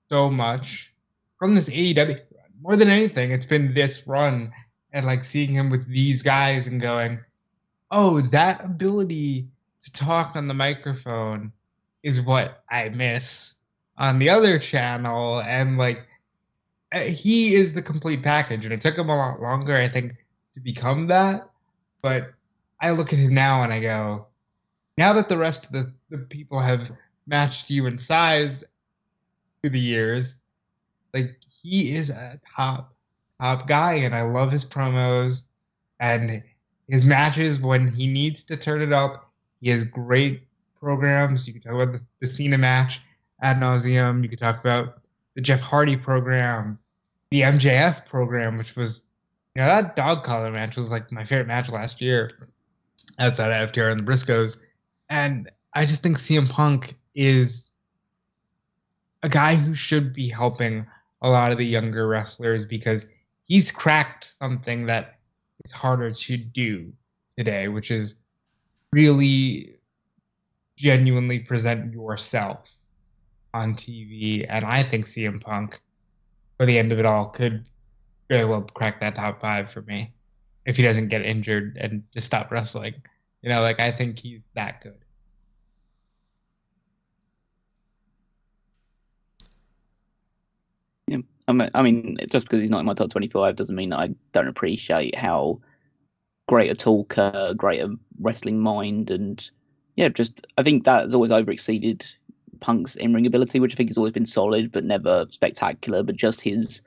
so much from this AEW run. More than anything, it's been this run and seeing him with these guys and going, oh, that ability to talk on the microphone is what I miss on the other channel. And like, he is the complete package. And it took him a lot longer, I think, to become that. But I look at him now and I go, now that the rest of the people have matched you in size through the years, like he is a top guy, and I love his promos and his matches when he needs to turn it up. He has great programs. You can talk about the Cena match ad nauseum. You could talk about the Jeff Hardy program, the MJF program, which was, that dog collar match was like my favorite match last year outside of FTR and the Briscoes. And I just think CM Punk is a guy who should be helping a lot of the younger wrestlers because he's cracked something that is harder to do today, which is really genuinely present yourself on TV. And I think CM Punk, for the end of it all, could very well crack that top 5 for me if he doesn't get injured and just stop wrestling. Like I think he's that good. Yeah, I mean, just because he's not in my top 25 doesn't mean that I don't appreciate how great a talker, great a wrestling mind, and yeah, just I think that has always overexceeded Punk's in-ring ability, which I think has always been solid but never spectacular. But just his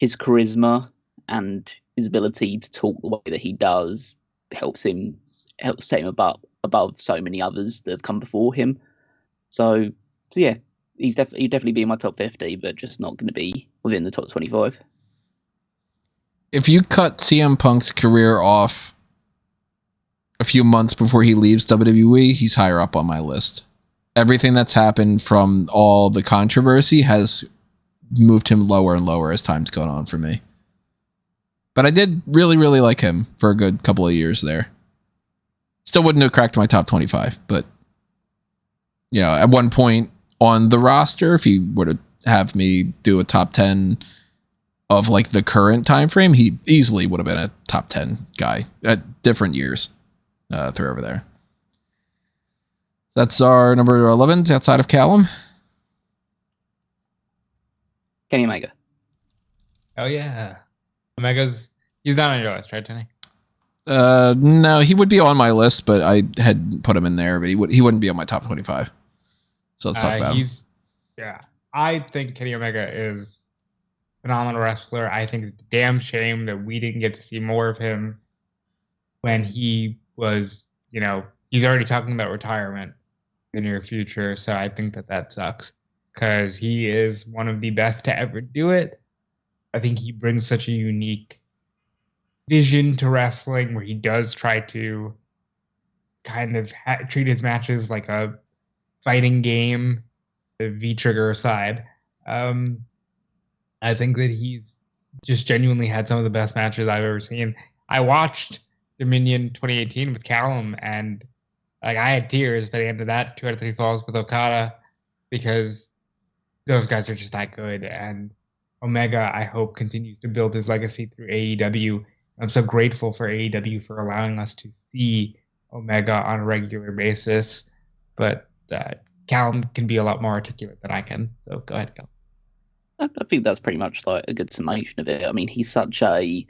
charisma and his ability to talk the way that he does helps set him above so many others that have come before him. So yeah, he'd definitely be in my top 50, but just not going to be within the top 25. If you cut CM Punk's career off a few months before he leaves WWE, he's higher up on my list. Everything that's happened from all the controversy has moved him lower and lower as time's gone on for me. But I did really, really like him for a good couple of years there. Still wouldn't have cracked my top 25, but at one point on the roster, if he were to have me do a top 10 of like the current time frame, he easily would have been a top 10 guy at different years through over there. That's our number 11 outside of Callum. Kenny Omega. Oh yeah, he's not on your list, right, Tony? No, he would be on my list, but I had put him in there, but he wouldn't be on my top 25. So let's talk about him. Yeah, I think Kenny Omega is a phenomenal wrestler. I think it's a damn shame that we didn't get to see more of him when he was, he's already talking about retirement in the near future. So I think that sucks because he is one of the best to ever do it. I think he brings such a unique vision to wrestling where he does try to kind of treat his matches like a fighting game, the V-trigger aside. I think that he's just genuinely had some of the best matches I've ever seen. I watched Dominion 2018 with Callum, and like I had tears by the end of that 2 out of 3 falls with Okada because those guys are just that good. And Omega, I hope, continues to build his legacy through AEW. I'm so grateful for AEW for allowing us to see Omega on a regular basis. But Callum can be a lot more articulate than I can. So go ahead, Callum. I think that's pretty much like a good summation of it. I mean, he's such a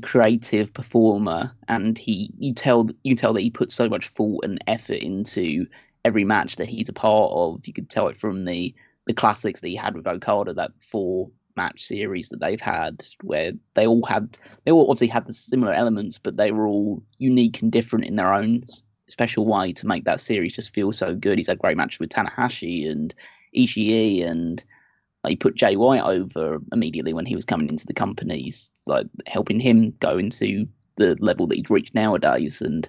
creative performer, and you tell that he puts so much thought and effort into every match that he's a part of. You could tell it from the classics that he had with Okada, that 4-match series that they've had, where they all obviously had the similar elements, but they were all unique and different in their own special way to make that series just feel so good. He's had great matches with Tanahashi and Ishii, and he put Jay White over immediately when he was coming into the companies, like helping him go into the level that he's reached nowadays. And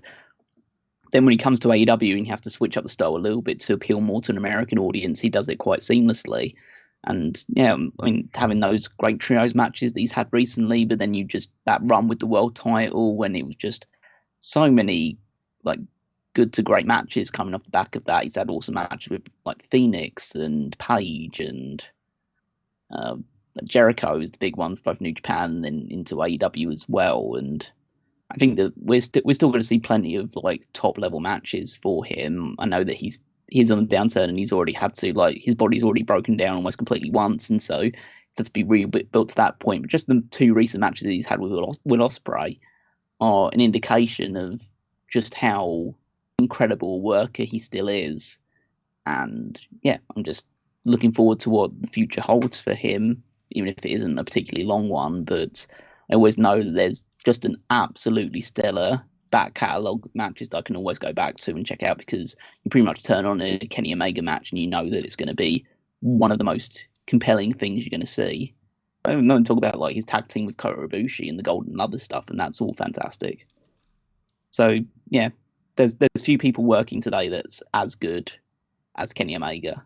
then when he comes to AEW and he has to switch up the style a little bit to appeal more to an American audience, he does it quite seamlessly. And yeah, I mean, having those great trios matches that he's had recently, but then that run with the world title when it was just so many like good to great matches coming off the back of that. He's had awesome matches with like Phoenix and Page and Jericho is the big one for both New Japan and then into AEW as well. And I think that we're still going to see plenty of like top level matches for him. I know that he's on the downturn and he's already had to, like, his body's already broken down almost completely once, and so that's be rebuilt to that point. But just the 2 recent matches that he's had with Will Ospreay are an indication of just how incredible a worker he still is. And yeah, I'm just looking forward to what the future holds for him, even if it isn't a particularly long one. But I always know that there's just an absolutely stellar back catalogue of matches that I can always go back to and check out, because you pretty much turn on a Kenny Omega match and you know that it's going to be one of the most compelling things you're going to see. I don't know, talk about like his tag team with Kota Ibushi and the Golden Lovers stuff, and that's all fantastic. So yeah, there's few people working today that's as good as Kenny Omega.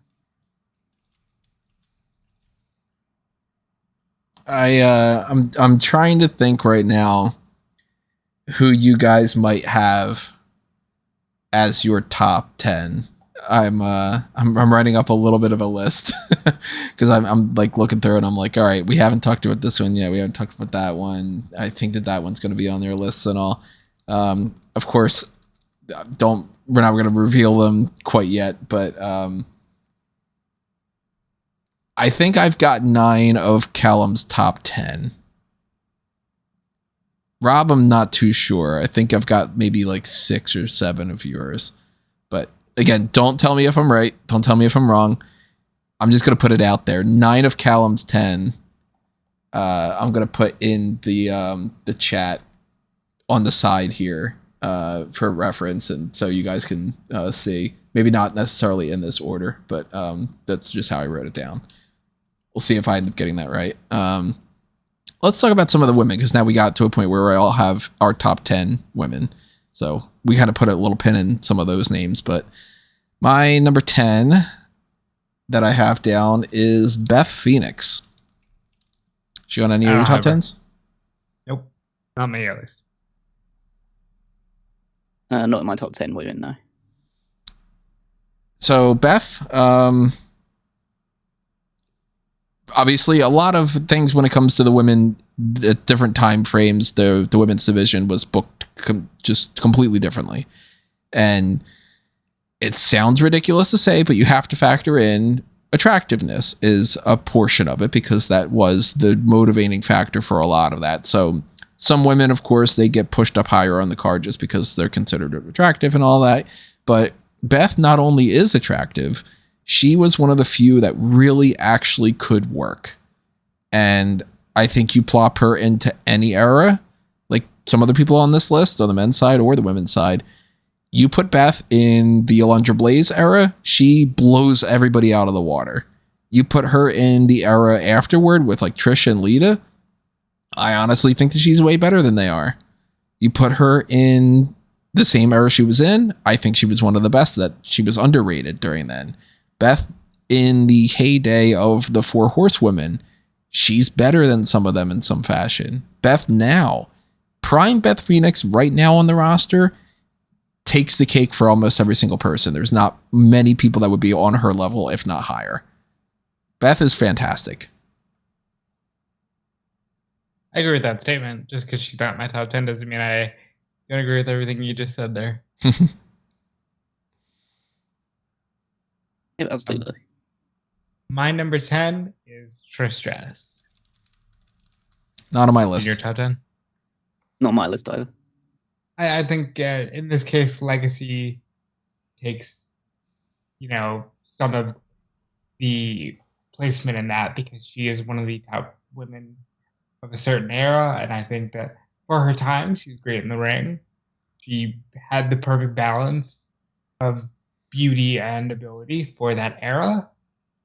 I'm trying to think right now who you guys might have as your top 10. I'm writing up a little bit of a list because I'm like looking through and I'm like, all right, we haven't talked about this one yet. We haven't talked about that one. I think that one's going to be on their lists and all. Of course, we're not going to reveal them quite yet, but I think I've got 9 of Callum's top 10. Rob, I'm not too sure. I think I've got maybe like 6 or 7 of yours. But again, don't tell me if I'm right. Don't tell me if I'm wrong. I'm just going to put it out there. 9 of Callum's 10. I'm going to put in the chat on the side here for reference, and so you guys can see. Maybe not necessarily in this order, but that's just how I wrote it down. We'll see if I end up getting that right. Let's talk about some of the women, because now we got to a point where we all have our top 10 women. So we kind of put a little pin in some of those names. But my number 10 that I have down is Beth Phoenix. She on any of your top 10s? Nope. Not me, at least. Not in my top 10 women, no. So Beth, obviously a lot of things when it comes to the women at different time frames, the women's division was booked just completely differently. And it sounds ridiculous to say, but you have to factor in attractiveness is a portion of it, because that was the motivating factor for a lot of that. So some women, of course, they get pushed up higher on the card just because they're considered attractive and all that. But Beth not only is attractive, she was one of the few that really actually could work. And I think you plop her into any era, like some other people on this list, on the men's side or the women's side, you put Beth in the Alundra Blaze era, she blows everybody out of the water. You put her in the era afterward with like Trish and Lita, I honestly think that she's way better than they are. You put her in the same era she was in, I think she was one of the best, that she was underrated during then. Beth, in the heyday of the 4 Horsewomen, she's better than some of them in some fashion. Beth now, prime Beth Phoenix right now on the roster, takes the cake for almost every single person. There's not many people that would be on her level, if not higher. Beth is fantastic. I agree with that statement. Just because she's not in my top 10 doesn't mean I don't agree with everything you just said there. Yeah, absolutely. My number 10 is Trish Stratus. Not on my list. In your top 10? Not on my list either. I think in this case, legacy takes, some of the placement in that, because she is one of the top women of a certain era. And I think that for her time, she was great in the ring. She had the perfect balance of beauty and ability for that era.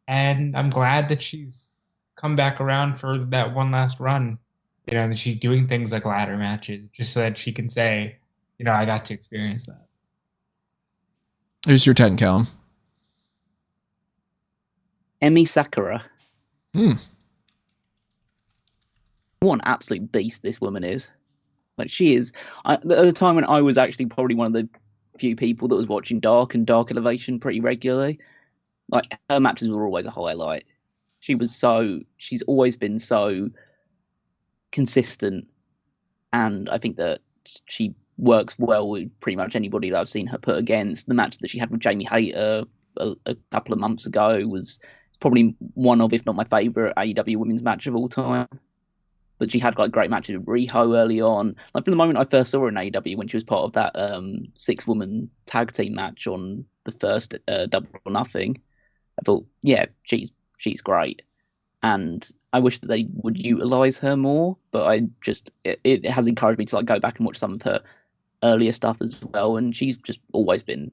And I'm glad that she's come back around for that one last run. That she's doing things like ladder matches just so that she can say, I got to experience that. Here's your 10, Callum. Emi Sakura. What an absolute beast this woman is. Like, she is. At the time when I was actually probably one of the few people that was watching Dark and Dark Elevation pretty regularly, like, her matches were always a highlight. She's always been so consistent. And I think that she works well with pretty much anybody that I've seen her put against. The match that she had with Jamie Hayter a couple of months ago was probably one of, if not my favourite, AEW women's match of all time. But she had like great matches with Riho early on. Like from the moment I first saw her in AEW, when she was part of that 6-woman tag team match on the first Double or Nothing, I thought, yeah, she's great, and I wish that they would utilize her more. But it has encouraged me to like go back and watch some of her earlier stuff as well, and she's just always been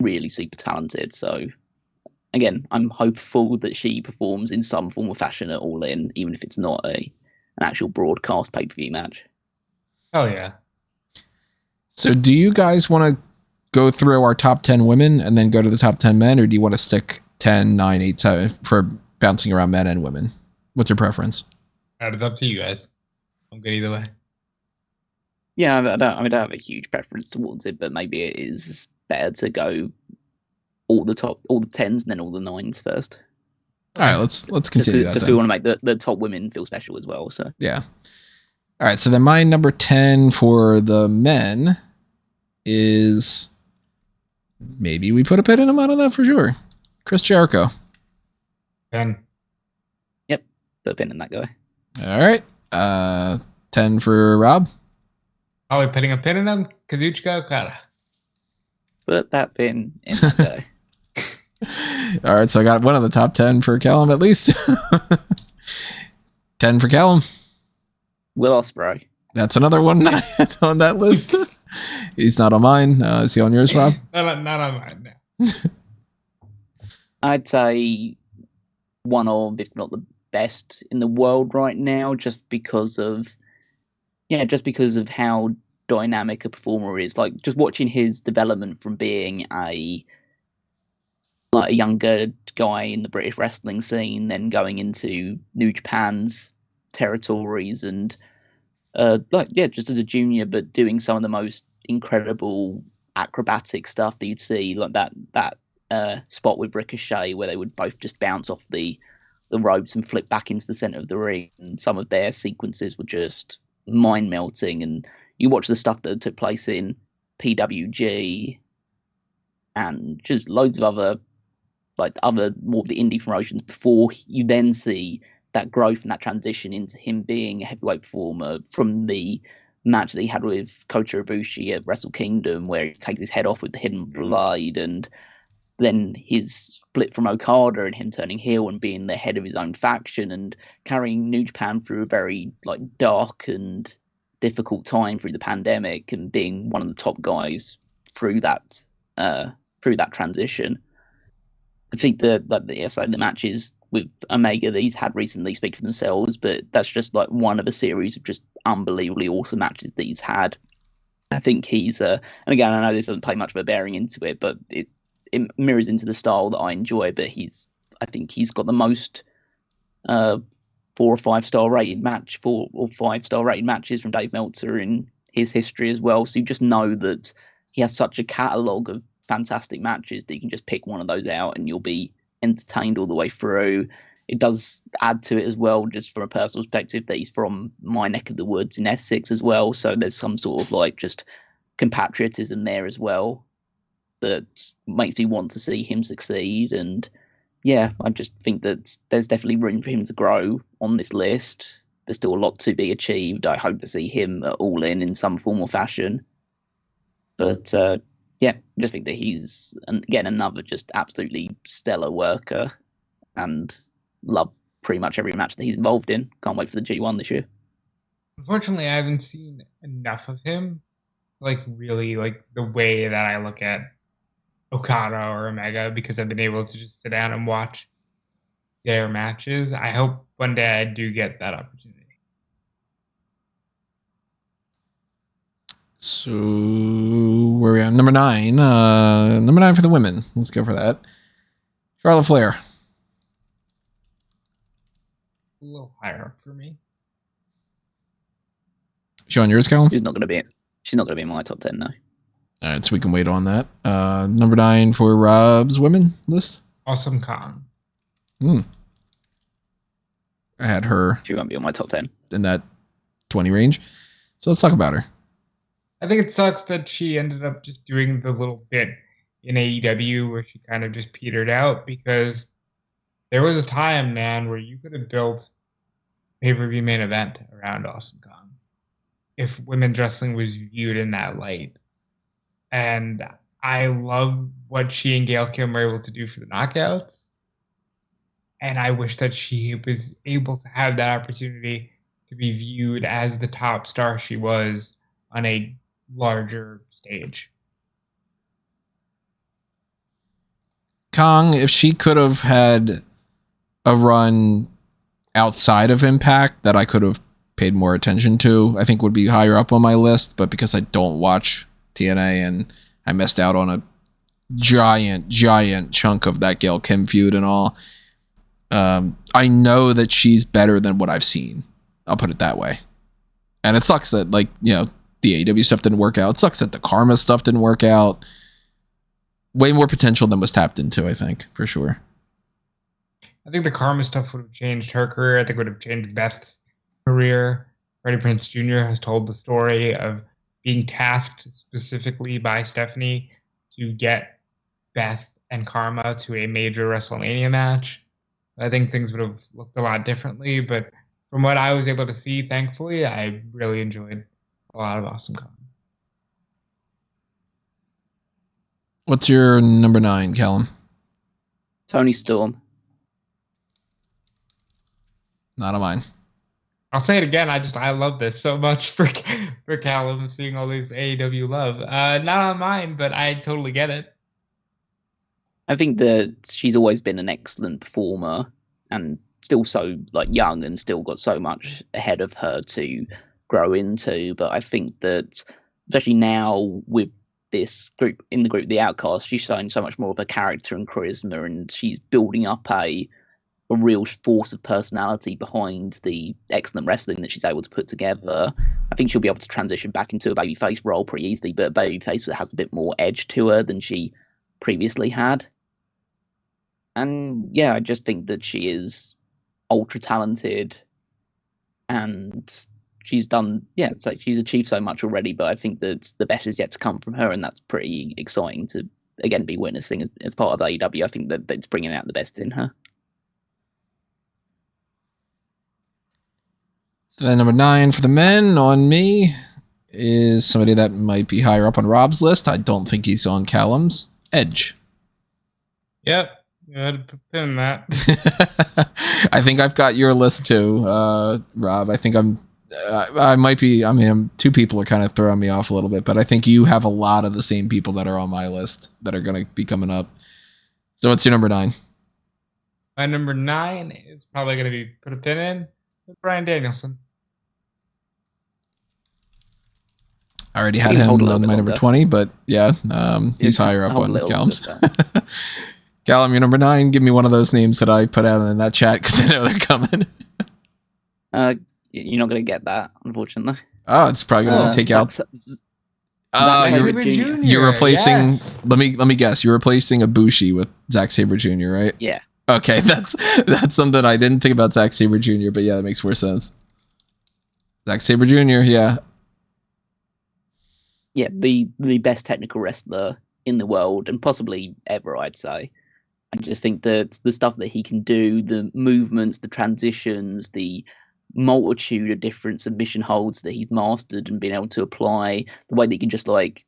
really super talented. So again, I'm hopeful that she performs in some form or fashion at All In, even if it's not an actual broadcast pay-per-view match. Oh yeah. So do you guys want to go through our top 10 women and then go to the top 10 men, or do you want to stick 10, 9, 8, 7 for bouncing around men and women? What's your preference? It's up to you guys. I'm good either way. Yeah, I don't have a huge preference towards it, but maybe it is better to go all the 10s and then all the 9s first. All right, let's continue that. Because we want to make the top women feel special as well. So yeah. All right, so then my number 10 for the men is, maybe we put a pin in him. I don't know for sure. Chris Jericho. 10. Yep, put a pin in that guy. All right, 10 for Rob. Are we putting a pin in him? Kazuchika Okada. Put that pin in that guy. All right, so I got one of the top 10 for Callum at least. 10 for Callum. Will Ospreay. That's another one on that list. He's not on mine. Is he on yours, Rob? Not on mine, no. I'd say one of, if not the best in the world right now, just because of how dynamic a performer is. Like, just watching his development from being a younger guy in the British wrestling scene, then going into New Japan's territories, and just as a junior, but doing some of the most incredible acrobatic stuff that you'd see, like that spot with Ricochet where they would both just bounce off the ropes and flip back into the center of the ring. And some of their sequences were just mind melting. And you watch the stuff that took place in PWG and just loads of other more of the indie promotions before you then see that growth and that transition into him being a heavyweight performer, from the match that he had with Kota Ibushi at Wrestle Kingdom, where he takes his head off with the Hidden Blade, and then his split from Okada and him turning heel and being the head of his own faction and carrying New Japan through a very dark and difficult time through the pandemic, and being one of the top guys through that transition. I think the matches with Omega that he's had recently speak for themselves, but that's just one of a series of just unbelievably awesome matches that he's had. I think he's and again, I know this doesn't play much of a bearing into it, but it mirrors into the style that I enjoy. But I think he's got the most 4 or 5 star rated matches from Dave Meltzer in his history as well. So you just know that he has such a catalogue of fantastic matches that you can just pick one of those out and you'll be entertained all the way through. It does add to it as well, just from a personal perspective, that he's from my neck of the woods in Essex as well. So there's some sort of just compatriotism there as well that makes me want to see him succeed. And yeah, I just think that there's definitely room for him to grow on this list. There's still a lot to be achieved. I hope to see him All in some form or fashion. But yeah, I just think that he's, again, another just absolutely stellar worker, and love pretty much every match that he's involved in. Can't wait for the G1 this year. Unfortunately, I haven't seen enough of him, really, the way that I look at Okada or Omega, because I've been able to just sit down and watch their matches. I hope one day I do get that opportunity. So where are we on? Number 9. Number 9 for the women. Let's go for that. Charlotte Flair. A little higher up for me. She on yours, Callum? She's not going to be in my top 10 now. All right, so we can wait on that. Number 9 for Rob's women list. Awesome Kong. I had her. She won't be on my top 10 in that 20 range. So let's talk about her. I think it sucks that she ended up just doing the little bit in AEW where she kind of just petered out, because there was a time, man, where you could have built pay-per-view main event around Awesome Kong if women's wrestling was viewed in that light. And I love what she and Gail Kim were able to do for the knockouts. And I wish that she was able to have that opportunity to be viewed as the top star she was on a larger stage. Kong, if she could have had a run outside of Impact that I could have paid more attention to, I think would be higher up on my list. But because I don't watch TNA and I missed out on a giant chunk of that Gail Kim feud and all, I know that she's better than what I've seen. I'll put it that way. And it sucks that, like, you know, the AEW stuff didn't work out. It sucks that the Karma stuff didn't work out. Way more potential than was tapped into, I think, for sure. I think the Karma stuff would have changed her career. I think it would have changed Beth's career. Freddie Prinze Jr. has told the story of being tasked specifically by Stephanie to get Beth and Karma to a major WrestleMania match. I think things would have looked a lot differently, but from what I was able to see, thankfully, I really enjoyed a lot of Awesome Kong. What's your number 9, Callum? Tony Storm. Not on mine. I'll say it again. I love this so much for Callum, seeing all this AEW love. Not on mine, but I totally get it. I think that she's always been an excellent performer and still so like young and still got so much ahead of her to grow into. But I think that especially now with this group in the group, the Outcasts, she's showing so much more of a character and charisma, and she's building up a real force of personality behind the excellent wrestling that she's able to put together. I think she'll be able to transition back into a babyface role pretty easily, but a babyface that has a bit more edge to her than she previously had. And yeah, I just think that she is ultra talented, and she's done, yeah, it's like she's achieved so much already, but I think that the best is yet to come from her, and that's pretty exciting to, again, be witnessing as part of AEW. I think that it's bringing out the best in her. So then number 9 for the men on me is somebody that might be higher up on Rob's list. I don't think he's on Callum's. Edge. Yep. You had to put in that. I think I've got your list too, Rob. I think I might be, I mean, two people are kind of throwing me off a little bit, but I think you have a lot of the same people that are on my list that are going to be coming up. So what's your number 9? My number 9 is probably going to be put a pin in with Bryan Danielson. I already had him on my number 20, but yeah, he's higher up on Callum's. Callum, your number 9. Give me one of those names that I put out in that chat because I know they're coming. You're not going to get that, unfortunately. Oh, it's probably going to take out. You're replacing. Yes. Let me guess. You're replacing Ibushi with Zack Sabre Jr., right? Yeah. Okay, that's something I didn't think about Zack Sabre Jr., but yeah, that makes more sense. Zack Sabre Jr., yeah. Yeah, the best technical wrestler in the world and possibly ever, I'd say. I just think that the stuff that he can do, the movements, the transitions, the multitude of different submission holds that he's mastered and been able to apply, the way that he can just like,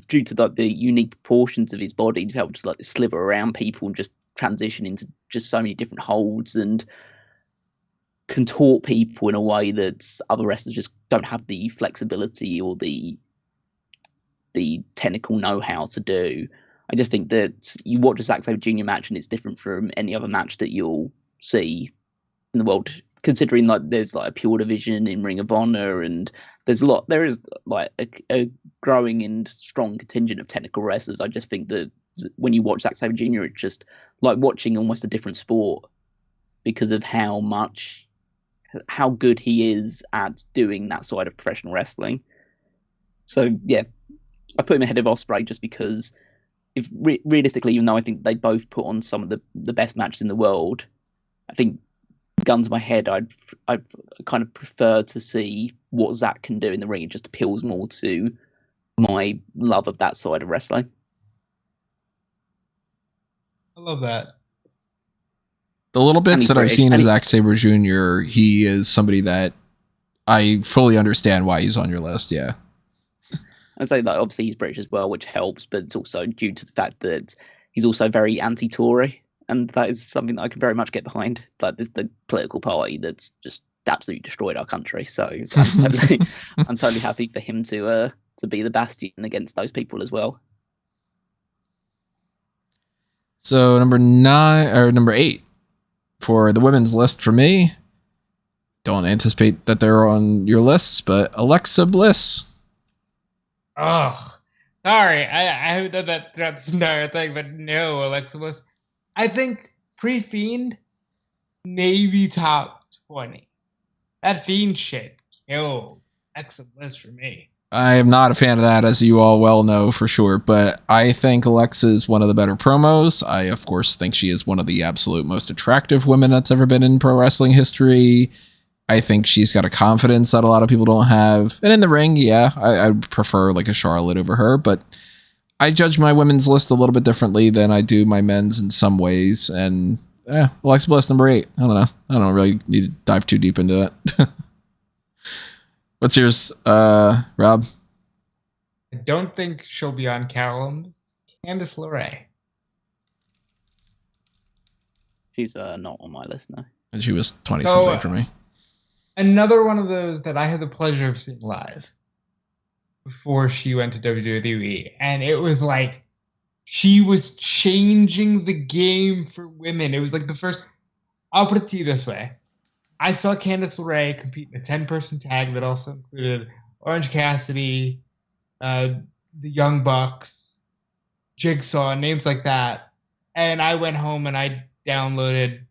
due to the unique proportions of his body, to be able to like sliver around people and just transition into just so many different holds and contort people in a way that other wrestlers just don't have the flexibility or the technical know-how to do. I just think that you watch a Zack Sabre Jr. match and it's different from any other match that you'll see in the world, considering like there's like a pure division in Ring of Honor and there is like a growing and strong contingent of technical wrestlers. I just think that when you watch Zack Sabre Jr., it's just like watching almost a different sport because of how good he is at doing that side of professional wrestling. So yeah, I put him ahead of Ospreay just because, if realistically, even though I think they both put on some of the best matches in the world, I think gun to my head, I'd kind of prefer to see what Zack can do in the ring. It just appeals more to my love of that side of wrestling. I love that. The little bits he's that I've British, seen and of he- Zack Sabre Jr., he is somebody that I fully understand why he's on your list. Yeah. I say that obviously he's British as well, which helps, but it's also due to the fact that he's also very anti-Tory, and that is something that I can very much get behind. Like this, the political party that's just absolutely destroyed our country. So I'm totally happy for him to be the bastion against those people as well. So number 8 for the women's list for me. Don't anticipate that they're on your lists, but Alexa Bliss. Ugh. Sorry, I haven't done that throughout this entire thing, but no, Alexa Bliss. I think pre-Fiend, maybe top 20. That Fiend shit killed Alexa Bliss for me. I am not a fan of that, as you all well know for sure, but I think Alexa is one of the better promos. I, of course, think she is one of the absolute most attractive women that's ever been in pro wrestling history. I think she's got a confidence that a lot of people don't have. And in the ring, yeah, I prefer like a Charlotte over her, but I judge my women's list a little bit differently than I do my men's in some ways. And Alexa Bliss, number 8. I don't know. I don't really need to dive too deep into it. What's yours, Rob? I don't think she'll be on Callum's. Candice LeRae. She's not on my list now. And she was 20-something So, for me. Another one of those that I had the pleasure of seeing live before she went to WWE. And it was like she was changing the game for women. It was like the first. I'll put it to you this way. I saw Candice LeRae compete in a 10-person tag that also included Orange Cassidy, the Young Bucks, Jigsaw, names like that. And I went home and I downloaded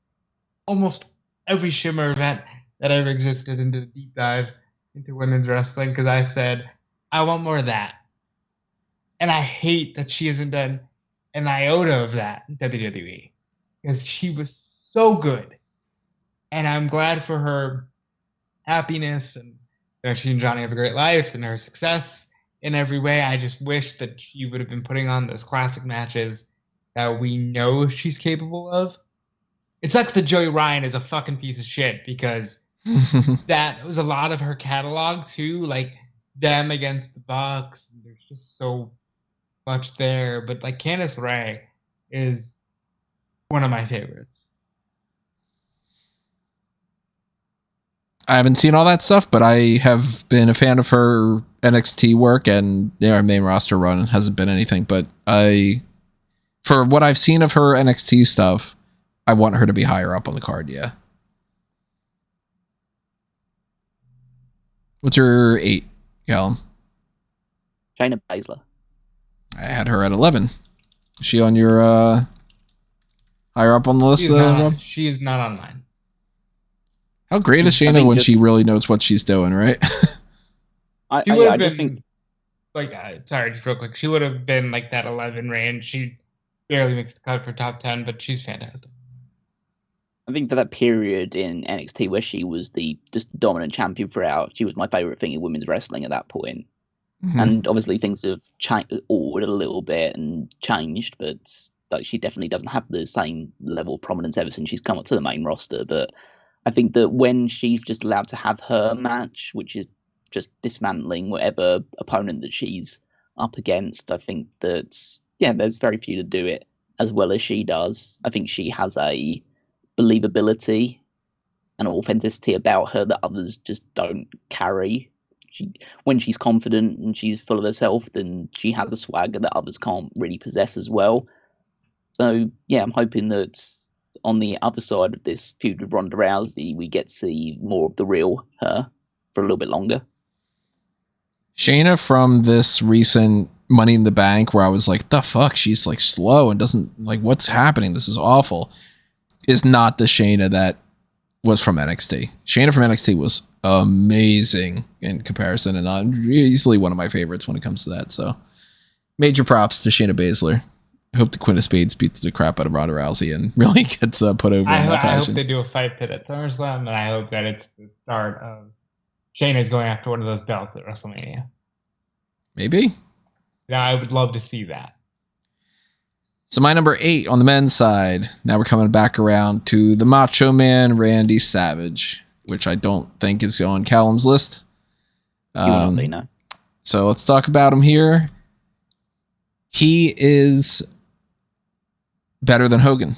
almost every Shimmer event that ever existed into the deep dive into women's wrestling because I said, I want more of that. And I hate that she hasn't done an iota of that in WWE because she was so good. And I'm glad for her happiness and she and Johnny have a great life and her success in every way. I just wish that she would have been putting on those classic matches that we know she's capable of. It sucks that Joey Ryan is a fucking piece of shit because that was a lot of her catalog too, like them against the Bucks. There's just so much there. But like Candice LeRae is one of my favorites. I haven't seen all that stuff, but I have been a fan of her NXT work, and her main roster run hasn't been anything. But for what I've seen of her NXT stuff, I want her to be higher up on the card. Yeah. What's your 8, Callum? Shayna Baszler. I had her at 11. Is she on your higher up on the list, Rob? She is not on mine. How great is Shayna when she really knows what she's doing, right? She would have been sorry, just real quick. She would have been like that 11 range. She barely makes the cut for top 10, but she's fantastic. I think for that period in NXT where she was the dominant champion throughout, she was my favorite thing in women's wrestling at that point. Mm-hmm. And obviously things have altered a little bit and changed, but like she definitely doesn't have the same level of prominence ever since she's come up to the main roster. But I think that when she's just allowed to have her match, which is just dismantling whatever opponent that she's up against, I think that, there's very few that do it as well as she does. I think she has a believability and authenticity about her that others just don't carry. When she's confident and she's full of herself, then she has a swagger that others can't really possess as well. So, I'm hoping that on the other side of this feud with Ronda Rousey, we get to see more of the real her for a little bit longer. Shayna from this recent Money in the Bank, where I was like, the fuck, she's like slow and doesn't like, what's happening? This is awful. Is not the Shayna that was from NXT. Shayna from NXT was amazing in comparison, and easily one of my favorites when it comes to that. So major props to Shayna Baszler. I hope the Queen of Spades beats the crap out of Ronda Rousey and really gets put over in that fashion. I hope they do a fight pit at SummerSlam, and I hope that it's the start of Shayna's going after one of those belts at WrestleMania. Maybe. Yeah, I would love to see that. So my number 8 on the men's side. Now we're coming back around to the Macho Man, Randy Savage, which I don't think is on Callum's list. You will not be, no. So let's talk about him here. He is better than Hogan.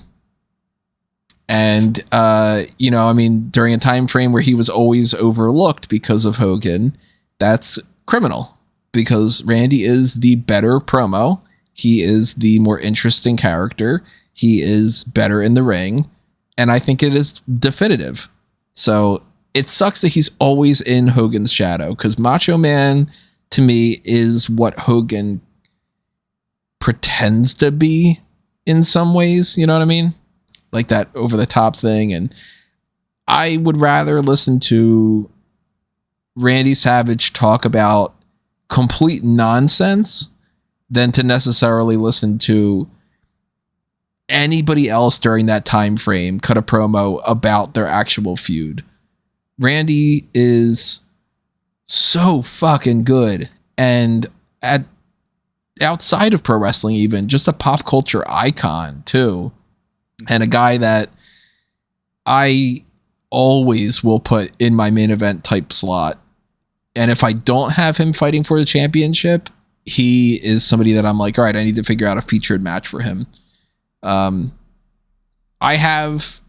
And, during a time frame where he was always overlooked because of Hogan, that's criminal because Randy is the better promo. He is the more interesting character. He is better in the ring. And I think it is definitive. So it sucks that he's always in Hogan's shadow because Macho Man, to me, is what Hogan pretends to be in some ways. You know what I mean? Like that over the top thing. And I would rather listen to Randy Savage talk about complete nonsense than to necessarily listen to anybody else during that time frame cut a promo about their actual feud. Randy is so fucking good. And outside of pro wrestling, even just a pop culture icon too. And a guy that I always will put in my main event type slot. And if I don't have him fighting for the championship, he is somebody that I'm like, all right, I need to figure out a featured match for him. I have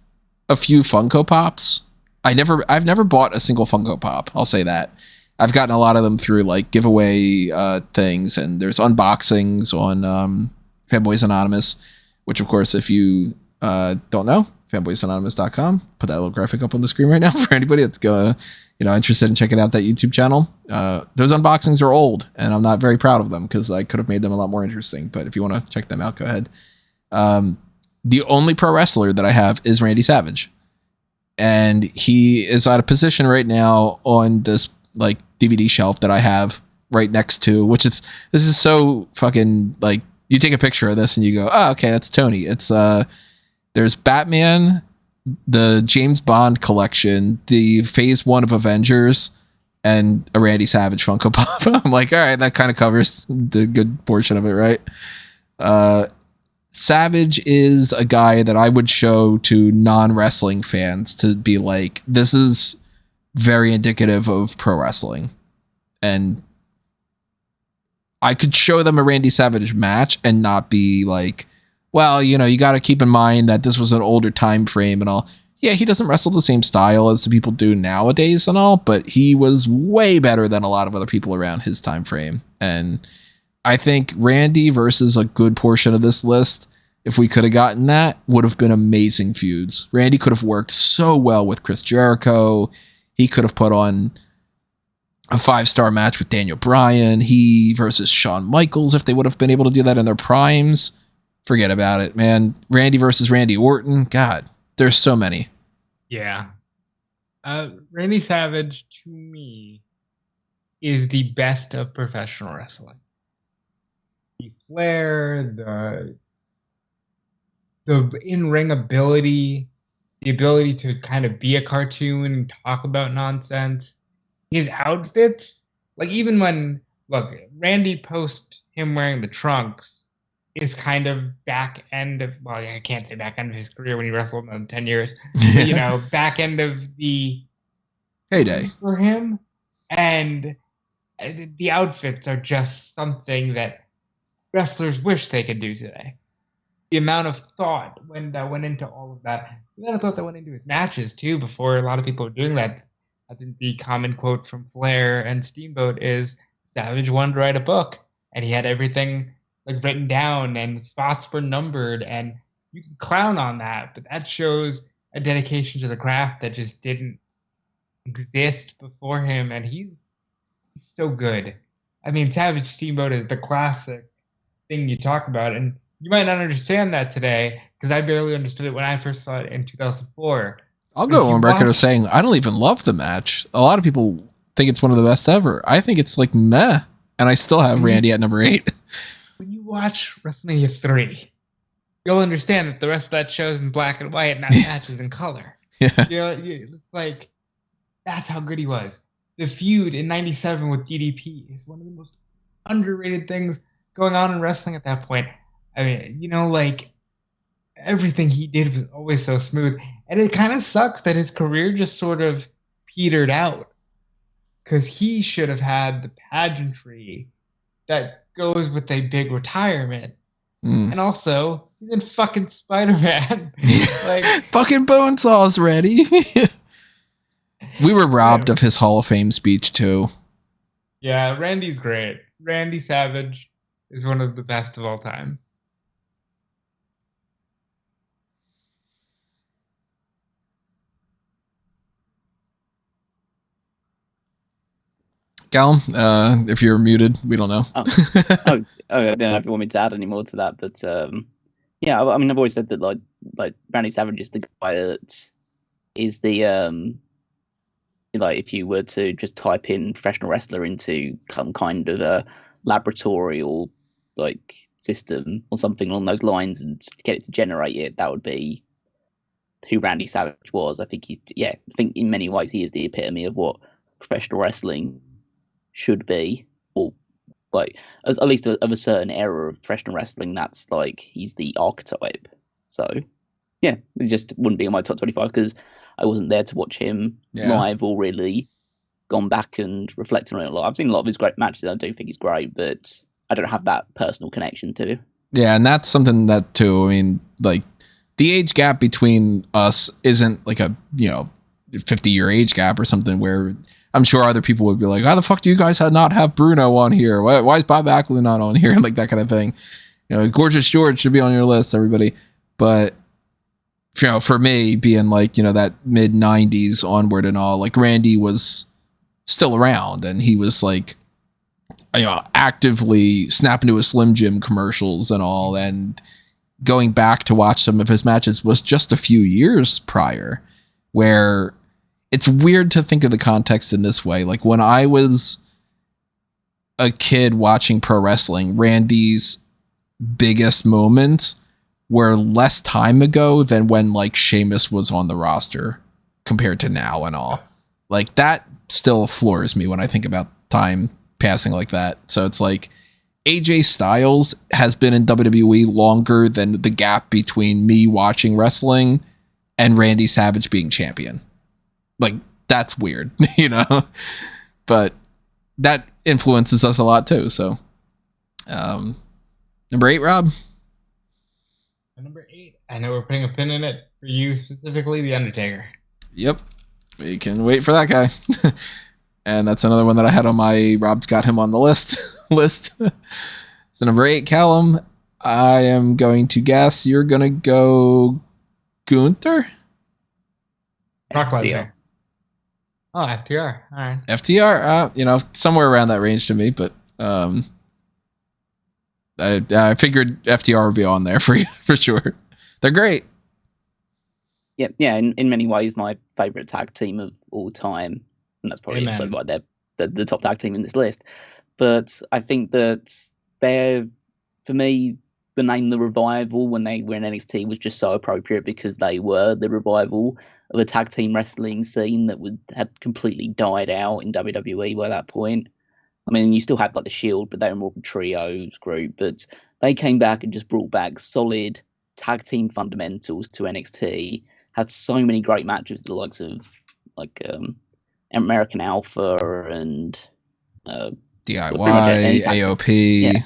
a few Funko Pops. I've never bought a single Funko Pop. I'll say that. I've gotten a lot of them through like giveaway things, and there's unboxings on Fanboys Anonymous, which of course, if you don't know, fanboysanonymous.com. Put that little graphic up on the screen right now for anybody that's interested in checking out that YouTube channel. Those unboxings are old, and I'm not very proud of them because I could have made them a lot more interesting. But if you want to check them out, go ahead. The only pro wrestler that I have is Randy Savage, and he is at a position right now on this like DVD shelf that I have right next to, this is so fucking like, you take a picture of this and you go, oh, okay, that's Tony. It's there's Batman, the James Bond collection, the Phase 1 of Avengers, and a Randy Savage Funko Pop. I'm like, all right, that kind of covers the good portion of it, right? Savage is a guy that I would show to non-wrestling fans to be like, this is very indicative of pro wrestling. And I could show them a Randy Savage match and not be like, well, you got to keep in mind that this was an older time frame and all. Yeah, he doesn't wrestle the same style as the people do nowadays and all, but he was way better than a lot of other people around his time frame. And I think Randy versus a good portion of this list, if we could have gotten that, would have been amazing feuds. Randy could have worked so well with Chris Jericho. He could have put on a 5-star match with Daniel Bryan. He versus Shawn Michaels, if they would have been able to do that in their primes. Forget about it, man. Randy versus Randy Orton. God, there's so many. Yeah. Randy Savage, to me, is the best of professional wrestling. The flair, the in-ring ability, the ability to kind of be a cartoon and talk about nonsense. His outfits, like even when, look, Randy post him wearing the trunks is kind of back end of, well, I can't say back end of his career when he wrestled in 10 years, but, back end of the heyday for him. And the outfits are just something that wrestlers wish they could do today. The amount of thought went into all of that. The amount of thought that went into his matches too. Before a lot of people were doing that, I think the common quote from Flair and Steamboat is Savage wanted to write a book, and he had everything like written down, and spots were numbered, and you can clown on that, but that shows a dedication to the craft that just didn't exist before him, and he's so good. I mean, Savage Steamboat is the classic thing you talk about, and you might not understand that today because I barely understood it when I first saw it in 2004. I'll go on record of saying I don't even love the match. A lot of people think it's one of the best ever. I think it's like meh, and I still have Randy at number 8. When you watch WrestleMania 3, you'll understand that the rest of that show's in black and white and that match is in color. Yeah. It's like, that's how good he was. The feud in 97 with DDP is one of the most underrated things going on in wrestling at that point. I mean, like everything he did was always so smooth. And it kind of sucks that his career just sort of petered out because he should have had the pageantry that goes with a big retirement. And also, he's in fucking Spider-Man. Like, fucking Bonesaw's ready. We were robbed of his Hall of Fame speech too. Yeah, Randy's great. Randy Savage is one of the best of all time. Callum, if you're muted, we don't know. I don't know if you want me to add any more to that, but yeah, I mean, I've always said that like Randy Savage is the guy that is the like if you were to just type in professional wrestler into some kind of a laboratory or like system or something along those lines and get it to generate it, that would be who Randy Savage was. I think I think in many ways he is the epitome of what professional wrestling should be, or like at least of a certain era of professional wrestling. That's like he's the archetype. So yeah, it just wouldn't be on my top 25 because I wasn't there to watch him live or really gone back and reflected on it a lot. I've seen a lot of his great matches. I do think he's great, but I don't have that personal connection to him. Yeah, and that's something that too. I mean, like the age gap between us isn't like a 50-year age gap or something where I'm sure other people would be like, how the fuck do you guys not have Bruno on here? Why is Bob Backlund not on here? Like that kind of thing. Gorgeous George should be on your list, everybody. But for me, being like, that mid 90s onward and all, like Randy was still around and he was like, actively snapping to his Slim Jim commercials and all. And going back to watch some of his matches was just a few years prior, where it's weird to think of the context in this way. Like when I was a kid watching pro wrestling, Randy's biggest moments were less time ago than when like Sheamus was on the roster compared to now and all. Like that still floors me when I think about time passing like that. So it's like AJ Styles has been in WWE longer than the gap between me watching wrestling and Randy Savage being champion. Like that's weird, but that influences us a lot too. So, number 8, Rob. Number 8. I know we're putting a pin in it for you specifically, The Undertaker. Yep, we can wait for that guy. And that's another one that I had on my Rob's got him on the list. So number 8, Callum. I am going to guess you're gonna go Gunther. Brock Lesnar. Oh, FTR. All right. FTR, somewhere around that range to me, but I figured FTR would be on there for you for sure. They're great. Yeah. In many ways, my favorite tag team of all time, and that's probably also why they're the top tag team in this list. But I think that they're, for me, the name The Revival when they were in NXT was just so appropriate because they were the revival of a tag team wrestling scene that had completely died out in WWE by that point. I mean, you still had like the Shield, but they were more of a trios group. But they came back and just brought back solid tag team fundamentals to NXT. Had so many great matches with the likes of like American Alpha and DIY, AOP.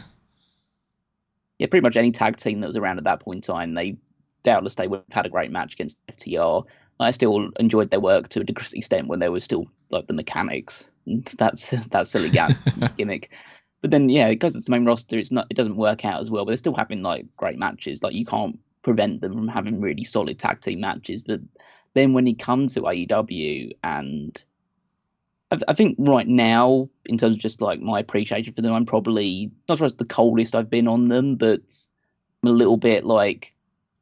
Yeah, pretty much any tag team that was around at that point in time, they doubtless they would have had a great match against FTR. I still enjoyed their work to a degree extent when they were still like the mechanics. That's silly gimmick. But then because it's the main roster, it doesn't work out as well. But they're still having like great matches. Like you can't prevent them from having really solid tag team matches. But then when he comes to AEW, and I think right now, in terms of just like my appreciation for them, I'm probably not sure it's the coldest I've been on them, but I'm a little bit like,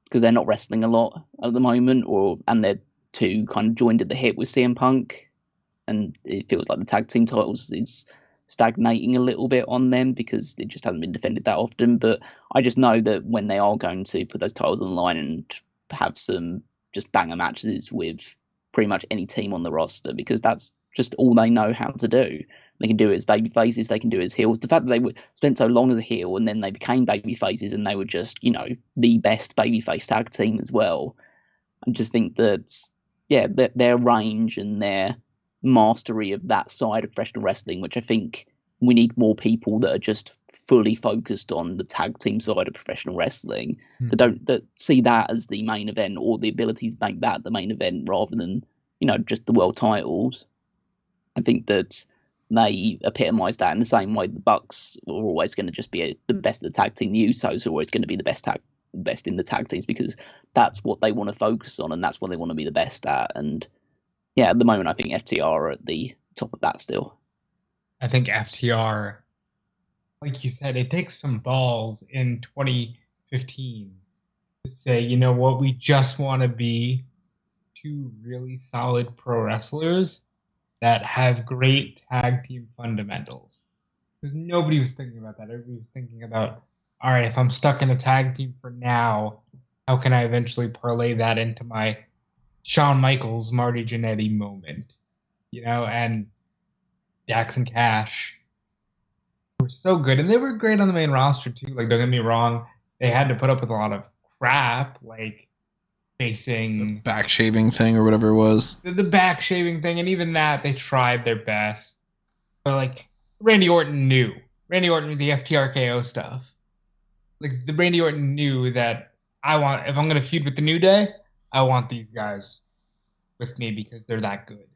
because they're not wrestling a lot at the moment, and they're too kind of joined at the hip with CM Punk, and it feels like the tag team titles is stagnating a little bit on them because it just hasn't been defended that often. But I just know that when they are going to put those titles on the line and have some just banger matches with pretty much any team on the roster, because that's just all they know how to do. They can do it as baby faces. They can do it as heels. The fact that they spent so long as a heel and then they became baby faces and they were just, the best babyface tag team as well. I just think that, their range and their mastery of that side of professional wrestling, which I think we need more people that are just fully focused on the tag team side of professional wrestling, that see that as the main event, or the ability to make that the main event rather than, just the world titles. I think that they epitomise that in the same way the Bucks are always going to just be the best of the tag team. The Usos are always going to be the best in the tag teams, because that's what they want to focus on and that's what they want to be the best at. And yeah, at the moment I think FTR are at the top of that still. I think FTR, like you said, it takes some balls in 2015 to say, you know what, we just want to be two really solid pro wrestlers that have great tag team fundamentals. Because nobody was thinking about that. Everybody was thinking about, all right, if I'm stuck in a tag team for now, how can I eventually parlay that into my Shawn Michaels, Marty Jannetty moment? And Jackson Cash were so good. And they were great on the main roster, too. Like, don't get me wrong, they had to put up with a lot of crap, like facing the back shaving thing or whatever it was. The back shaving thing, and even that, they tried their best. But, like, Randy Orton knew. Randy Orton with the FTRKO stuff. Like, the Randy Orton knew that if I'm going to feud with the New Day, I want these guys with me because they're that good.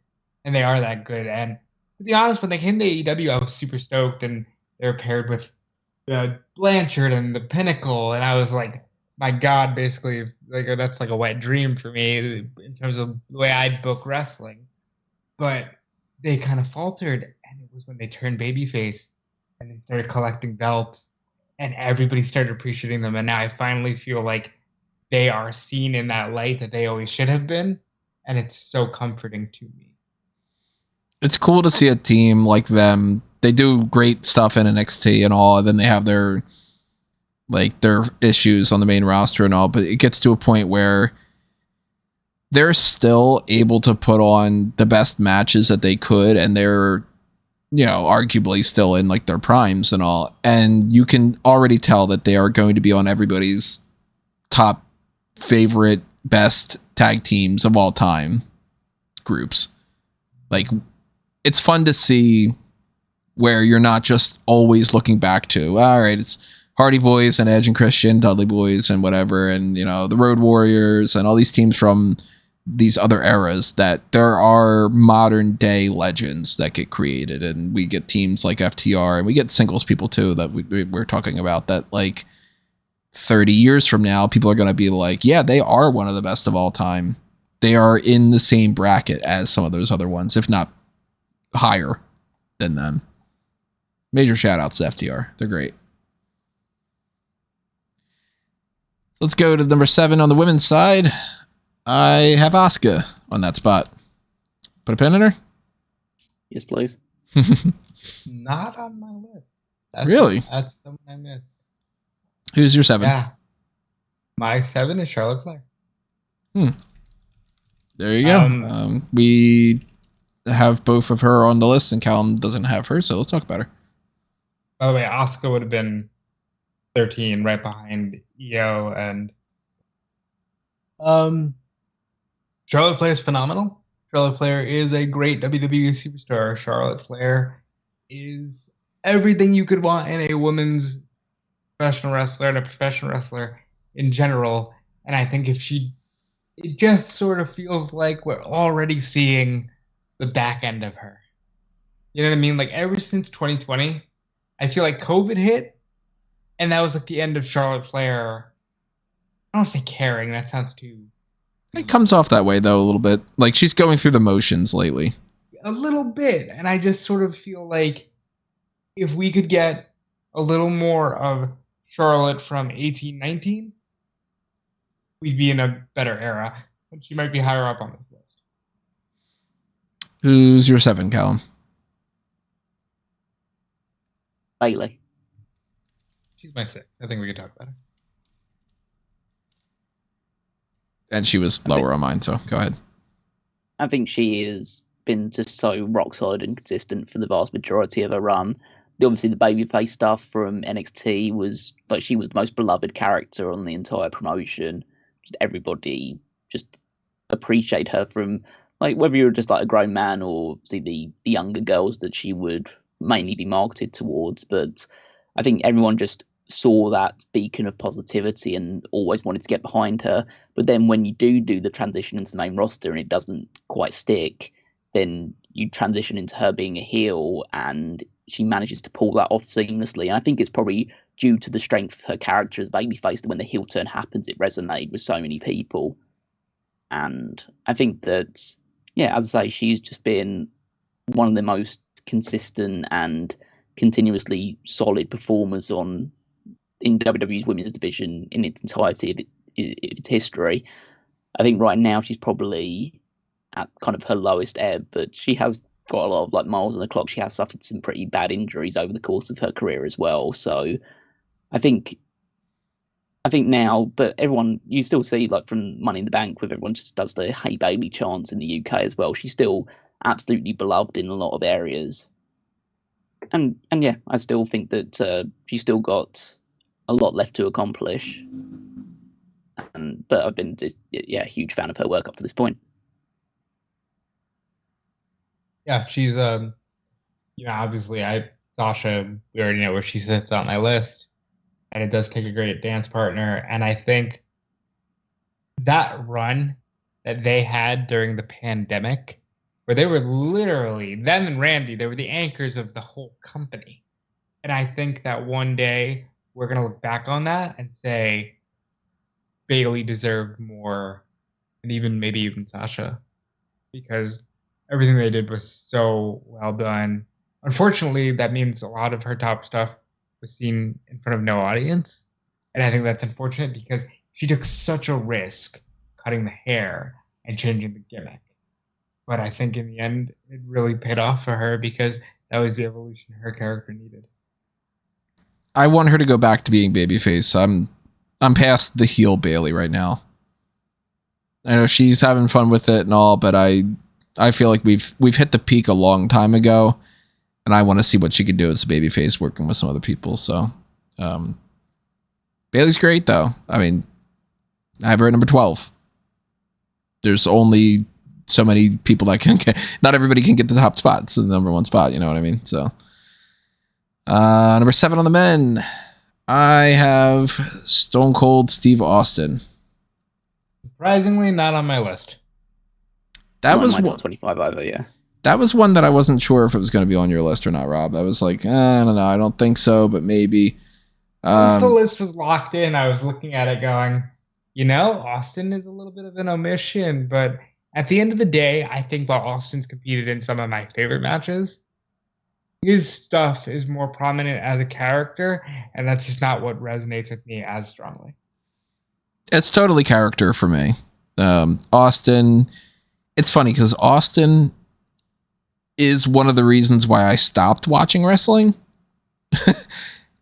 And they are that good. And to be honest, when they came to AEW, I was super stoked, and they were paired with Blanchard and the Pinnacle, and I was like, my God, basically, like, that's like a wet dream for me in terms of the way I'd book wrestling. But they kind of faltered, and it was when they turned babyface and they started collecting belts, and everybody started appreciating them. And now I finally feel like they are seen in that light that they always should have been, and it's so comforting to me. It's cool to see a team like them. They do great stuff in NXT and all, and then they have their issues on the main roster and all, but it gets to a point where they're still able to put on the best matches that they could, and they're, arguably still in like their primes and all, and you can already tell that they are going to be on everybody's top favorite best tag teams of all time groups. Like, it's fun to see where you're not just always looking back to, all right, it's Hardy Boys and Edge and Christian, Dudley Boys and whatever, and the Road Warriors and all these teams from these other eras, that there are modern day legends that get created, and we get teams like FTR, and we get singles people too that we're talking about, that like 30 years from now people are going to be like, yeah, they are one of the best of all time. They are in the same bracket as some of those other ones, if not higher than them. Major shout outs to FTR. They're great. Let's go to number 7 on the women's side. I have Asuka on that spot. Put a pin in her? Yes, please. Not on my list. Really? That's someone I missed. Who's your 7? Yeah. My 7 is Charlotte Flair. There you go. We have both of her on the list, and Callum doesn't have her, so let's talk about her. By the way, Asuka would have been 13, right behind Io, and Charlotte Flair is phenomenal. Charlotte Flair is a great WWE superstar. Charlotte Flair is everything you could want in a women's professional wrestler and a professional wrestler in general. And I think it just sort of feels like we're already seeing the back end of her. You know what I mean? Like, ever since 2020, I feel like COVID hit, and that was like the end of Charlotte Flair. I don't want to say caring. That sounds too... It comes off that way, though, a little bit. Like, she's going through the motions lately. A little bit. And I just sort of feel like if we could get a little more of Charlotte from 1819, we'd be in a better era. But she might be higher up on this list. Who's your 7, Callum? Bayley. She's my 6. I think we could talk about her. And she was lower on mine, so go ahead. I think she is been just so rock solid and consistent for the vast majority of her run. Obviously, the babyface stuff from NXT was like she was the most beloved character on the entire promotion. Just everybody just appreciate her from like whether you're just like a grown man or see the younger girls that she would mainly be marketed towards. But I think everyone just saw that beacon of positivity and always wanted to get behind her. But then when you do the transition into the main roster and it doesn't quite stick, then you transition into her being a heel and she manages to pull that off seamlessly. And I think it's probably due to the strength of her character as babyface that when the heel turn happens, it resonated with so many people. And I think that, yeah, as I say, she's just been one of the most consistent and continuously solid performers in WWE's women's division in its entirety of its history. I think right now she's probably at kind of her lowest ebb, but she has got a lot of like miles on the clock. She has suffered some pretty bad injuries over the course of her career as well. So I think now, but everyone, you still see like from Money in the Bank with everyone just does the "Hey Baby" chants in the UK as well. She's still absolutely beloved in a lot of areas. And yeah, I still think that she's still got a lot left to accomplish. But I've been just, a huge fan of her work up to this point. Yeah, she's obviously Sasha, we already know where she sits on my list, and it does take a great dance partner. And I think that run that they had during the pandemic, where they were literally, them and Randy, they were the anchors of the whole company. And I think that one day we're going to look back on that and say Bayley deserved more, and maybe even Sasha, because everything they did was so well done. Unfortunately, that means a lot of her top stuff was seen in front of no audience. And I think that's unfortunate because she took such a risk cutting the hair and changing the gimmick. But I think in the end, it really paid off for her because that was the evolution her character needed. I want her to go back to being babyface. I'm past the heel Bayley right now. I know she's having fun with it and all, but I feel like we've hit the peak a long time ago, and I want to see what she could do as a babyface working with some other people. So, Bayley's great though. I mean, I have her at number 12. There's only so many people that can get. Not everybody can get the top spots, the number one spot. You know what I mean? So, number 7 on the men, I have Stone Cold Steve Austin. Surprisingly, not on my list. That was my top 25 over, yeah. That was one that I wasn't sure if it was going to be on your list or not, Rob. I was like, I don't know. I don't think so, but maybe. Once the list was locked in, I was looking at it going, Austin is a little bit of an omission. But at the end of the day, I think while Austin's competed in some of my favorite matches, his stuff is more prominent as a character, and that's just not what resonates with me as strongly. It's totally character for me. Austin, it's funny because Austin is one of the reasons why I stopped watching wrestling.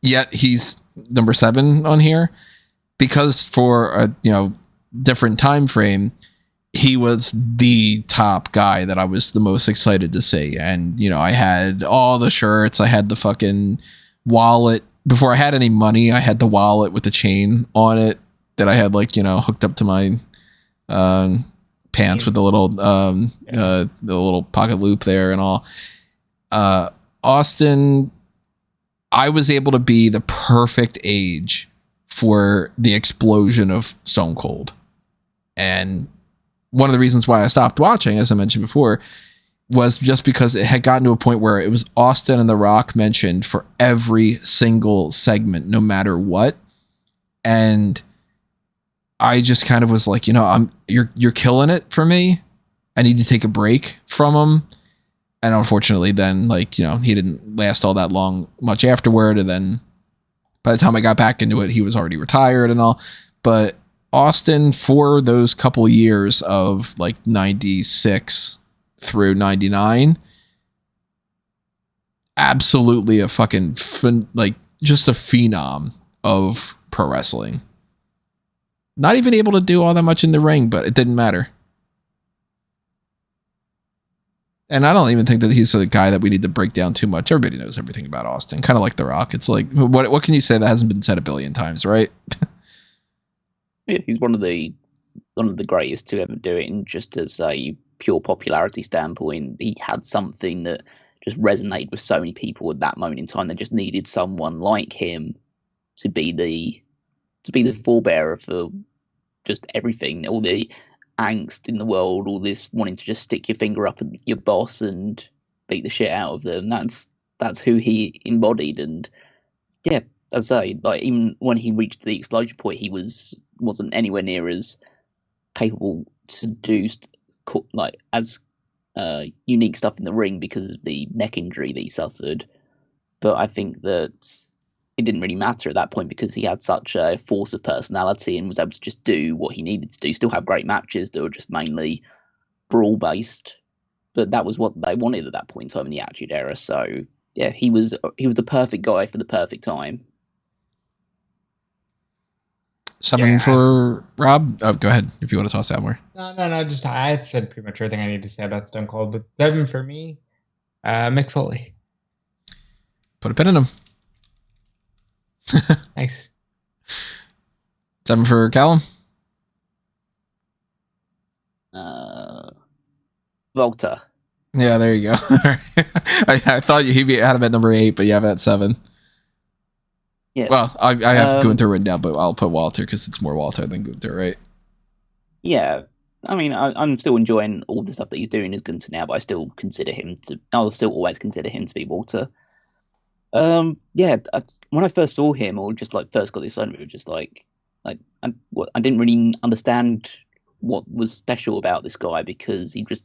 Yet he's number 7 on here because for a different time frame, he was the top guy that I was the most excited to see. And, I had all the shirts. I had the fucking wallet. Before I had any money, I had the wallet with the chain on it that I had hooked up to my pants with the little pocket loop there and all. Austin, I was able to be the perfect age for the explosion of Stone Cold. And one of the reasons why I stopped watching, as I mentioned before, was just because it had gotten to a point where it was Austin and The Rock mentioned for every single segment, no matter what. And I just kind of was like, you're killing it for me. I need to take a break from him. And unfortunately then he didn't last all that long much afterward. And then by the time I got back into it, he was already retired and all. But Austin, for those couple years of 96 through 99, absolutely a fucking just a phenom of pro wrestling. Not even able to do all that much in the ring, but it didn't matter. And I don't even think that he's a guy that we need to break down too much. Everybody knows everything about Austin, kind of like The Rock. It's like, what can you say that hasn't been said a billion times, right? Yeah, he's one of the greatest to ever do it. And just as a pure popularity standpoint, he had something that just resonated with so many people at that moment in time. They just needed someone like him to be the forebearer for just everything, all the angst in the world, all this wanting to just stick your finger up at your boss and beat the shit out of them. That's who he embodied. And yeah, as I say, like even when he reached the explosion point, he wasn't anywhere near as capable to do like as unique stuff in the ring because of the neck injury that he suffered. But I think that it didn't really matter at that point because he had such a force of personality and was able to just do what he needed to do. Still have great matches that were just mainly brawl based, but that was what they wanted at that point in time in the Attitude Era. So yeah, he was the perfect guy for the perfect time. 7 for Rob. Oh, go ahead if you want to toss out more. No. Just I said pretty much everything I need to say about Stone Cold. But 7 for me, Mick Foley. Put a pin in him. Nice. 7 for Callum. Volta. Yeah, there you go. I thought he'd be had him at number 8, but you have it at 7. Yes. Well, I have Gunther written down, but I'll put Walter because it's more Walter than Gunther, right? Yeah. I mean, I'm still enjoying all the stuff that he's doing as Gunther now, but I'll still always consider him to be Walter. Yeah, when I first saw him, or just like first got this on, it was just like I didn't really understand what was special about this guy because he was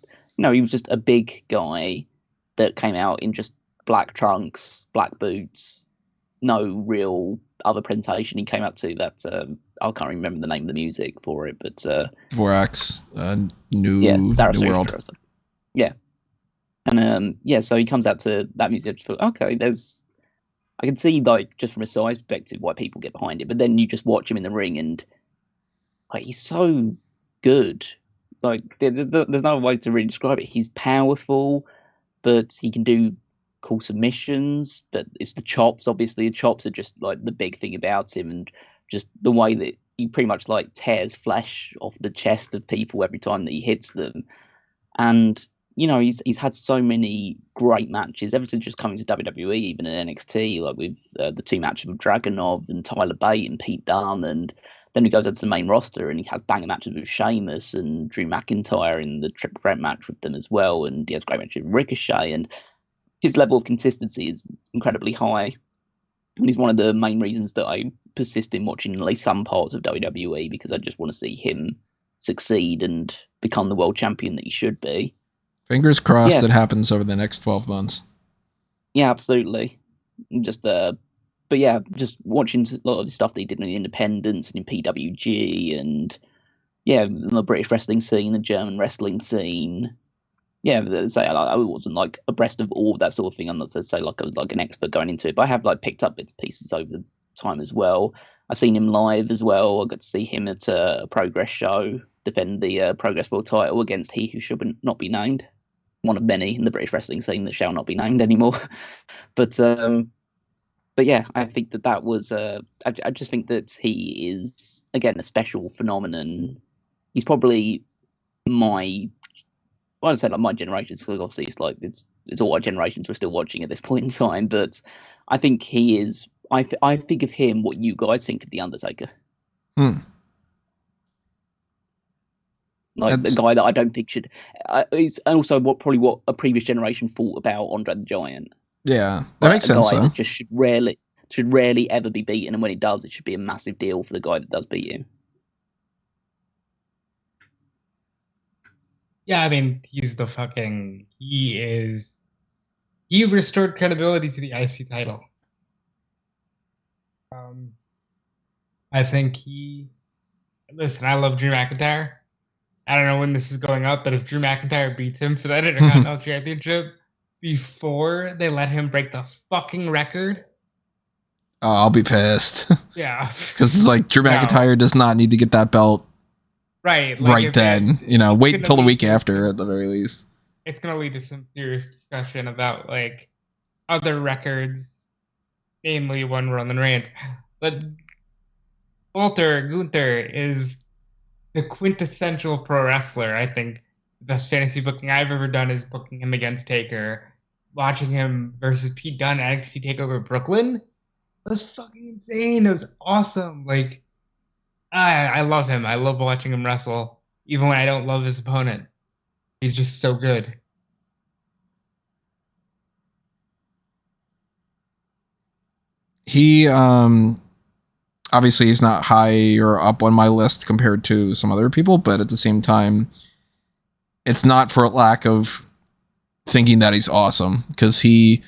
just a big guy that came out in just black trunks, black boots, no real other presentation. He came out to that I can't remember the name of the music for it, but Vorax, New World. Yeah, and so he comes out to that music. I just thought, okay, I can see, like, just from a size perspective, why people get behind it. But then you just watch him in the ring, and like he's so good. Like, there's no way to really describe it. He's powerful, but he can do cool submissions. But it's the chops. Obviously, the chops are just like the big thing about him, and just the way that he pretty much like tears flesh off the chest of people every time that he hits them. And he's had so many great matches ever since just coming to WWE, even in NXT, like with the 2 matches with Dragunov and Tyler Bate and Pete Dunne, and then he goes into the main roster and he has banger matches with Sheamus and Drew McIntyre in the triple threat match with them as well, and he has great matches with Ricochet, and his level of consistency is incredibly high, and he's one of the main reasons that I persist in watching at least some parts of WWE, because I just want to see him succeed and become the world champion that he should be. Fingers crossed it happens over the next 12 months. Yeah, absolutely. Just just watching a lot of the stuff that he did in the Independents and in PWG and the British wrestling scene, the German wrestling scene. Yeah, I wasn't like abreast of all of that sort of thing. I'm not to say like I was like an expert going into it, but I have like picked up bits and pieces over the time as well. I've seen him live as well. I got to see him at a Progress show defend the Progress World title against he who should not be named. One of many in the British wrestling scene that shall not be named anymore. But yeah, I think that was. I just think that he is again a special phenomenon. He's probably my. Well, I said like my generation, because obviously it's all our generations we're still watching at this point in time. But I think he is. I think of him what you guys think of the Undertaker. Like the guy that I don't think should. And also what a previous generation thought about Andre the Giant. Yeah, that makes sense. That just should rarely ever be beaten, and when it does, it should be a massive deal for the guy that does beat him. Yeah, I mean, he restored credibility to the IC title. I think listen, I love Drew McIntyre. I don't know when this is going up, but if Drew McIntyre beats him for that Intercontinental Championship before they let him break the fucking record, I'll be pissed. Yeah. Because it's like Drew McIntyre does not need to get that belt right then. Wait until the week after at the very least. it's going to lead to some serious discussion about like other records, namely one Roman Reigns. But Gunther is the quintessential pro wrestler. I think the best fantasy booking I've ever done is booking him against Taker. Watching him versus Pete Dunne at NXT TakeOver Brooklyn was fucking insane. It was awesome. Like, I love him. I love watching him wrestle, even when I don't love his opponent. He's just so good. He obviously he's not high or up on my list compared to some other people, but at the same time, it's not for lack of thinking that he's awesome, because he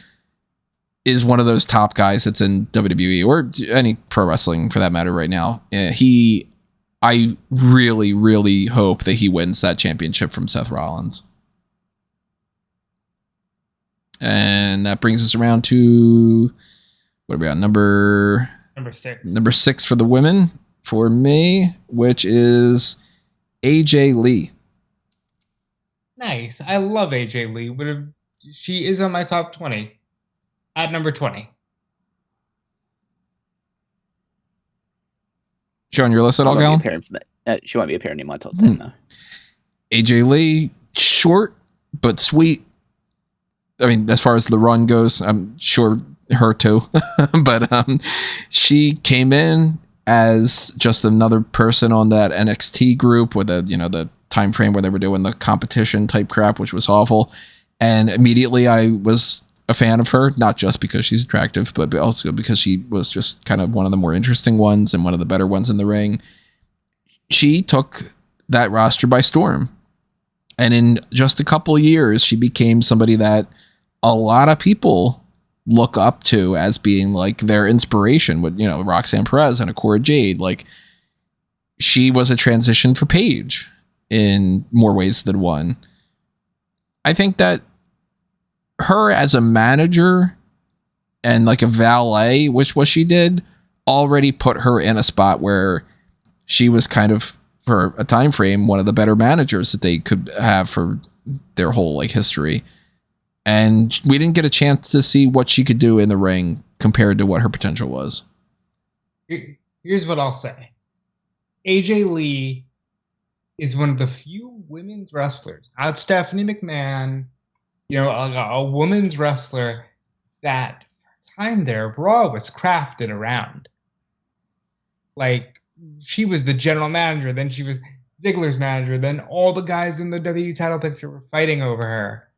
is one of those top guys that's in WWE or any pro wrestling for that matter right now. I really, really hope that he wins that championship from Seth Rollins. And that brings us around to, what are we on? Number 6. Number 6 for the women for me, which is AJ Lee. Nice. I love AJ Lee. She is on my top 20 at number 20. She on your list at all, Gal? She won't be appearing in my top 10, though. AJ Lee, short but sweet. I mean, as far as the run goes, I'm sure her too. But she came in as just another person on that NXT group with the time frame where they were doing the competition type crap, which was awful. And immediately I was a fan of her, not just because she's attractive, but also because she was just kind of one of the more interesting ones and one of the better ones in the ring. She took that roster by storm. And in just a couple of years, she became somebody that a lot of people look up to as being like their inspiration with, Roxanne Perez and Cora Jade. Like, she was a transition for Paige in more ways than one. I think that her as a manager and like a valet, which what she did, already put her in a spot where she was kind of, for a time frame, one of the better managers that they could have for their whole like history. And we didn't get a chance to see what she could do in the ring compared to what her potential was. Here's what I'll say. AJ Lee is one of the few women's wrestlers, not Stephanie McMahon, a woman's wrestler that time there, Raw was crafted around. Like, she was the general manager, then she was Ziggler's manager, then all the guys in the WWE title picture were fighting over her.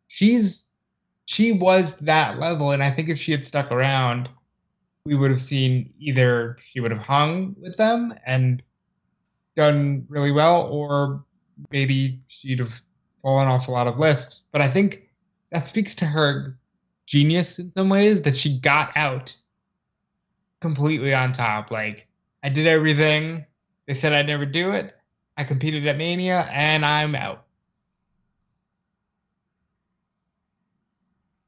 She was that level, and I think if she had stuck around, we would have seen either she would have hung with them and done really well, or maybe she'd have fallen off a lot of lists. But I think that speaks to her genius in some ways, that she got out completely on top. Like, I did everything. They said I'd never do it. I competed at Mania, and I'm out.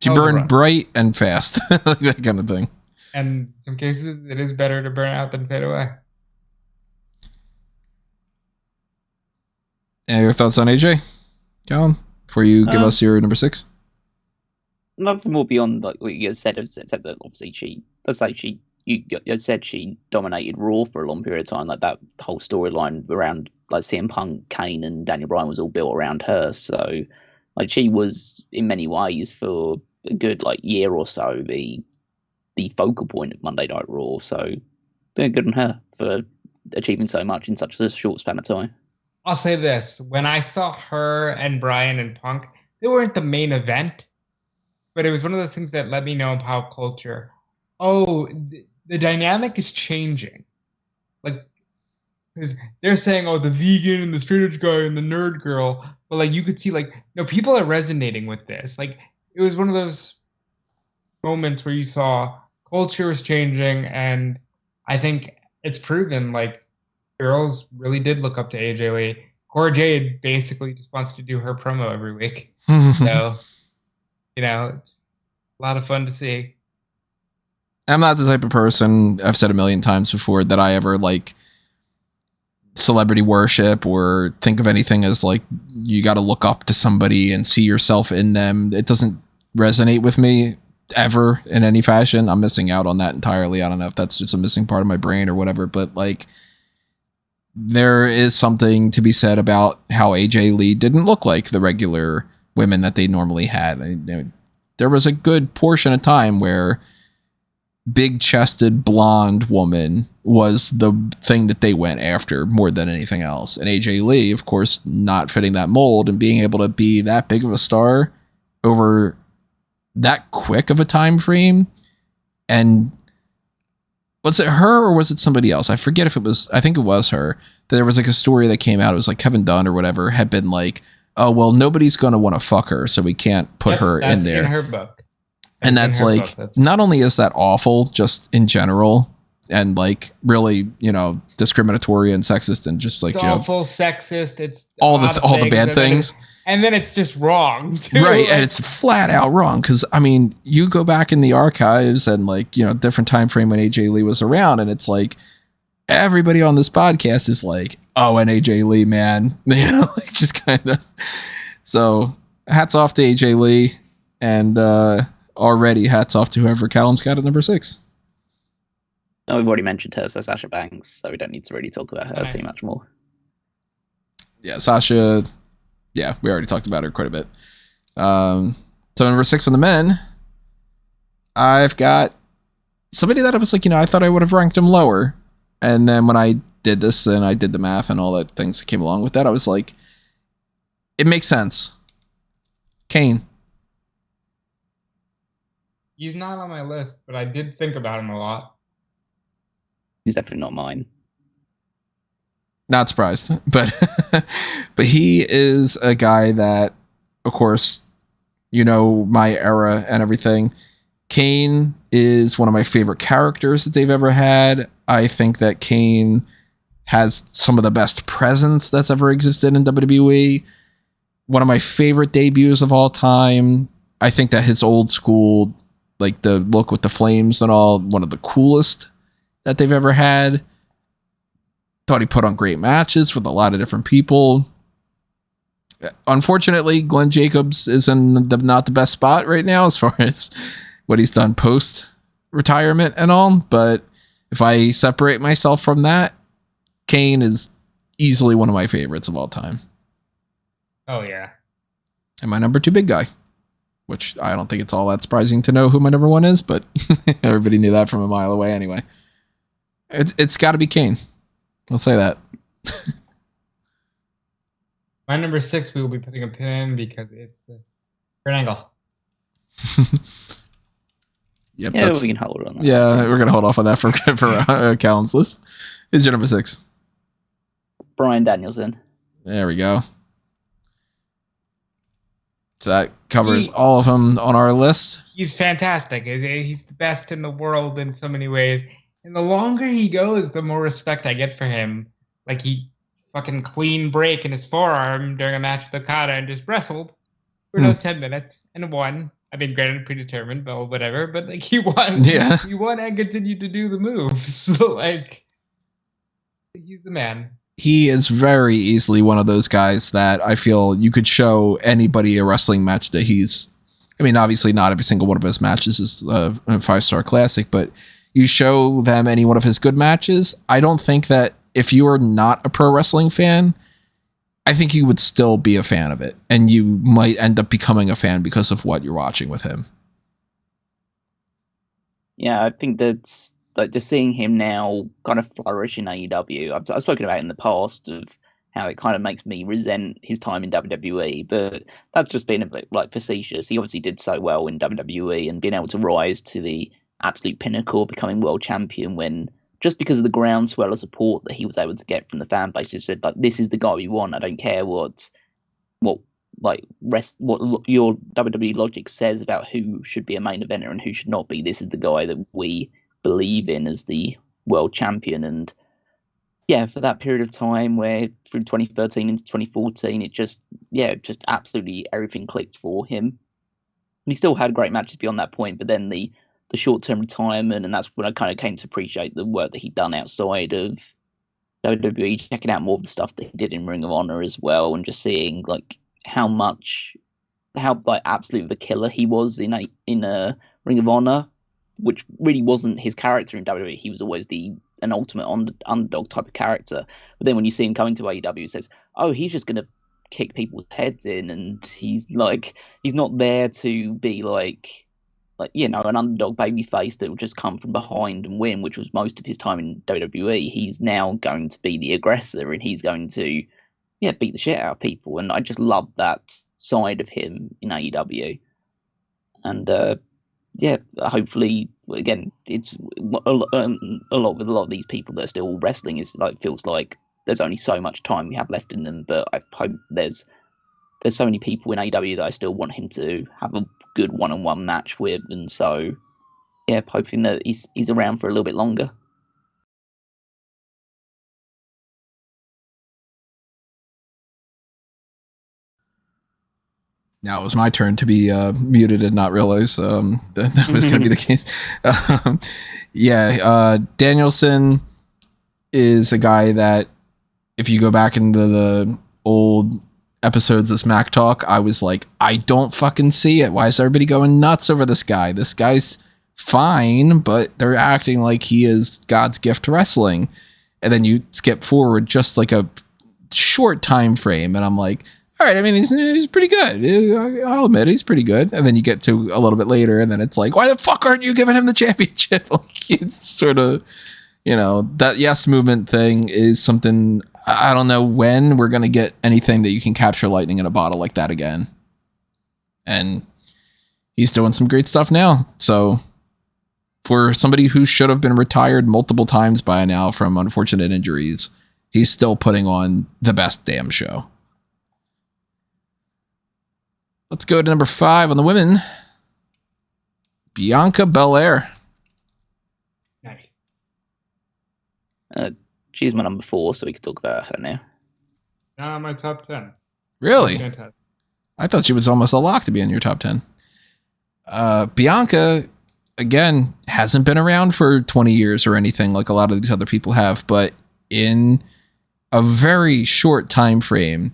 She burned bright and fast, like that kind of thing. And in some cases, it is better to burn out than fade away. Any other thoughts on AJ, Callum, before you give us your number 6? Nothing more beyond like what you said, except that obviously you said she dominated Raw for a long period of time. Like, that whole storyline around like CM Punk, Kane, and Daniel Bryan was all built around her. So, like, she was in many ways for a good like year or so the focal point of Monday Night Raw. So, good on her for achieving so much in such a short span of time. I'll say this: when I saw her and Bryan and Punk, they weren't the main event, but it was one of those things that let me know in pop culture. Oh, the dynamic is changing. Like, because they're saying, oh, the vegan and the straight edge guy and the nerd girl, but like you could see, like, no, people are resonating with this. Like, it was one of those moments where you saw culture was changing, and I think it's proven, like, girls really did look up to AJ Lee. Cora Jade basically just wants to do her promo every week. So, it's a lot of fun to see. I'm not the type of person, I've said a million times before, that I ever like celebrity worship or think of anything as like you got to look up to somebody and see yourself in them. It doesn't resonate with me ever in any fashion. I'm missing out on that entirely. I don't know if that's just a missing part of my brain or whatever, but like there is something to be said about how AJ Lee didn't look like the regular women that they normally had. There was a good portion of time where big chested blonde woman was the thing that they went after more than anything else. And AJ Lee, of course, not fitting that mold and being able to be that big of a star over that quick of a time frame. And was it her or was it somebody else? I forget if it was, I think it was her. There was like a story that came out. It was like Kevin Dunn or whatever had been like, oh, well, nobody's going to want to fuck her, so we can't put her in there. In her book. And that's like, not only is that awful just in general and like really, discriminatory and sexist and just like, it's awful, sexist. It's all the bad things. And then it's just wrong too. Right. And it's flat out wrong. Cause I mean, you go back in the archives and like, different time frame when AJ Lee was around and it's like everybody on this podcast is like, oh, and AJ Lee, man, like just kind of, so hats off to AJ Lee and, already hats off to whoever Callum's got at number 6. Oh, we've already mentioned her, so Sasha Banks, so we don't need to really talk about her too much more. Yeah, Sasha, yeah, we already talked about her quite a bit. So number 6 on the men, I've got somebody that I was like, I thought I would have ranked him lower. And then when I did this and I did the math and all that things that came along with that, I was like, it makes sense. Kane. He's not on my list, but I did think about him a lot. He's definitely not mine. Not surprised, but but he is a guy that, of course, my era and everything. Kane is one of my favorite characters that they've ever had. I think that Kane has some of the best presence that's ever existed in WWE. One of my favorite debuts of all time. I think that his old school, like the look with the flames and all, one of the coolest that they've ever had. Thought he put on great matches with a lot of different people. Unfortunately, Glenn Jacobs is in not the best spot right now as far as what he's done post retirement and all. But if I separate myself from that, Kane is easily one of my favorites of all time. Oh, yeah. And my number 2 big guy, which I don't think it's all that surprising to know who my number 1 is, but everybody knew that from a mile away anyway. It's got to be Kane. I'll say that. My number 6, we will be putting a pin in because it's Kurt Angle. Yep, yeah, we can hold on that. Yeah, we're going to hold off on that for Callum's list. Who's your number 6? Bryan Danielson. There we go. So that covers all of them on our list. He's fantastic. He's the best in the world in so many ways. And the longer he goes, the more respect I get for him. Like, he fucking clean break in his forearm during a match with Okada and just wrestled for 10 minutes and won. I mean, granted, predetermined, but whatever. But, like, he won. Yeah. He won and continued to do the moves. So, like, he's the man. He is very easily one of those guys that I feel you could show anybody a wrestling match that he's... I mean, obviously not every single one of his matches is a 5-star classic, but you show them any one of his good matches. I don't think that if you are not a pro wrestling fan, I think you would still be a fan of it. And you might end up becoming a fan because of what you're watching with him. Yeah, I think that's like just seeing him now kind of flourish in AEW. I've spoken about it in the past of how it kind of makes me resent his time in WWE, but that's just been a bit like facetious. He obviously did so well in WWE and being able to rise to the absolute pinnacle, becoming world champion when just because of the groundswell of support that he was able to get from the fan base, he said like, this is the guy we want. I don't care what your WWE logic says about who should be a main eventer and who should not be. This is the guy that we believe in as the world champion. And yeah, for that period of time where through 2013 into 2014, it just absolutely everything clicked for him. He still had great matches beyond that point, but then the short-term retirement, and that's when I kind of came to appreciate the work that he'd done outside of WWE, checking out more of the stuff that he did in Ring of Honor as well, and just seeing like how like absolute the killer he was in a Ring of Honor, which really wasn't his character in WWE. He was always an ultimate underdog type of character. But then when you see him coming to AEW, it says, "Oh, he's just gonna kick people's heads in," and he's not there to be like an underdog baby face that will just come from behind and win, which was most of his time in WWE. He's now going to be the aggressor, and he's going to beat the shit out of people. And I just love that side of him in AEW. And hopefully, again, it's a lot with a lot of these people that are still wrestling is like feels like there's only so much time we have left in them. But I hope there's so many people in AEW that I still want him to have a good one-on-one match with, and so hoping that he's around for a little bit longer. Now it was my turn to be muted and not realize that was going to be the case. Danielson is a guy that, if you go back into the old episodes of Smack Talk, I was like, I don't fucking see it. Why is everybody going nuts over this guy? This guy's fine, but they're acting like he is God's gift to wrestling. And then you skip forward just like a short time frame, and I'm like, all right, I mean, he's pretty good. I'll admit he's pretty good. And then you get to a little bit later, and then it's like, why the fuck aren't you giving him the championship? Like, it's sort of, that yes movement thing is something. I don't know when we're going to get anything that you can capture lightning in a bottle like that again. And he's doing some great stuff now. So for somebody who should have been retired multiple times by now from unfortunate injuries, he's still putting on the best damn show. Let's go to number 5 on the women. Bianca Belair. Nice. She's my number 4, so we can talk about her now. My top 10. Really? I thought she was almost a lock to be in your top 10. Bianca, again, hasn't been around for 20 years or anything like a lot of these other people have, but in a very short time frame,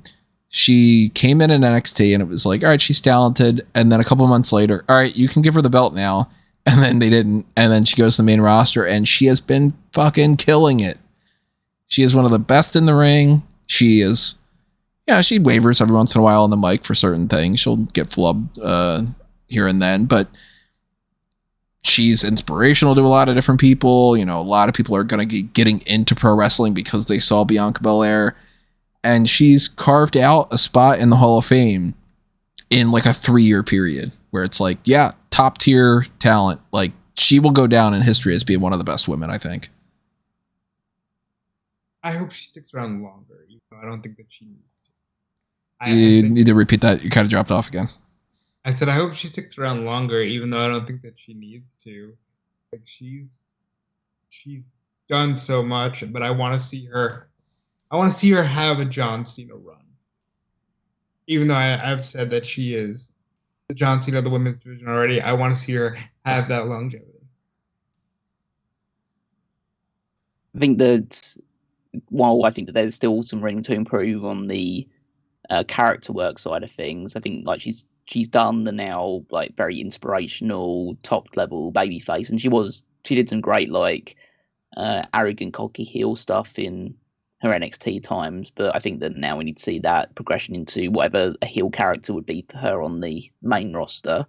she came in NXT and it was like, all right, she's talented. And then a couple months later, all right, you can give her the belt now. And then they didn't. And then she goes to the main roster and she has been fucking killing it. She is one of the best in the ring. She is, she wavers every once in a while on the mic for certain things. She'll get flubbed here and then, but she's inspirational to a lot of different people. A lot of people are going to be getting into pro wrestling because they saw Bianca Belair. And she's carved out a spot in the Hall of Fame in like a 3-year period where it's like, top tier talent. Like, she will go down in history as being one of the best women, I think. I hope she sticks around longer. I don't think that she needs to. You need to repeat that. You kind of dropped off again. I said I hope she sticks around longer, even though I don't think that she needs to. Like, she's done so much, but I want to see her. I want to see her have a John Cena run. Even though I've said that she is the John Cena of the women's division already, I want to see her have that longevity. I think that while I think that there's still some room to improve on the character work side of things, I think like she's done the now like very inspirational top level babyface, and she did some great like arrogant cocky heel stuff in her NXT times, but I think that now we need to see that progression into whatever a heel character would be for her on the main roster.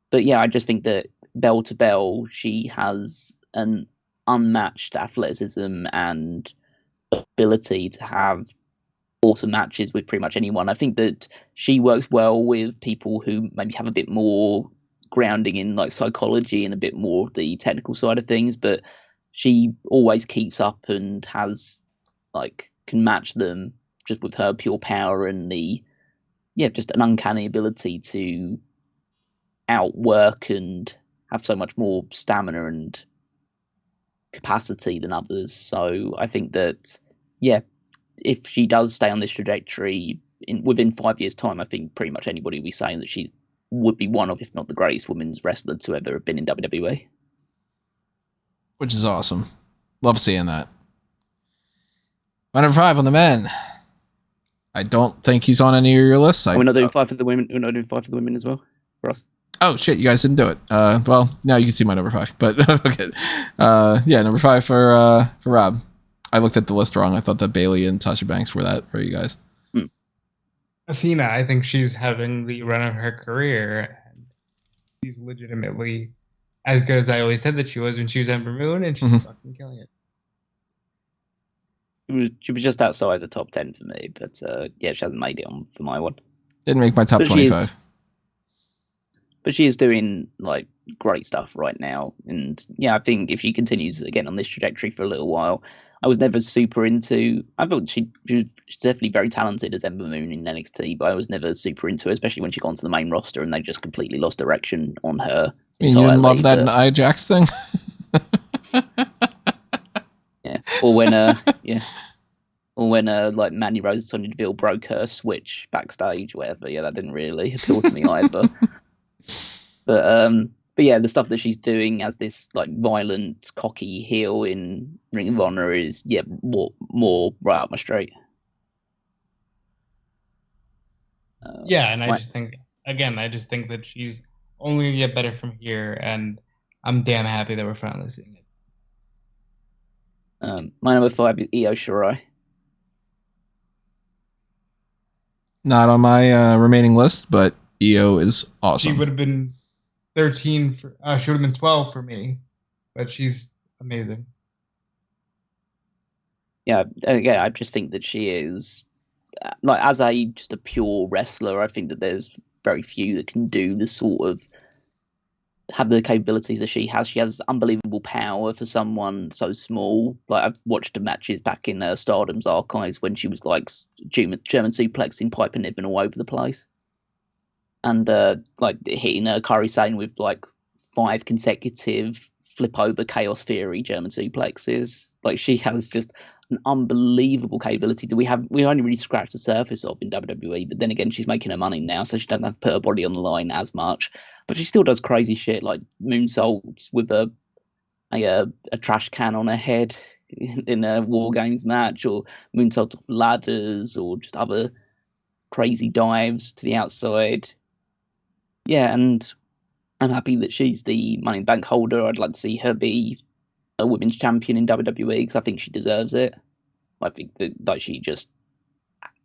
But I just think that bell to bell, she has an unmatched athleticism and ability to have awesome matches with pretty much anyone. I think that she works well with people who maybe have a bit more grounding in like psychology and a bit more of the technical side of things, but she always keeps up and can match them just with her pure power and just an uncanny ability to outwork and have so much more stamina and capacity than others. So I think that if she does stay on this trajectory within 5 years' time, I think pretty much anybody will be saying that she would be one of, if not the greatest women's wrestler to ever have been in WWE. Which is awesome. Love seeing that. My number 5 on the men. I don't think he's on any of your lists. We're not doing 5 for the women. We're not doing 5 for the women as well, for us. Oh shit! You guys didn't do it. Well, now you can see my number 5. But okay. Yeah, number 5 for Rob. I looked at the list wrong. I thought that Bailey and Tasha Banks were that for you guys. Athena, I think she's having the run of her career. And she's legitimately as good as I always said that she was when she was Ember Moon, and she's fucking killing it. She was just outside the top 10 for me, but yeah, she hasn't made it on for my one. Didn't make my top 25. But she is doing like great stuff right now, and yeah, I think if she continues again on this trajectory for a little while, I was never super into. I thought she's definitely very talented as Ember Moon in NXT, but I was never super into her, especially when she got onto the main roster and they just completely lost direction on her. You didn't love that Nia Jax thing? Yeah, or when like Mandy Rose and Sonya Deville broke her switch backstage, whatever. Yeah, that didn't really appeal to me either. But yeah, the stuff that she's doing as this like violent, cocky heel in Ring of Honor is more right up my street. Yeah, and I just think that she's only gonna get better from here, and I'm damn happy that we're finally seeing it. My number 5 is Io Shirai. Not on my remaining list, but Io is awesome. She would have been 13 for. She would have been 12 for me, but she's amazing. Yeah, I just think that she is like as just a pure wrestler. I think that there's very few that can do the sort of have the capabilities that she has. She has unbelievable power for someone so small. Like I've watched the matches back in Stardom's archives when she was like German suplexing Piper Niven all over the place, and like hitting Kairi Sane with like 5 consecutive flip over Chaos Theory German suplexes. Like she has just an unbelievable capability that we only really scratched the surface of in WWE. But then again, she's making her money now, so she doesn't have to put her body on the line as much. But she still does crazy shit like moonsaults with a trash can on her head in a War Games match, or moonsaults off ladders, or just other crazy dives to the outside. Yeah, and I'm happy that she's the Money in the Bank holder. I'd like to see her be a women's champion in WWE because I think she deserves it. I think that she just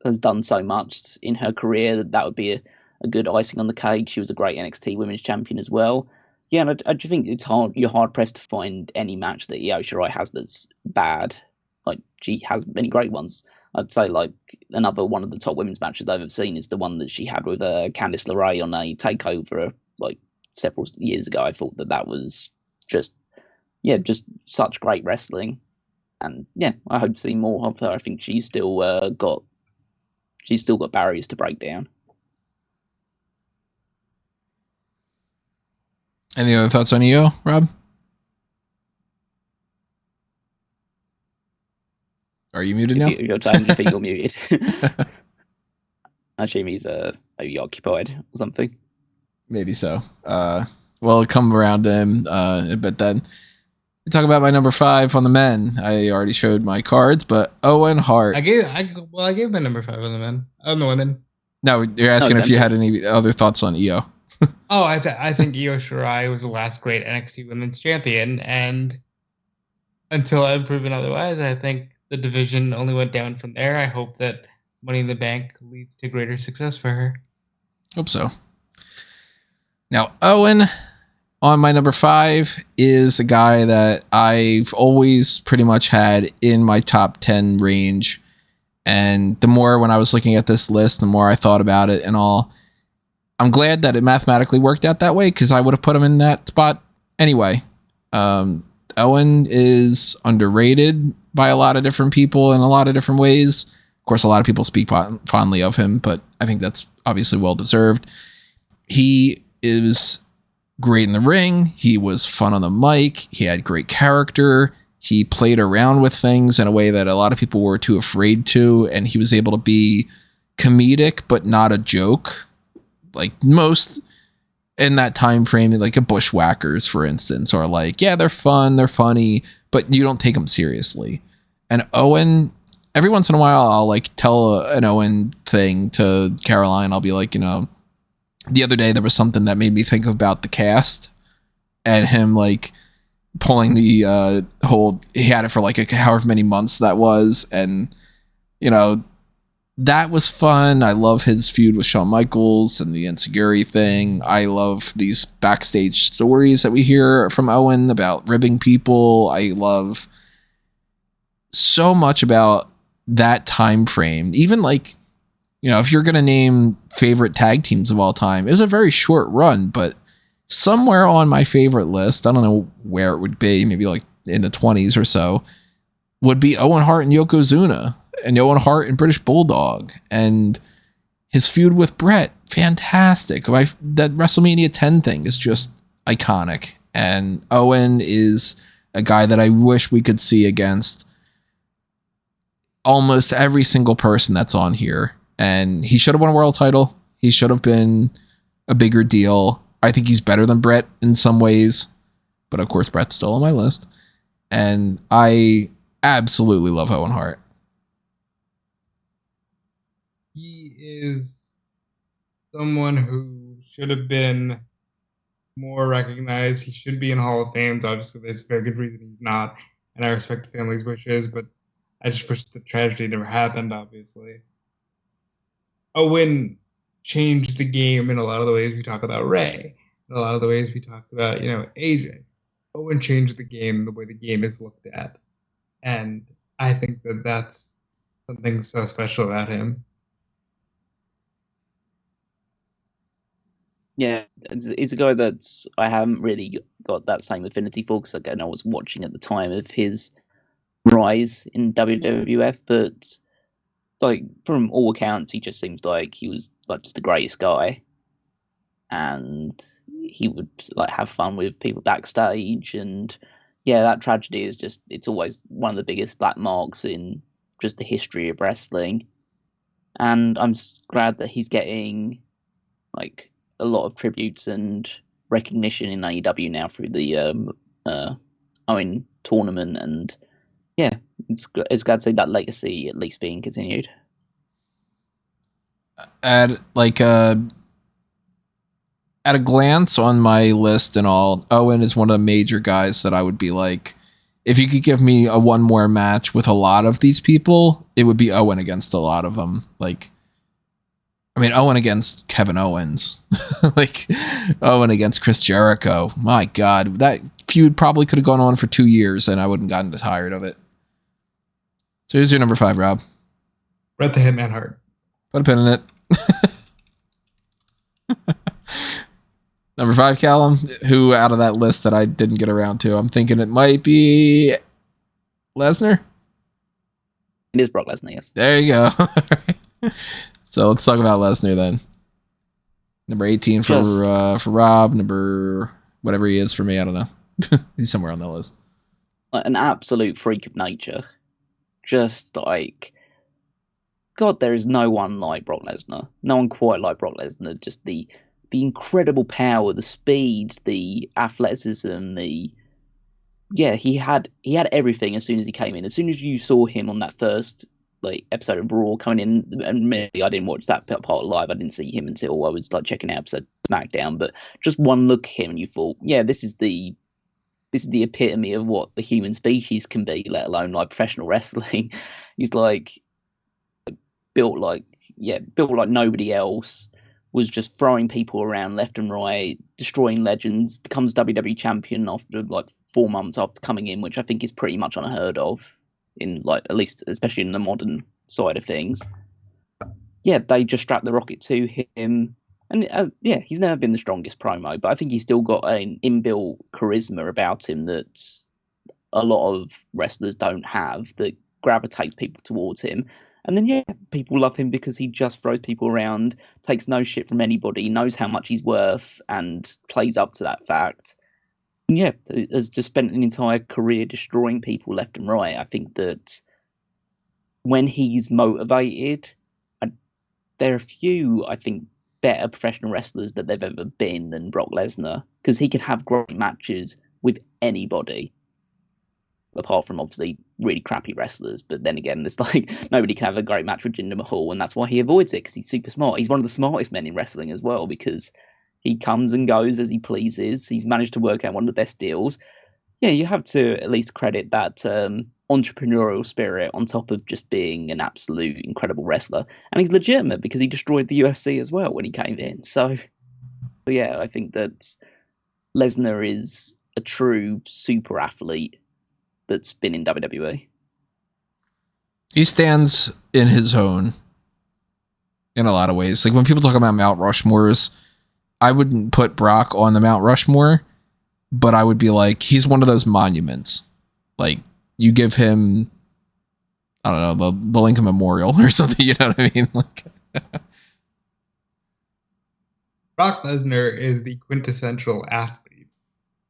has done so much in her career that would be a good icing on the cake. She was a great NXT women's champion as well. Yeah, and I just think it's hard. You're hard pressed to find any match that Io Shirai has that's bad. Like she has many great ones. I'd say like another one of the top women's matches I've ever seen is the one that she had with Candice LeRae on a takeover like several years ago. I thought that was just such great wrestling, and yeah, I hope to see more of her. I think she's still got barriers to break down. Any other thoughts on Io, Rob? Are you muted now? Your time, I think you're muted. I assume he's maybe occupied or something. Maybe so. Well, it'll come around to him, but then we talk about my number 5 on the men. I already showed my cards, but Owen Hart. I gave my number 5 on the men. On the women. No, you're asking if you had any other thoughts on Io. Oh, I think Io Shirai was the last great NXT Women's Champion, and until I'm proven otherwise, I think the division only went down from there. I hope that Money in the Bank leads to greater success for her. Hope so. Now, Owen on my number 5 is a guy that I've always pretty much had in my top 10 range. And the more when I was looking at this list, the more I thought about it and all. I'm glad that it mathematically worked out that way because I would have put him in that spot anyway. Owen is underrated by a lot of different people in a lot of different ways. Of course, a lot of people speak fondly of him, but I think that's obviously well deserved. He is great in the ring. He was fun on the mic. He had great character. He played around with things in a way that a lot of people were too afraid to, and he was able to be comedic but not a joke. Like most in that time frame, like a Bushwhackers, for instance, or like, yeah, they're fun, they're funny, but you don't take them seriously. And Owen every once in a while I'll like tell an Owen thing to Caroline. I'll be like, the other day there was something that made me think about the cast and him like pulling the whole, he had it for like however many months that was, and that was fun. I love his feud with Shawn Michaels and the Insecurity thing. I love these backstage stories that we hear from Owen about ribbing people. I love so much about that time frame. Even like, if you're going to name favorite tag teams of all time, it was a very short run, but somewhere on my favorite list, I don't know where it would be, maybe like in the 20s or so, would be Owen Hart and Yokozuna, and Owen Hart and British Bulldog, and his feud with Brett. Fantastic. That WrestleMania 10 thing is just iconic. And Owen is a guy that I wish we could see against almost every single person that's on here. And he should have won a world title. He should have been a bigger deal. I think he's better than Brett in some ways. But of course, Brett's still on my list. And I absolutely love Owen Hart. He is someone who should have been more recognized. He should be in Hall of Fame. Obviously, there's a very good reason he's not, and I respect the family's wishes, but I just wish the tragedy never happened, obviously. Owen changed the game in a lot of the ways we talk about Ray, in a lot of the ways we talk about, AJ. Owen changed the game the way the game is looked at, and I think that that's something so special about him. Yeah, it's a guy that I haven't really got that same affinity for, because again, I was watching at the time of his rise in WWF, but like from all accounts, he just seems like he was like just the greatest guy, and he would like have fun with people backstage, and yeah, that tragedy is just, it's always one of the biggest black marks in just the history of wrestling, and I'm glad that he's getting like a lot of tributes and recognition in AEW now through the Owen tournament, and yeah, it's glad to see that legacy at least being continued. At a glance on my list and all, Owen is one of the major guys that I would be like, if you could give me a one more match with a lot of these people, it would be Owen against a lot of them. Like, I mean, Owen against Kevin Owens, like Owen against Chris Jericho. My God, that feud probably could have gone on for 2 years and I wouldn't gotten tired of it. So here's your number 5, Rob. Bret the Hitman Hart. Put a pin in it. Number 5, Callum, who out of that list that I didn't get around to? I'm thinking it might be Lesnar. It is Brock Lesnar, yes. There you go. So let's talk about Lesnar then. Number 18 for Rob. Number whatever he is for me, I don't know. He's somewhere on that list. An absolute freak of nature. Just like, God, there is no one like Brock Lesnar. No one quite like Brock Lesnar. Just the incredible power, the speed, the athleticism, he had everything as soon as he came in. As soon as you saw him on that first episode of Raw coming in, and maybe I didn't watch that part live. I didn't see him until I was checking out episode SmackDown. But just one look at him, and you thought, yeah, this is the epitome of what the human species can be, let alone professional wrestling. He's built like nobody else. Was just throwing people around left and right, destroying legends, becomes WWE champion after 4 months after coming in, which I think is pretty much unheard of in at least, especially in the modern side of things. Yeah, they just strapped the rocket to him. And he's never been the strongest promo, but I think he's still got an inbuilt charisma about him that a lot of wrestlers don't have, that gravitates people towards him. And then, people love him because he just throws people around, takes no shit from anybody, knows how much he's worth, and plays up to that fact. And has just spent an entire career destroying people left and right. I think that when he's motivated, there are few, I think, better professional wrestlers that they've ever been than Brock Lesnar, because he can have great matches with anybody, apart from obviously really crappy wrestlers. But then again, it's like nobody can have a great match with Jinder Mahal, and that's why he avoids it, because he's super smart. He's one of the smartest men in wrestling as well, because he comes and goes as he pleases. He's managed to work out one of the best deals. Yeah, you have to at least credit that entrepreneurial spirit on top of just being an absolute incredible wrestler. And he's legitimate because he destroyed the UFC as well when he came in. So yeah, I think that Lesnar is a true super athlete that's been in WWE. He stands in his own in a lot of ways. Like when people talk about Mount Rushmores, I wouldn't put Brock on the Mount Rushmore, but I would be like, he's one of those monuments. Like you give him, I don't know, the Lincoln Memorial or something, you know what I mean? Like Brock Lesnar is the quintessential athlete,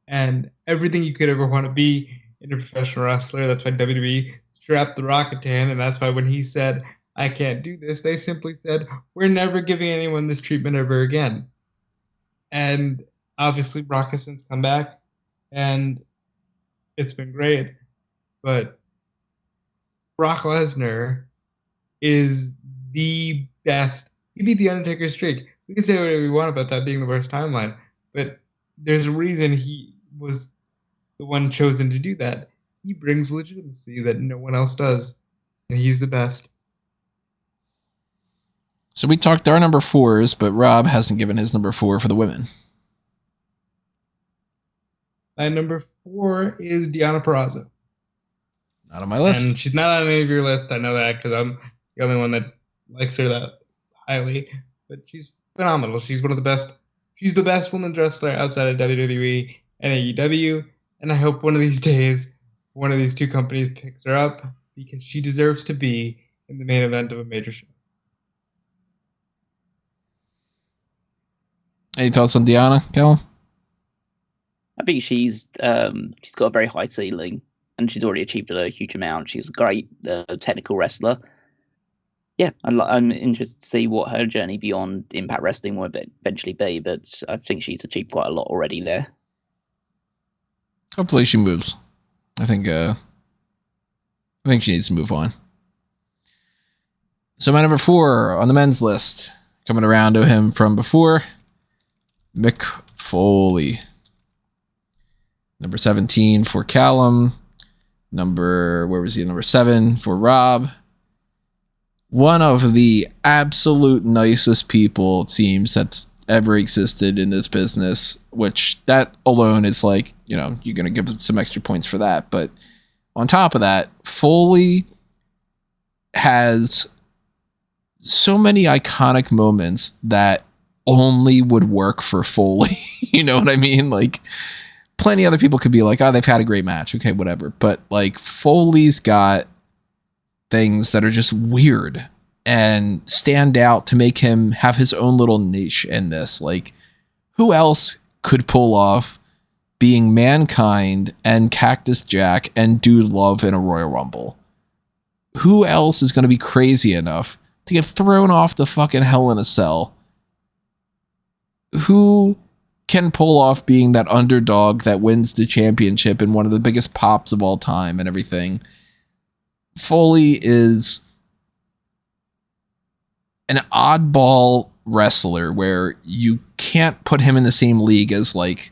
and everything you could ever want to be in a professional wrestler. That's why WWE strapped the rocket to him, and that's why when he said, "I can't do this," they simply said, "We're never giving anyone this treatment ever again." And obviously, Brock has since come back, and it's been great. But Brock Lesnar is the best. He beat The Undertaker's streak. We can say whatever we want about that being the worst timeline, but there's a reason he was the one chosen to do that. He brings legitimacy that no one else does, and he's the best. So we talked our number 4s, but Rob hasn't given his number 4 for the women. My number 4 is Deonna Purrazzo. Not on my list. And she's not on any of your lists. I know that because I'm the only one that likes her that highly. But she's phenomenal. She's one of the best. She's the best women's wrestler outside of WWE and AEW. And I hope one of these days, one of these two companies picks her up because she deserves to be in the main event of a major show. Any thoughts on Deonna, Callum? I think she's got a very high ceiling, and she's already achieved a huge amount. She's a great technical wrestler. Yeah, I'm interested to see what her journey beyond Impact Wrestling will eventually be, but I think she's achieved quite a lot already there. Hopefully she moves. I think she needs to move on. So my number 4 on the men's list, coming around to him from before, Mick Foley. Number 17 for Callum. Number 7 for Rob. One of the absolute nicest people, it seems, that's ever existed in this business, which that alone is like, you know, you're going to give some extra points for that. But on top of that, Foley has so many iconic moments that only would work for Foley. You know what I mean? Like, plenty other people could be like, oh, they've had a great match. Okay, whatever. But like Foley's got things that are just weird and stand out to make him have his own little niche in this. Like, who else could pull off being Mankind and Cactus Jack and Dude Love in a Royal Rumble? Who else is going to be crazy enough to get thrown off the fucking Hell in a Cell? Who can pull off being that underdog that wins the championship in one of the biggest pops of all time and everything? Foley is an oddball wrestler where you can't put him in the same league as, like,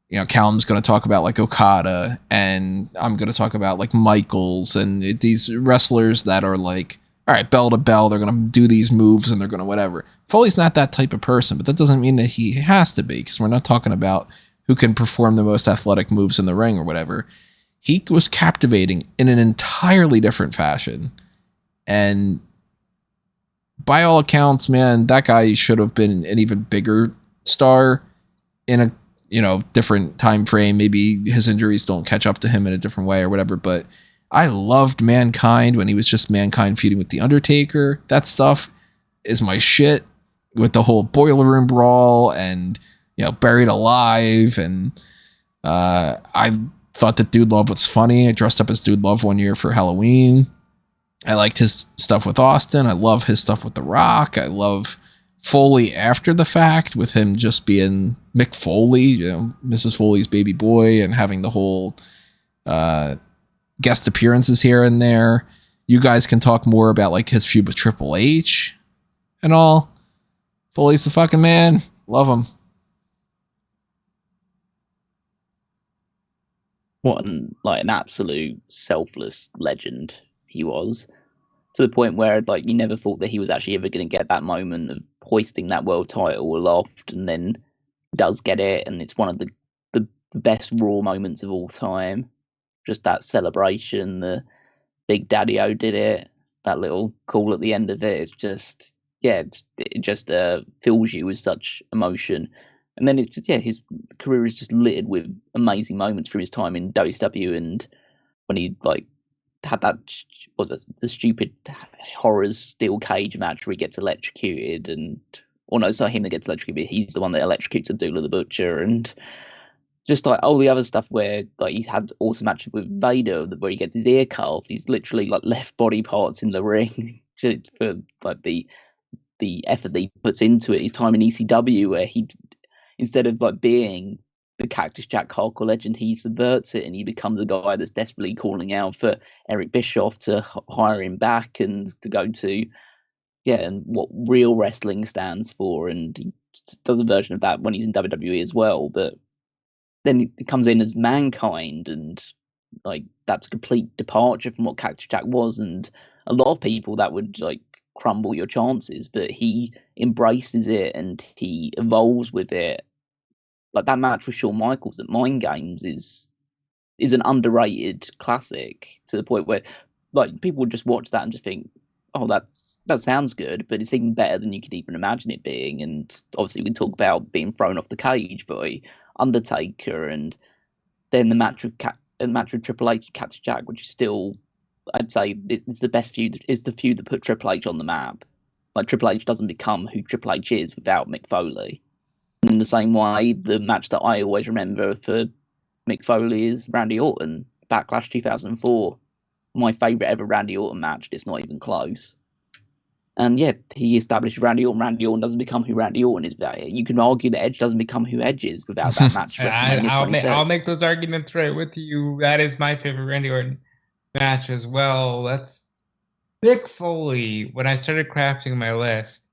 you know, Callum's going to talk about like Okada, and I'm going to talk about like Michaels and these wrestlers that are like, all right, bell to bell, they're going to do these moves and they're going to whatever. Foley's not that type of person, but that doesn't mean that he has to be, because we're not talking about who can perform the most athletic moves in the ring or whatever. He was captivating in an entirely different fashion. And by all accounts, man, that guy should have been an even bigger star in a, you know, different time frame. Maybe his injuries don't catch up to him in a different way or whatever, but I loved Mankind when he was just Mankind feuding with The Undertaker. That stuff is my shit, with the whole Boiler Room Brawl and, you know, Buried Alive. And I thought that Dude Love was funny. I dressed up as Dude Love one year for Halloween. I liked his stuff with Austin. I love his stuff with The Rock. I love Foley after the fact, with him just being Mick Foley, you know, Mrs. Foley's baby boy, and having the whole guest appearances here and there. You guys can talk more about like his feud with Triple H and all. Foley's the fucking man. Love him. What an absolute selfless legend he was, to the point where like you never thought that he was actually ever going to get that moment of hoisting that world title aloft, and then does get it, and it's one of the best Raw moments of all time. Just that celebration, the Big Daddy-O did it, that little call at the end of it. It's just, it just fills you with such emotion. And then it's just, his career is just littered with amazing moments through his time in WCW, and when he like had that the stupid horrors steel cage match where he gets electrocuted, and no, it's not him that gets electrocuted. He's the one that electrocutes Abdullah the Butcher, and just like all the other stuff where like he's had awesome matches with Vader where he gets his ear cut off. He's literally like left body parts in the ring for like the effort that he puts into it. His time in ECW where he, instead of like being the Cactus Jack hardcore legend, he subverts it and he becomes a guy that's desperately calling out for Eric Bischoff to hire him back and to go to, and what real wrestling stands for. And he does a version of that when he's in WWE as well. But then he comes in as Mankind, and like that's a complete departure from what Cactus Jack was. And a lot of people that would like crumble your chances, but he embraces it and he evolves with it. Like that match with Shawn Michaels at Mind Games is an underrated classic, to the point where like people would just watch that and just think, oh, that sounds good, but it's even better than you could even imagine it being. And obviously we can talk about being thrown off the cage by Undertaker, and then the match with Triple H and Cactus Jack, which is still, I'd say, it's the best feud. It's the feud that put Triple H on the map. Like Triple H doesn't become who Triple H is without Mick Foley. And in the same way, the match that I always remember for Mick Foley is Randy Orton, Backlash 2004. My favourite ever Randy Orton match. It's not even close. And he established Randy Orton. Randy Orton doesn't become who Randy Orton is. You can argue that Edge doesn't become who Edge is without that match. I'll make those arguments right with you. That is my favorite Randy Orton match as well. That's Mick Foley. When I started crafting my list,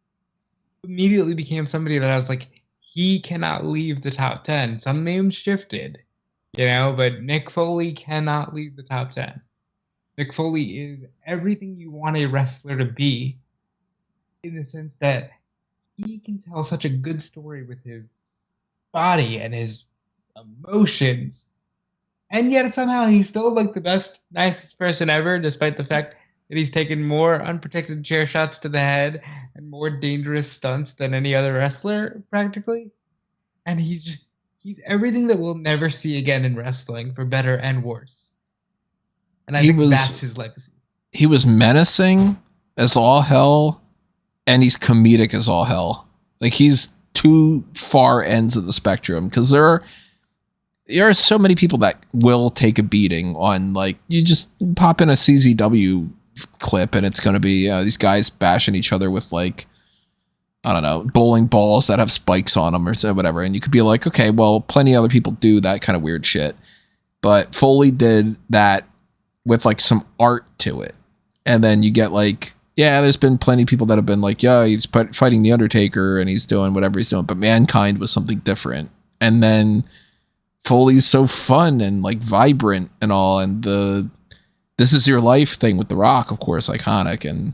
immediately became somebody that I was like, he cannot leave the top 10. Some names shifted, but Mick Foley cannot leave the top 10. Mick Foley is everything you want a wrestler to be, in the sense that he can tell such a good story with his body and his emotions. And yet somehow he's still like the best, nicest person ever, despite the fact that he's taken more unprotected chair shots to the head and more dangerous stunts than any other wrestler, practically. And he's everything that we'll never see again in wrestling, for better and worse. And I think that's his legacy. He was menacing as all hell, and he's comedic as all hell. Like he's two far ends of the spectrum, because there are so many people that will take a beating on, like, you just pop in a CZW clip and it's going to be these guys bashing each other with, like, I don't know, bowling balls that have spikes on them or whatever. And you could be like, okay, well, plenty of other people do that kind of weird shit. But Foley did that with like some art to it. And then you get like, there's been plenty of people that have been like, he's fighting the Undertaker and he's doing whatever he's doing. But Mankind was something different. And then Foley's so fun and like vibrant and all. And the This Is Your Life thing with The Rock, of course, iconic. And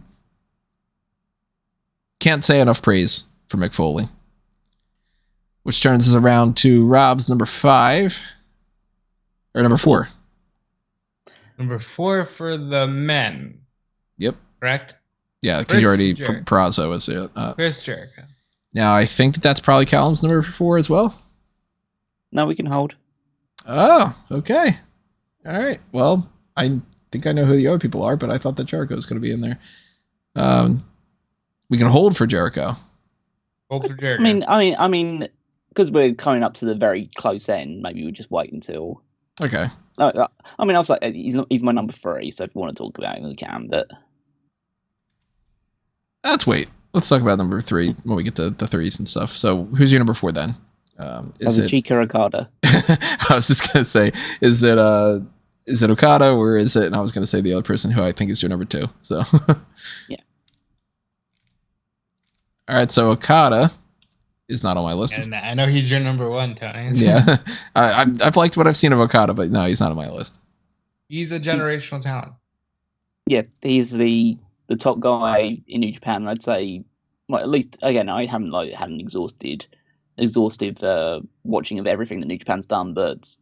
can't say enough praise for Mick Foley. Which turns us around to Rob's number 5. Or number 4. Number 4 for the men. Yep. Correct? Yeah, because you already Peraza was it. Chris Jericho. Now, I think that's probably Callum's number 4 as well. No, we can hold. Oh, okay. All right. Well, I think I know who the other people are, but I thought that Jericho was going to be in there. We can hold for Jericho. Hold for Jericho. I mean, because we're coming up to the very close end, maybe we just wait until. Okay. I was like, he's my number 3, so if you want to talk about him, we can. But let's wait. Let's talk about number 3 when we get to the threes and stuff. So, who's your number 4 then? Is it Chica Okada? I was just gonna say, is it is it Okada or is it? And I was going to say the other person who I think is your number 2. So Yeah. All right, so Okada is not on my list. And I know he's your number 1, Tony. Yeah, I've liked what I've seen of Okada, but no, he's not on my list. He's a generational talent. Yeah, he's the top guy in New Japan. I'd say, like, at least again, I haven't had an exhaustive watching of everything that New Japan's done, but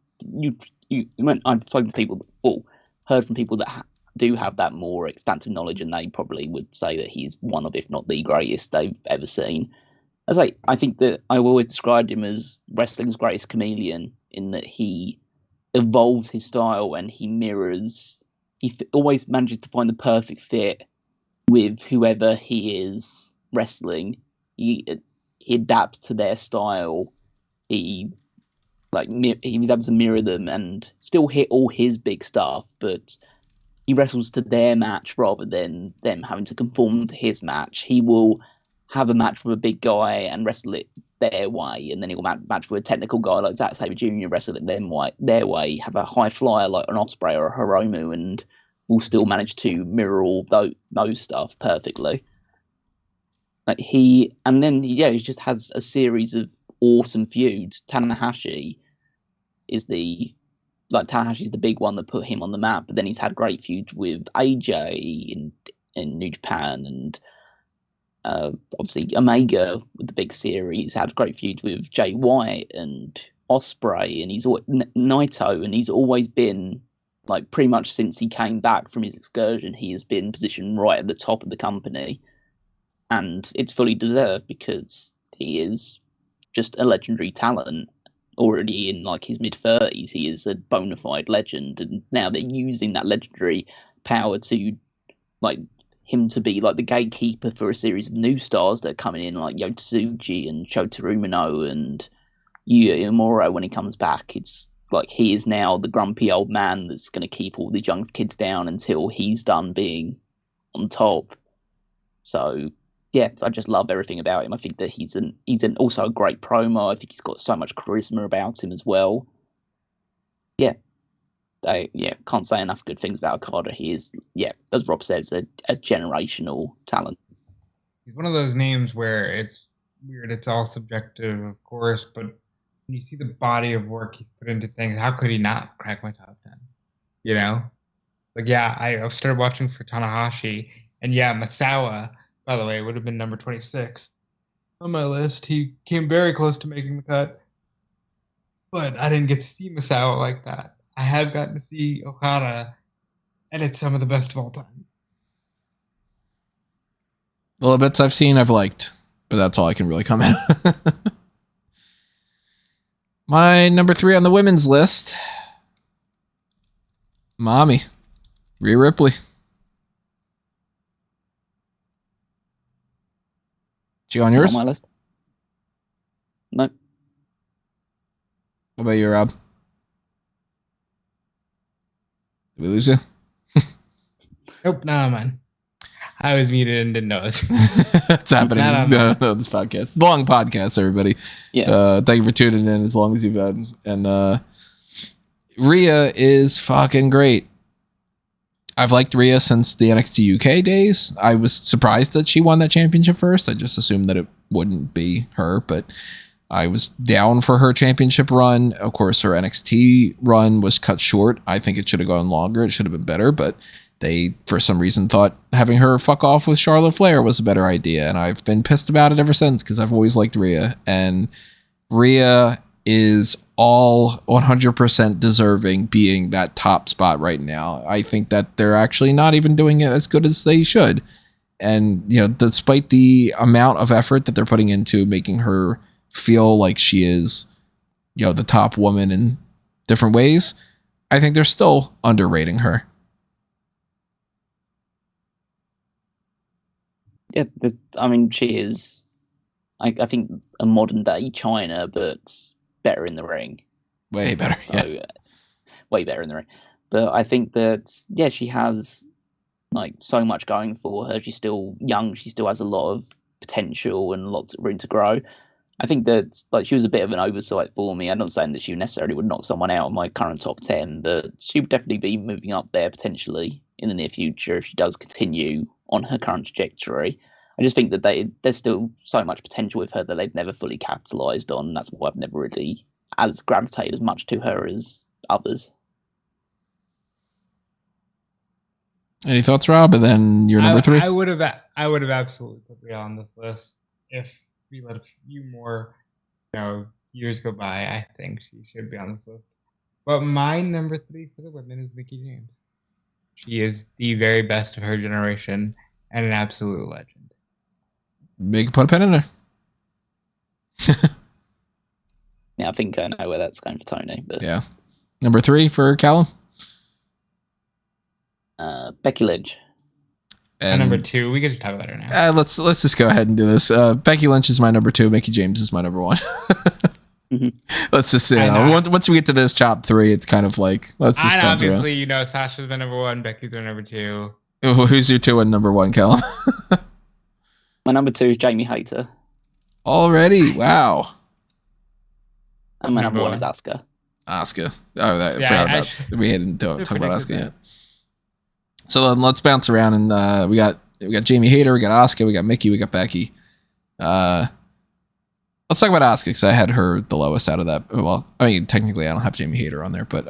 I've spoken to people, heard from people that do have that more expansive knowledge, and they probably would say that he's one of, if not the greatest they've ever seen. I think that I've always described him as wrestling's greatest chameleon, in that he evolves his style and he mirrors. He always manages to find the perfect fit with whoever he is wrestling. He adapts to their style. He's able to mirror them and still hit all his big stuff, but he wrestles to their match rather than them having to conform to his match. He will have a match with a big guy and wrestle it their way, and then he'll match with a technical guy like Zack Sabre Jr., wrestle it their way, have a high flyer like an Ospreay or a Hiromu, and will still manage to mirror all those stuff perfectly. He just has a series of awesome feuds. Tanahashi's the big one that put him on the map, but then he's had great feuds with AJ in New Japan, and obviously Omega with the big series. Had great feuds with Jay White and Ospreay, and Naito, and he's always been, like, pretty much since he came back from his excursion, he has been positioned right at the top of the company, and it's fully deserved because he is just a legendary talent. Already in like his mid-30s, he is a bona fide legend, and now they're using that legendary power to, like, him to be like the gatekeeper for a series of new stars that are coming in, like Yota Tsuji and Shota Umino and Yuya Uemura when he comes back. It's like he is now the grumpy old man that's going to keep all the young kids down until he's done being on top. So yeah, I just love everything about him. I think that he's also a great promo. I think he's got so much charisma about him as well. Yeah. Can't say enough good things about Okada. He is, as Rob says, a generational talent. He's one of those names where it's weird. It's all subjective, of course, but when you see the body of work he's put into things, how could he not crack my top 10? You know? Like, yeah, I started watching for Tanahashi, and yeah, Masawa, by the way, would have been number 26 on my list. He came very close to making the cut, but I didn't get to see Masawa like that. I have gotten to see Okada, and it's some of the best of all time. The little bits I've seen, I've liked, but that's all I can really comment. My number 3 on the women's list, Mommy, Rhea Ripley. She on yours? On my list? No. What about you, Rob? Did we lose you? Nope, nah, man. I was muted and didn't know it. It's happening on this podcast. Long podcast, everybody. Yeah. Thank you for tuning in as long as you've had. And Rhea is fucking great. I've liked Rhea since the NXT UK days. I was surprised that she won that championship first. I just assumed that it wouldn't be her, but I was down for her championship run. Of course, her NXT run was cut short. I think it should have gone longer. It should have been better, but they, for some reason, thought having her fuck off with Charlotte Flair was a better idea, and I've been pissed about it ever since because I've always liked Rhea, and Rhea is all 100% deserving being that top spot right now. I think that they're actually not even doing it as good as they should, and despite the amount of effort that they're putting into making her feel like she is the top woman in different ways, I think they're still underrating her. Yeah, she is, I think, a modern day China, but better in the ring. Way better, yeah. Way better in the ring. But I think that, she has like so much going for her. She's still young. She still has a lot of potential and lots of room to grow. I think that like she was a bit of an oversight for me. I'm not saying that she necessarily would knock someone out of my current top 10, but she would definitely be moving up there potentially in the near future if she does continue on her current trajectory. I just think that there's still so much potential with her that they've never fully capitalized on. That's why I've never really as gravitated as much to her as others. Any thoughts, Rob? And then your number 3? I would have absolutely put Rhea on this list if we let a few more, years go by. I think she should be on this list. But my number 3 for the women is Mickie James. She is the very best of her generation and an absolute legend. Put a pen in there. Yeah, I think I know where that's going for Tony. But yeah. Number 3 for Callum? Becky Lynch. And number 2, we could just talk about her now. Let's just go ahead and do this. Becky Lynch is my number 2. Mickie James is my number 1. Let's just say once we get to this top 3, it's kind of like let's just. And obviously, Sasha's my number 1, Becky's my number 2. Who's your 2 and number 1, Callum? My number 2 is Jamie Hayter. Already, wow. And my number 1 is Asuka. Asuka. Oh, I forgot about. We hadn't talked about Asuka yet. So then let's bounce around and we got Jamie Hayter, we got Asuka, we got Mickie, we got Becky. Let's talk about Asuka because I had her the lowest out of that. Well, I mean, technically I don't have Jamie Hayter on there, but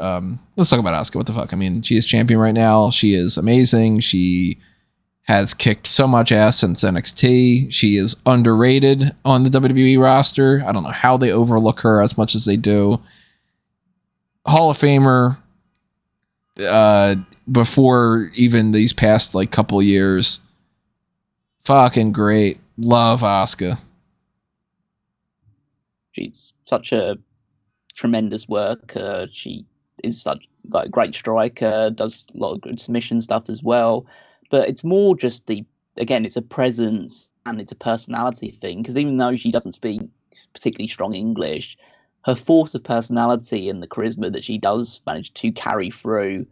let's talk about Asuka. What the fuck? I mean, she is champion right now. She is amazing. She has kicked so much ass since NXT. She is underrated on the WWE roster. I don't know how they overlook her as much as they do. Hall of Famer. Before even these past like couple years. Fucking great. Love Asuka. She's such a tremendous worker. She is such like a great striker, does a lot of good submission stuff as well. But it's more just it's a presence and it's a personality thing. Because even though she doesn't speak particularly strong English, her force of personality and the charisma that she does manage to carry through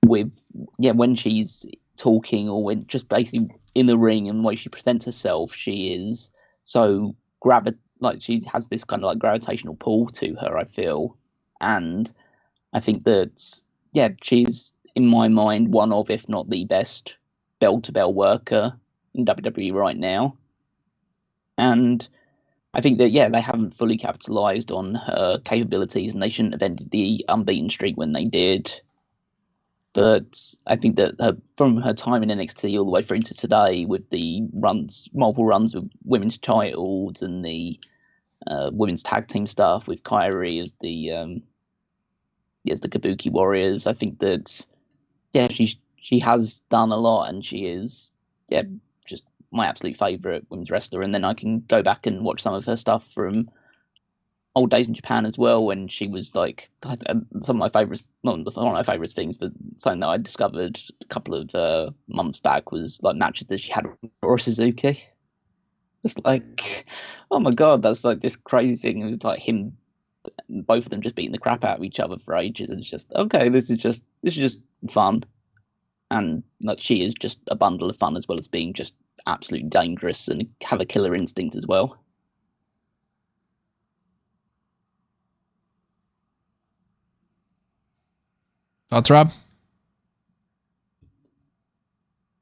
when she's talking or when just basically in the ring and the way she presents herself, she is so she has this kind of like gravitational pull to her, I feel. And I think that she's in my mind one of, if not the best bell-to-bell worker in WWE right now. And I think that they haven't fully capitalized on her capabilities and they shouldn't have ended the unbeaten streak when they did. But I think that from her time in NXT all the way through to today, with the multiple runs with women's titles and the women's tag team stuff with Kairi as the Kabuki Warriors, I think that she has done a lot and she is just my absolute favorite women's wrestler. And then I can go back and watch some of her stuff from old days in Japan as well, when she was like some of my favorites, not one of my favorites things, but something that I discovered a couple of months back was like matches that she had with Nora Suzuki. Just like, oh my god, that's like this crazy thing. It was like both of them just beating the crap out of each other for ages, and it's just okay. This is just fun, and like she is just a bundle of fun as well as being just absolutely dangerous and have a killer instinct as well. Thoughts, Rob?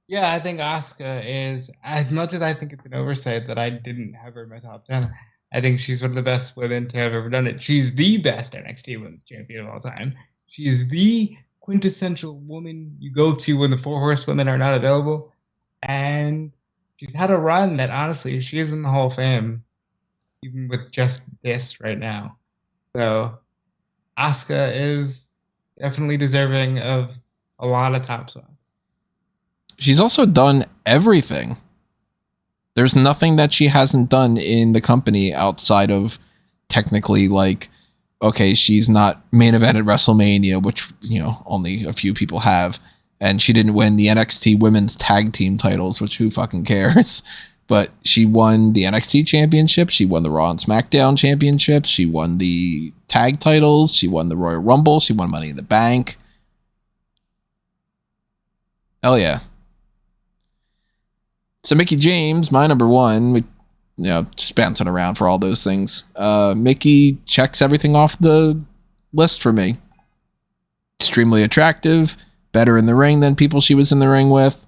Yeah, I think Asuka is, as much as I think it's an oversight that I didn't have her in my top 10, I think she's one of the best women to have ever done it. She's the best NXT Women's Champion of all time. She's the quintessential woman you go to when the 4 horsewomen are not available. And she's had a run that, honestly, she is in the Hall of Fame, even with just this right now. So Asuka is definitely deserving of a lot of top spots. She's also done everything. There's nothing that she hasn't done in the company outside of technically like, okay, she's not main event at WrestleMania, which, only a few people have. And she didn't win the NXT women's tag team titles, which who fucking cares? But she won the NXT championship. She won the Raw and SmackDown championships. She won the tag titles. She won the Royal Rumble. She won Money in the Bank. Hell yeah. So Mickie James, my number 1, just bouncing around for all those things. Mickey checks everything off the list for me. Extremely attractive, better in the ring than people she was in the ring with,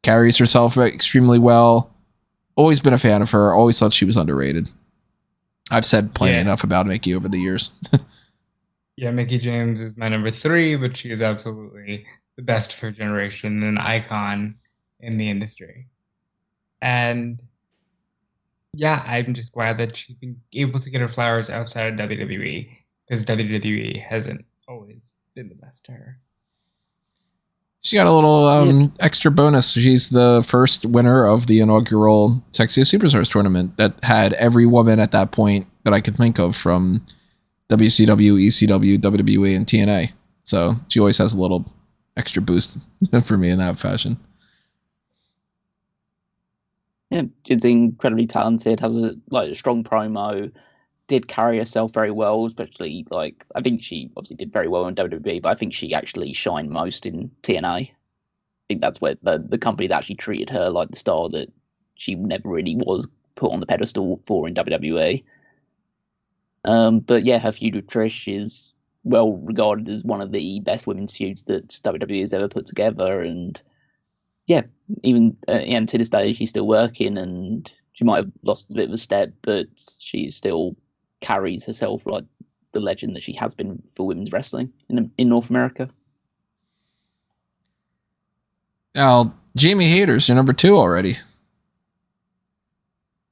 carries herself extremely well. Always been a fan of her. Always thought she was underrated. I've said plenty enough about Mickey over the years. Yeah, Mickey James is my number 3, but she is absolutely the best of her generation, an icon in the industry. And yeah, I'm just glad that she's been able to get her flowers outside of WWE, because WWE hasn't always been the best to her. She got a little extra bonus. She's the first winner of the inaugural Sexiest Superstars tournament that had every woman at that point that I could think of from WCW, ECW, WWE, and TNA. So she always has a little extra boost for me in that fashion. Yeah, she's incredibly talented, has a strong promo, did carry herself very well, especially I think she obviously did very well in WWE, but I think she actually shined most in TNA. I think that's where the company that actually treated her like the star that she never really was put on the pedestal for in WWE. But yeah, her feud with Trish is well regarded as one of the best women's feuds that WWE has ever put together, and yeah, even and to this day she's still working, and she might have lost a bit of a step, but she still carries herself like the legend that she has been for women's wrestling in North America. Now, Jamie Hayter's your number 2 already.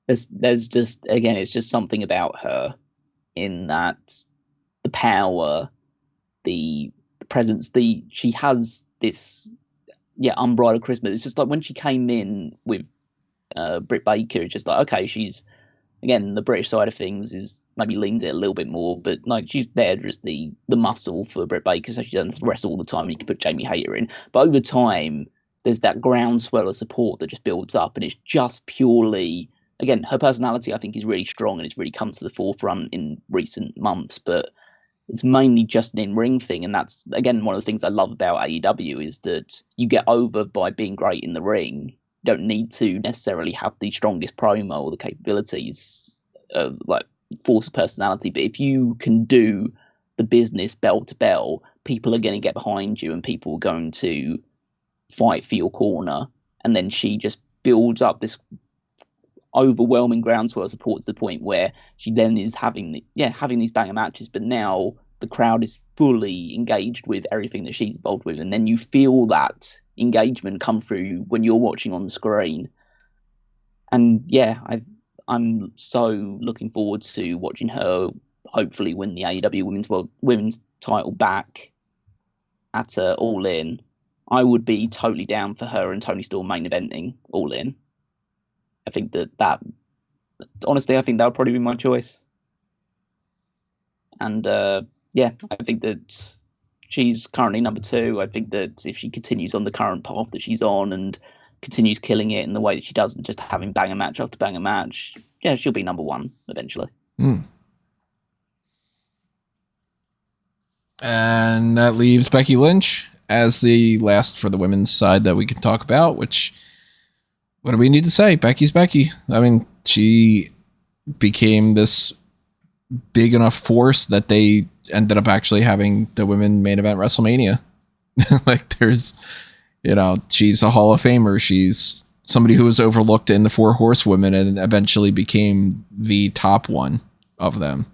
There's just, again, it's just something about her in that the power, the presence, she has this unbridled charisma. It's just like when she came in with Britt Baker, it's just like, okay, she's, again, the British side of things is maybe leans it a little bit more, but she's there just the muscle for Britt Baker, so she doesn't wrestle all the time, and you can put Jamie Hayter in. But over time, there's that groundswell of support that just builds up, and it's just purely, again, her personality I think is really strong, and it's really come to the forefront in recent months, but it's mainly just an in-ring thing, and that's, again, one of the things I love about AEW is that you get over by being great in the ring. You don't need to necessarily have the strongest promo or the capabilities of force of personality, but if you can do the business bell to bell, people are going to get behind you and people are going to fight for your corner. And then she just builds up this overwhelming groundswell support to the point where she then is having these banger matches, but now the crowd is fully engaged with everything that she's involved with, and then you feel that engagement come through when you're watching on the screen. And yeah, I'm so looking forward to watching her hopefully win the AEW women's title back at All In. I would be totally down for her and Toni Storm main eventing All In. I think that honestly, I think that would probably be my choice. And I think that she's currently number 2. I think that if she continues on the current path that she's on and continues killing it in the way that she does and just having banger match after banger match, yeah, she'll be number 1 eventually. And that leaves Becky Lynch as the last for the women's side that we can talk about, which, what do we need to say? Becky's Becky. I mean, she became this big enough force that they ended up actually having the women main event WrestleMania. There's, she's a Hall of Famer. She's somebody who was overlooked in the 4 Horsewomen and eventually became the top one of them.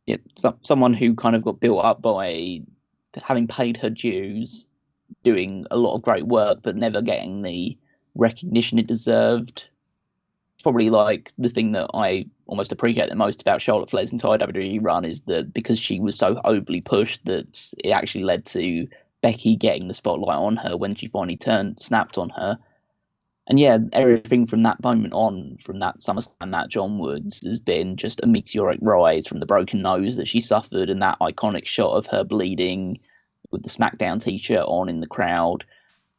Yeah, someone who kind of got built up by having paid her dues, doing a lot of great work, but never getting the recognition it deserved. It's probably the thing that I almost appreciate the most about Charlotte Flair's entire WWE run is that because she was so overly pushed that it actually led to Becky getting the spotlight on her when she finally snapped on her. And yeah, everything from that moment on, from that SummerSlam match onwards, has been just a meteoric rise, from the broken nose that she suffered and that iconic shot of her bleeding with the SmackDown t-shirt on in the crowd,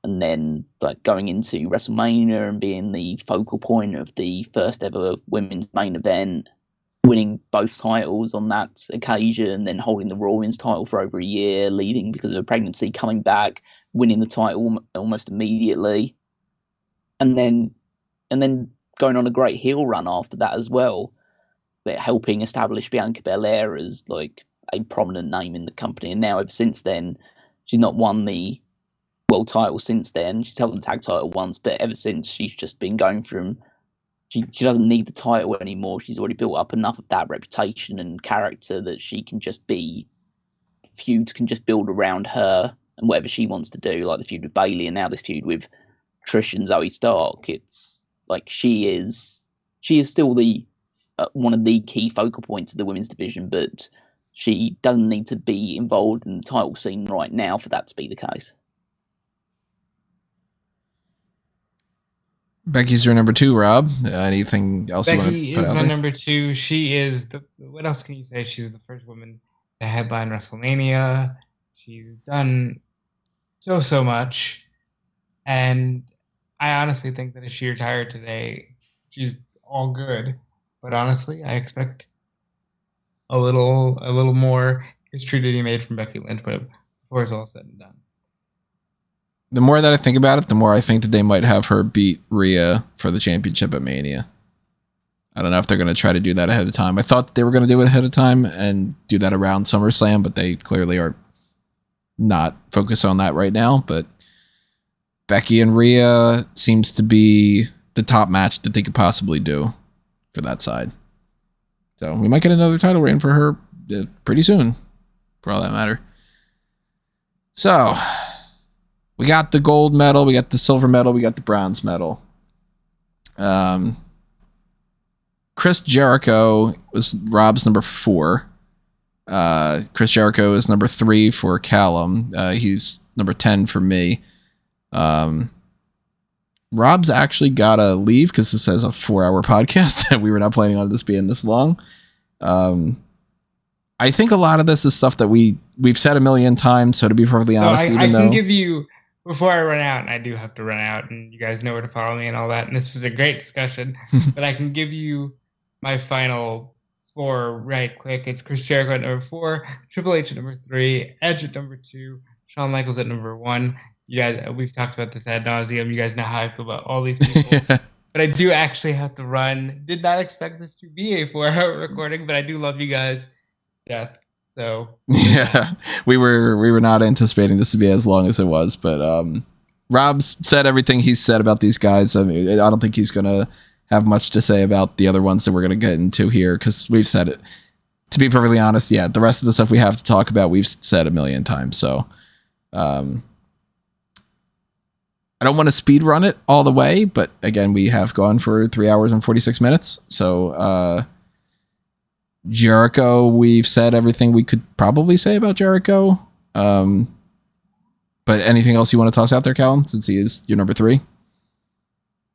and then going into WrestleMania and being the focal point of the first ever women's main event, winning both titles on that occasion, then holding the Raw Women's title for over a year, leaving because of a pregnancy, coming back, winning the title almost immediately. and then going on a great heel run after that as well, but helping establish Bianca Belair as like a prominent name in the company. And now ever since then, she's not won the world title since then. She's held the tag title once, but ever since she's just been going from she doesn't need the title anymore. She's already built up enough of that reputation and character that she can just be feuds can just build around her and whatever she wants to do, like the feud with Bayley and now this feud with Trish and Zoe Stark. It's like she is still the one of the key focal points of the women's division, but she doesn't need to be involved in the title scene right now for that to be the case. Becky's your number 2, Rob. Anything else you want to Becky put is out my there? number 2. She is what else can you say? She's the first woman to headline WrestleMania. She's done so much. And I honestly think that if she retired today, she's all good. But honestly, I expect a little more history to be made from Becky Lynch before it's all said and done. The more that I think about it, the more I think that they might have her beat Rhea for the championship at Mania. I don't know if they're going to try to do that ahead of time. I thought they were going to do it ahead of time and do that around SummerSlam, but they clearly are not focused on that right now. But Becky and Rhea seems to be the top match that they could possibly do for that side. So we might get another title reign for her pretty soon, for all that matter. So we got the gold medal, we got the silver medal, we got the bronze medal. Chris Jericho was Rob's number 4. Chris Jericho is number 3 for Callum. He's number 10 for me. Rob's actually got to leave because this is a 4-hour podcast and we were not planning on this being this long. I think a lot of this is stuff that we've said a million times. So to be perfectly honest, I can give you, before I run out, and I do have to run out, and you guys know where to follow me and all that, and this was a great discussion, but I can give you my final 4 right quick. It's Chris Jericho at number 4, Triple H at number 3, Edge at number 2, Shawn Michaels at number 1. You guys, we've talked about this ad nauseum. You guys know how I feel about all these people. But I do actually have to run. Did not expect this to be a 4-hour recording, but I do love you guys. Yeah. So yeah, we were not anticipating this to be as long as it was, but Rob's said everything he's said about these guys. I mean, I don't think he's gonna have much to say about the other ones that we're gonna get into here because we've said it. To be perfectly honest, yeah, the rest of the stuff we have to talk about we've said a million times. So I don't want to speed run it all the way, but again, we have gone for 3 hours and 46 minutes. So Jericho, we've said everything we could probably say about Jericho. But anything else you want to toss out there, Callum, since he is your number 3?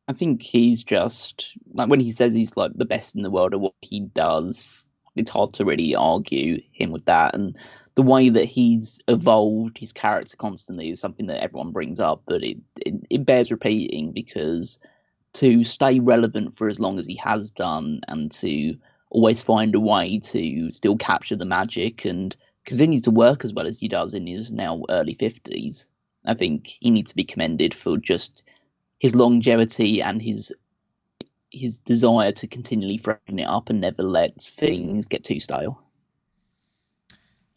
I think he's just like when he says he's like the best in the world at what he does, it's hard to really argue him with that. And the way that he's evolved his character constantly is something that everyone brings up, but it bears repeating because to stay relevant for as long as he has done and to always find a way to still capture the magic and continue to work as well as he does in his now early 50s. I think he needs to be commended for just his longevity and his desire to continually freshen it up and never lets things get too stale.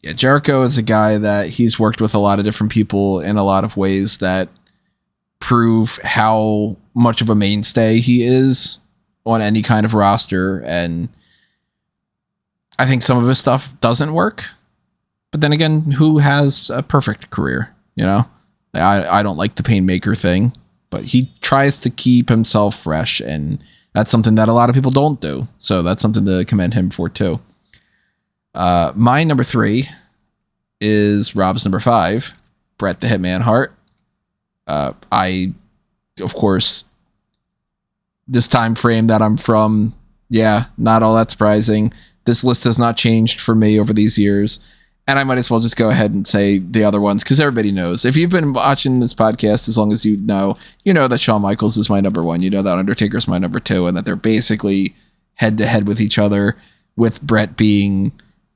Yeah, Jericho is a guy that he's worked with a lot of different people in a lot of ways that prove how much of a mainstay he is on any kind of roster. And I think some of his stuff doesn't work. But then again, who has a perfect career? You know, I don't like the Painmaker thing, but he tries to keep himself fresh. And that's something that a lot of people don't do. So that's something to commend him for too. My number 3 is Rob's number 5, Bret the Hitman Hart. I, of course, this time frame that I'm from, yeah, not all that surprising. This list has not changed for me over these years. And I might as well just go ahead and say the other ones because everybody knows. If you've been watching this podcast as long as you know that Shawn Michaels is my number 1. You know that Undertaker's my number 2 and that they're basically head to head with each other, with Bret being,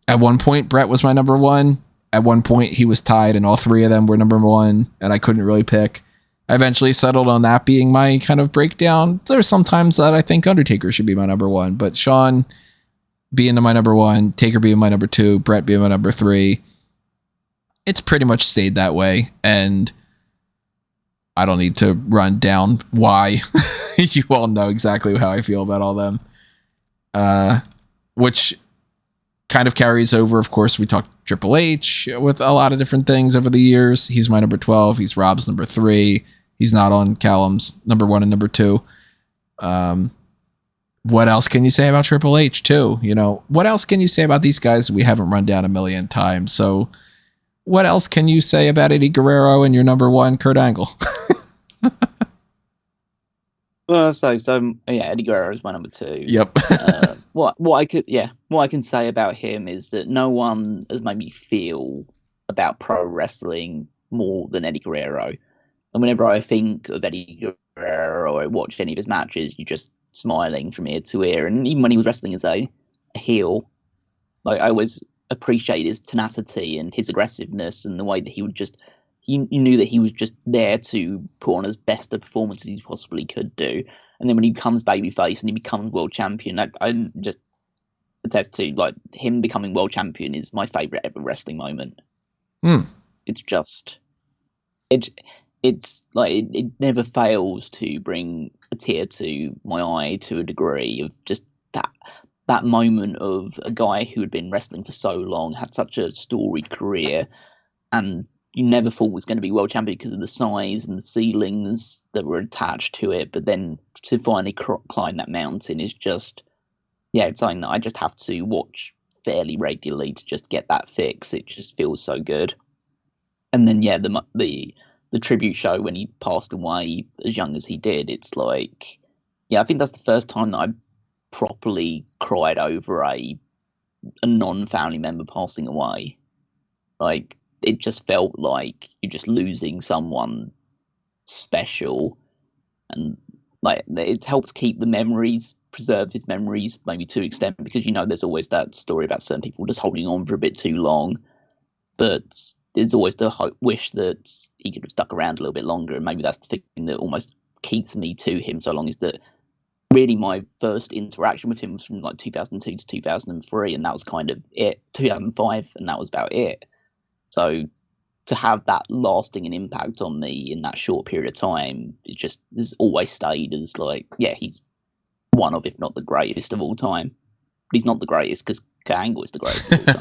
at one point, Bret was my number 1. At one point, he was tied and all 3 of them were number 1 and I couldn't really pick. I eventually settled on that being my kind of breakdown. There's sometimes that I think Undertaker should be my number one, but Shawn being my number one, Taker being my number two, Brett being my number three, it's pretty much stayed that way. And I don't need to run down why. You all know exactly how I feel about all them. Which kind of carries over. Of course, we talked Triple H with a lot of different things over the years. He's my number 12. He's Rob's number 3. He's not on Callum's number 1 and number 2. What else can you say about Triple H too? You know, what else can you say about these guys we haven't run down a million times? So what else can you say about Eddie Guerrero and your number 1, Kurt Angle? Well, so yeah, Eddie Guerrero is my number 2. Yep. What I can say about him is that no one has made me feel about pro wrestling more than Eddie Guerrero. And whenever I think of Eddie Guerrero or I watch any of his matches, you're just smiling from ear to ear. And even when he was wrestling as a heel, like I always appreciate his tenacity and his aggressiveness and the way that he would just. You knew that he was just there to put on as best a performance as he possibly could do. And then when he becomes babyface and he becomes world champion, I just attest to, like, him becoming world champion is my favorite ever wrestling moment. It's just, it's like, it never fails to bring a tear to my eye to a degree of just that moment of a guy who had been wrestling for so long, had such a storied career, and you never thought was going to be world champion because of the size and the ceilings that were attached to it. But then to finally climb that mountain is just, yeah, it's something that I just have to watch fairly regularly to just get that fix. It just feels so good. And then, yeah, the tribute show when he passed away as young as he did, it's like, yeah, I think that's the first time that I properly cried over a non-family member passing away. Like, it just felt like you're just losing someone special, and like it helps keep the memories, preserve his memories maybe to an extent, because you know there's always that story about certain people just holding on for a bit too long, but there's always the wish that he could have stuck around a little bit longer, and maybe that's the thing that almost keeps me to him so long, is that really my first interaction with him was from like 2002 to 2003, and that was kind of it. 2005, and that was about it. So to have that lasting an impact on me in that short period of time, it just has always stayed as like, yeah, he's one of, if not the greatest of all time. But he's not the greatest because Kurt Angle is the greatest of all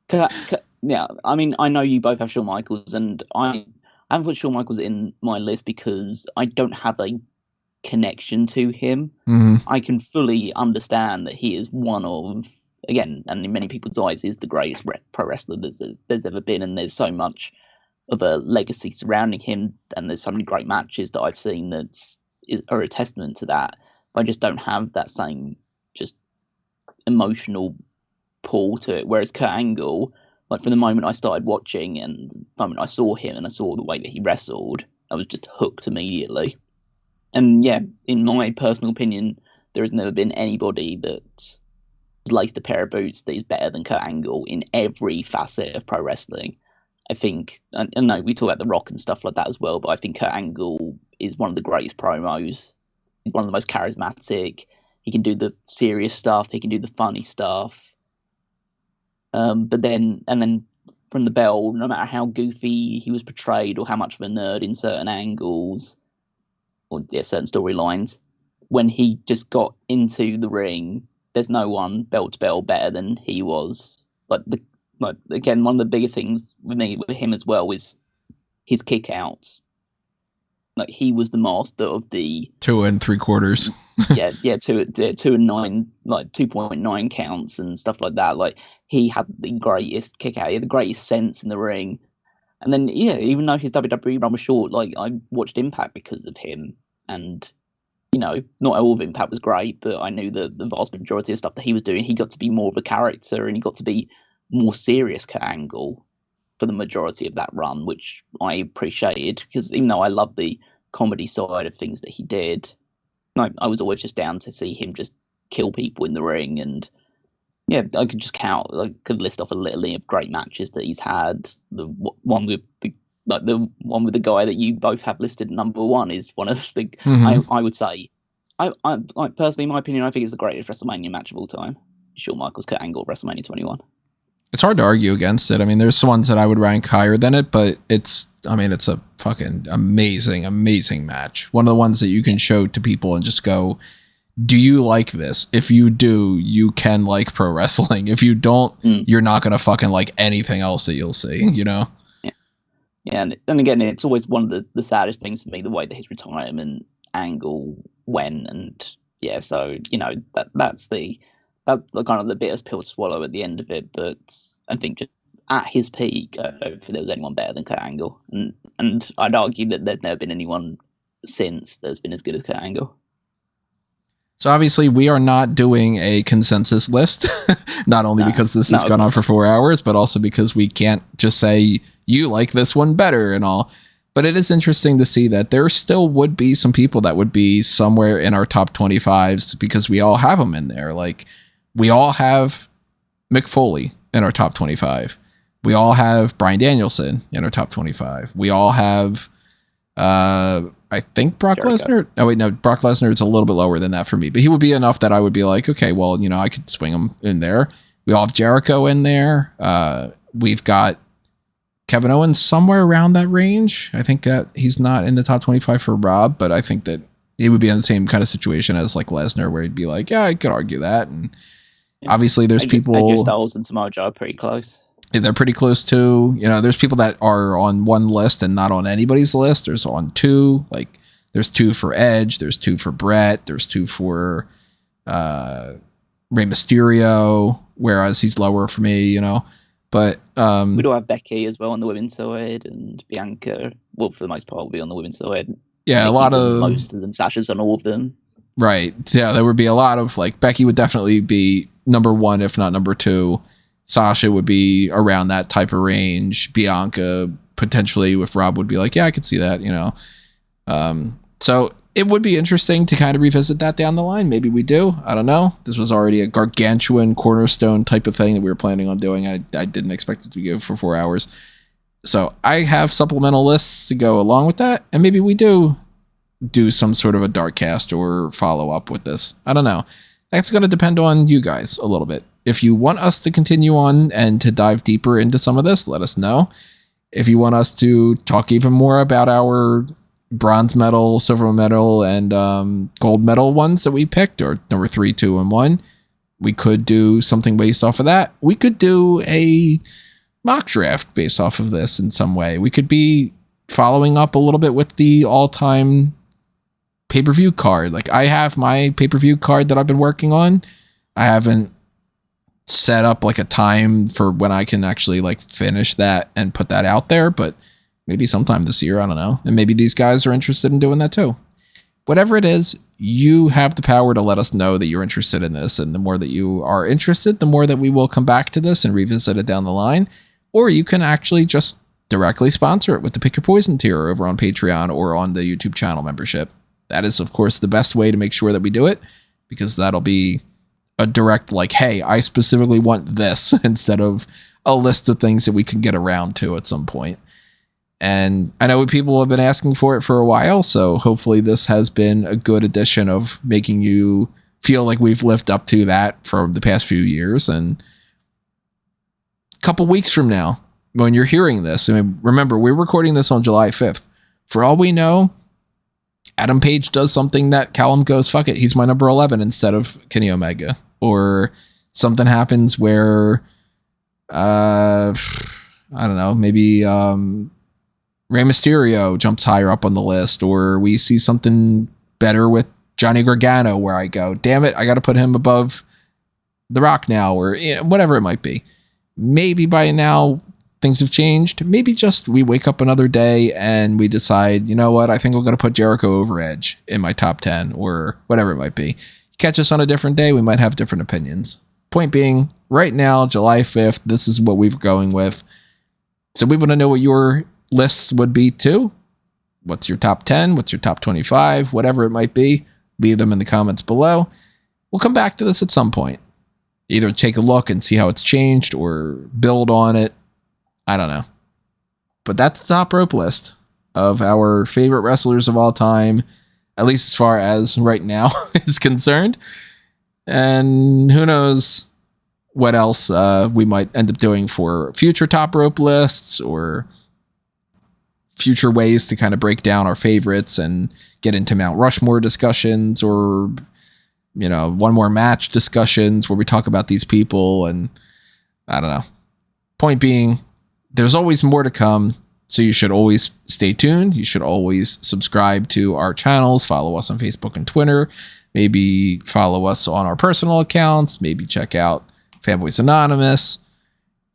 time. Yeah, I mean, I know you both have Shawn Michaels, and I haven't put Shawn Michaels in my list because I don't have a connection to him. Mm-hmm. I can fully understand that he is one of, again, and in many people's eyes, is the greatest pro wrestler there's ever been, and there's so much of a legacy surrounding him, and there's so many great matches that I've seen that are a testament to that. But I just don't have that same just emotional pull to it. Whereas Kurt Angle, like from the moment I started watching and the moment I saw him and I saw the way that he wrestled, I was just hooked immediately. And yeah, in my personal opinion, there has never been anybody that laced a pair of boots that is better than Kurt Angle in every facet of pro wrestling. I think, and no, we talk about The Rock and stuff like that as well, but I think Kurt Angle is one of the greatest promos. He's one of the most charismatic. He can do the serious stuff. He can do the funny stuff. But then from the bell, no matter how goofy he was portrayed or how much of a nerd in certain angles or certain storylines, when he just got into the ring, there's no one bell to bell better than he was. Again, one of the bigger things with him as well is his kick outs. Like, he was the master of the 2 3/4. yeah, 2 and 9, like 2.9 counts and stuff like that. Like, he had the greatest kick out, he had the greatest sense in the ring. And then, yeah, even though his WWE run was short, like, I watched Impact because of him, and you know, not all of Impact was great, but I knew the vast majority of stuff that he was doing, he got to be more of a character, and he got to be more serious Kurt Angle for the majority of that run, which I appreciated, because even though I love the comedy side of things that he did, I was always just down to see him just kill people in the ring. And yeah, I could just list off a litany of great matches that he's had. The one with the like the one with the guy that you both have listed number one is one of the. I would say, I like personally, in my opinion, I think it's the greatest WrestleMania match of all time. Shawn Michaels Kurt Angle WrestleMania 21. It's hard to argue against it. I mean, there's some ones that I would rank higher than it, but it's a fucking amazing match. One of the ones that you can show to people and just go, do you like this? If you do, you can like pro wrestling. If you don't, you're not going to fucking like anything else that you'll see, you know? Yeah, and again, it's always one of the saddest things for me, the way that his retirement angle went. And yeah, so, you know, that's the kind of the bitters pill to swallow at the end of it. But I think just at his peak, I don't think there was anyone better than Kurt Angle. And I'd argue that there's never been anyone since that's been as good as Kurt Angle. So obviously we are not doing a consensus list, not only because this has gone on for 4 hours, but also because we can't just say you like this one better and all. But it is interesting to see that there still would be some people that would be somewhere in our top 25s because we all have them in there. Like we all have Mick Foley in our top 25. We all have Bryan Danielson in our top 25. We all have, I think Brock Lesnar. Oh wait, no, Brock Lesnar is a little bit lower than that for me, but he would be enough that I would be like, okay, well, you know, I could swing him in there. We all have Jericho in there. We've got Kevin Owens somewhere around that range. I think that he's not in the top 25 for Rob, but I think that he would be in the same kind of situation as like Lesnar, where he'd be like, yeah, I could argue that. And obviously there's people. AJ Styles and Samoa Joe are pretty close. They're pretty close to, you know, there's people that are on one list and not on anybody's list. There's on two, like there's two for Edge. There's two for Brett. There's two for Rey Mysterio, whereas he's lower for me, you know. But we do have Becky as well on the women's side, and Bianca, well, for the most part, will be on the women's side. Yeah, Becky's a lot of most of them. Sasha's on all of them. Right. Yeah, there would be a lot of like Becky would definitely be number one, if not number two. Sasha would be around that type of range. Bianca potentially, with Rob, would be like, yeah, I could see that, you know. So it would be interesting to kind of revisit that down the line. Maybe we do. I don't know. This was already a gargantuan cornerstone type of thing that we were planning on doing. I didn't expect it to go for 4 hours. So I have supplemental lists to go along with that. And maybe we do some sort of a dark cast or follow up with this. I don't know. That's going to depend on you guys a little bit. If you want us to continue on and to dive deeper into some of this, let us know. If you want us to talk even more about our bronze medal, silver medal, and gold medal ones that we picked, or number 3, 2, and 1, we could do something based off of that. We could do a mock draft based off of this in some way. We could be following up a little bit with the all-time pay-per-view card. Like I have my pay-per-view card that I've been working on. I haven't set up like a time for when I can actually like finish that and put that out there, but maybe sometime this year, I don't know. And maybe these guys are interested in doing that too. Whatever it is, you have the power to let us know that you're interested in this. And the more that you are interested, the more that we will come back to this and revisit it down the line. Or you can actually just directly sponsor it with the Pick Your Poison tier over on Patreon or on the YouTube channel membership. That is, of course, the best way to make sure that we do it, because that'll be a direct like, hey, I specifically want this instead of a list of things that we can get around to at some point. And I know people have been asking for it for a while, so hopefully this has been a good addition of making you feel like we've lived up to that for the past few years. And a couple weeks from now, when you're hearing this, I mean, remember, we're recording this on July 5th. For all we know, Adam Page does something that Callum goes, fuck it, he's my number 11 instead of Kenny Omega. Or something happens where, I don't know, maybe Rey Mysterio jumps higher up on the list, or we see something better with Johnny Gargano where I go, damn it, I got to put him above The Rock now, or you know, whatever it might be. Maybe by now things have changed. Maybe just we wake up another day and we decide, you know what, I think I'm going to put Jericho over Edge in my top 10 or whatever it might be. Catch us on a different day, we might have different opinions. Point being, right now, July 5th, this is what we're going with. So we want to know what your lists would be too. What's your top 10? What's your top 25? Whatever it might be. Leave them in the comments below. We'll come back to this at some point. Either take a look and see how it's changed or build on it. I don't know. But that's the top rope list of our favorite wrestlers of all time, at least as far as right now is concerned. And who knows what else we might end up doing for future top rope lists or future ways to kind of break down our favorites and get into Mount Rushmore discussions, or, you know, one more match discussions where we talk about these people. And I don't know. Point being, there's always more to come. So you should always stay tuned. You should always subscribe to our channels, follow us on Facebook and Twitter, maybe follow us on our personal accounts, maybe check out Fanboys Anonymous.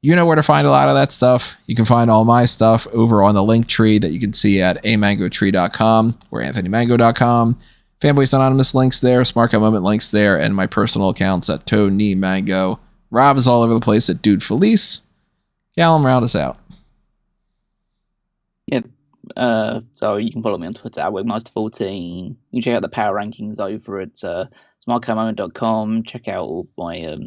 You know where to find a lot of that stuff. You can find all my stuff over on the link tree that you can see at amangotree.com or anthonymango.com. Fanboys Anonymous links there, Smark Moment links there, and my personal accounts at Tony Mango. Rob is all over the place at Dude Felice. Callum, round us out. Yep. So you can follow me on Twitter at Webmaster14. You can check out the power rankings over at smartcomoment.com. Check out all my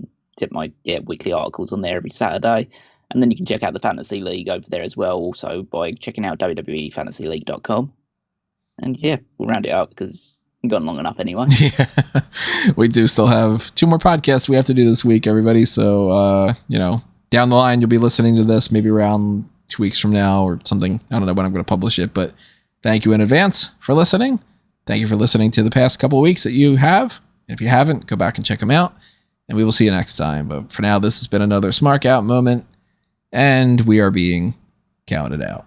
weekly articles on there every Saturday. And then you can check out the Fantasy League over there as well, also by checking out wwefantasyleague.com. And yeah, we'll round it up because it's gone long enough anyway. Yeah, we do still have 2 more podcasts we have to do this week, everybody. So, down the line, you'll be listening to this maybe around 2 weeks from now or something. I don't know when I'm going to publish it, but thank you in advance for listening. Thank you for listening to the past couple of weeks that you have. And if you haven't, go back and check them out. And we will see you next time. But for now, this has been another Smark Out moment. And we are being counted out.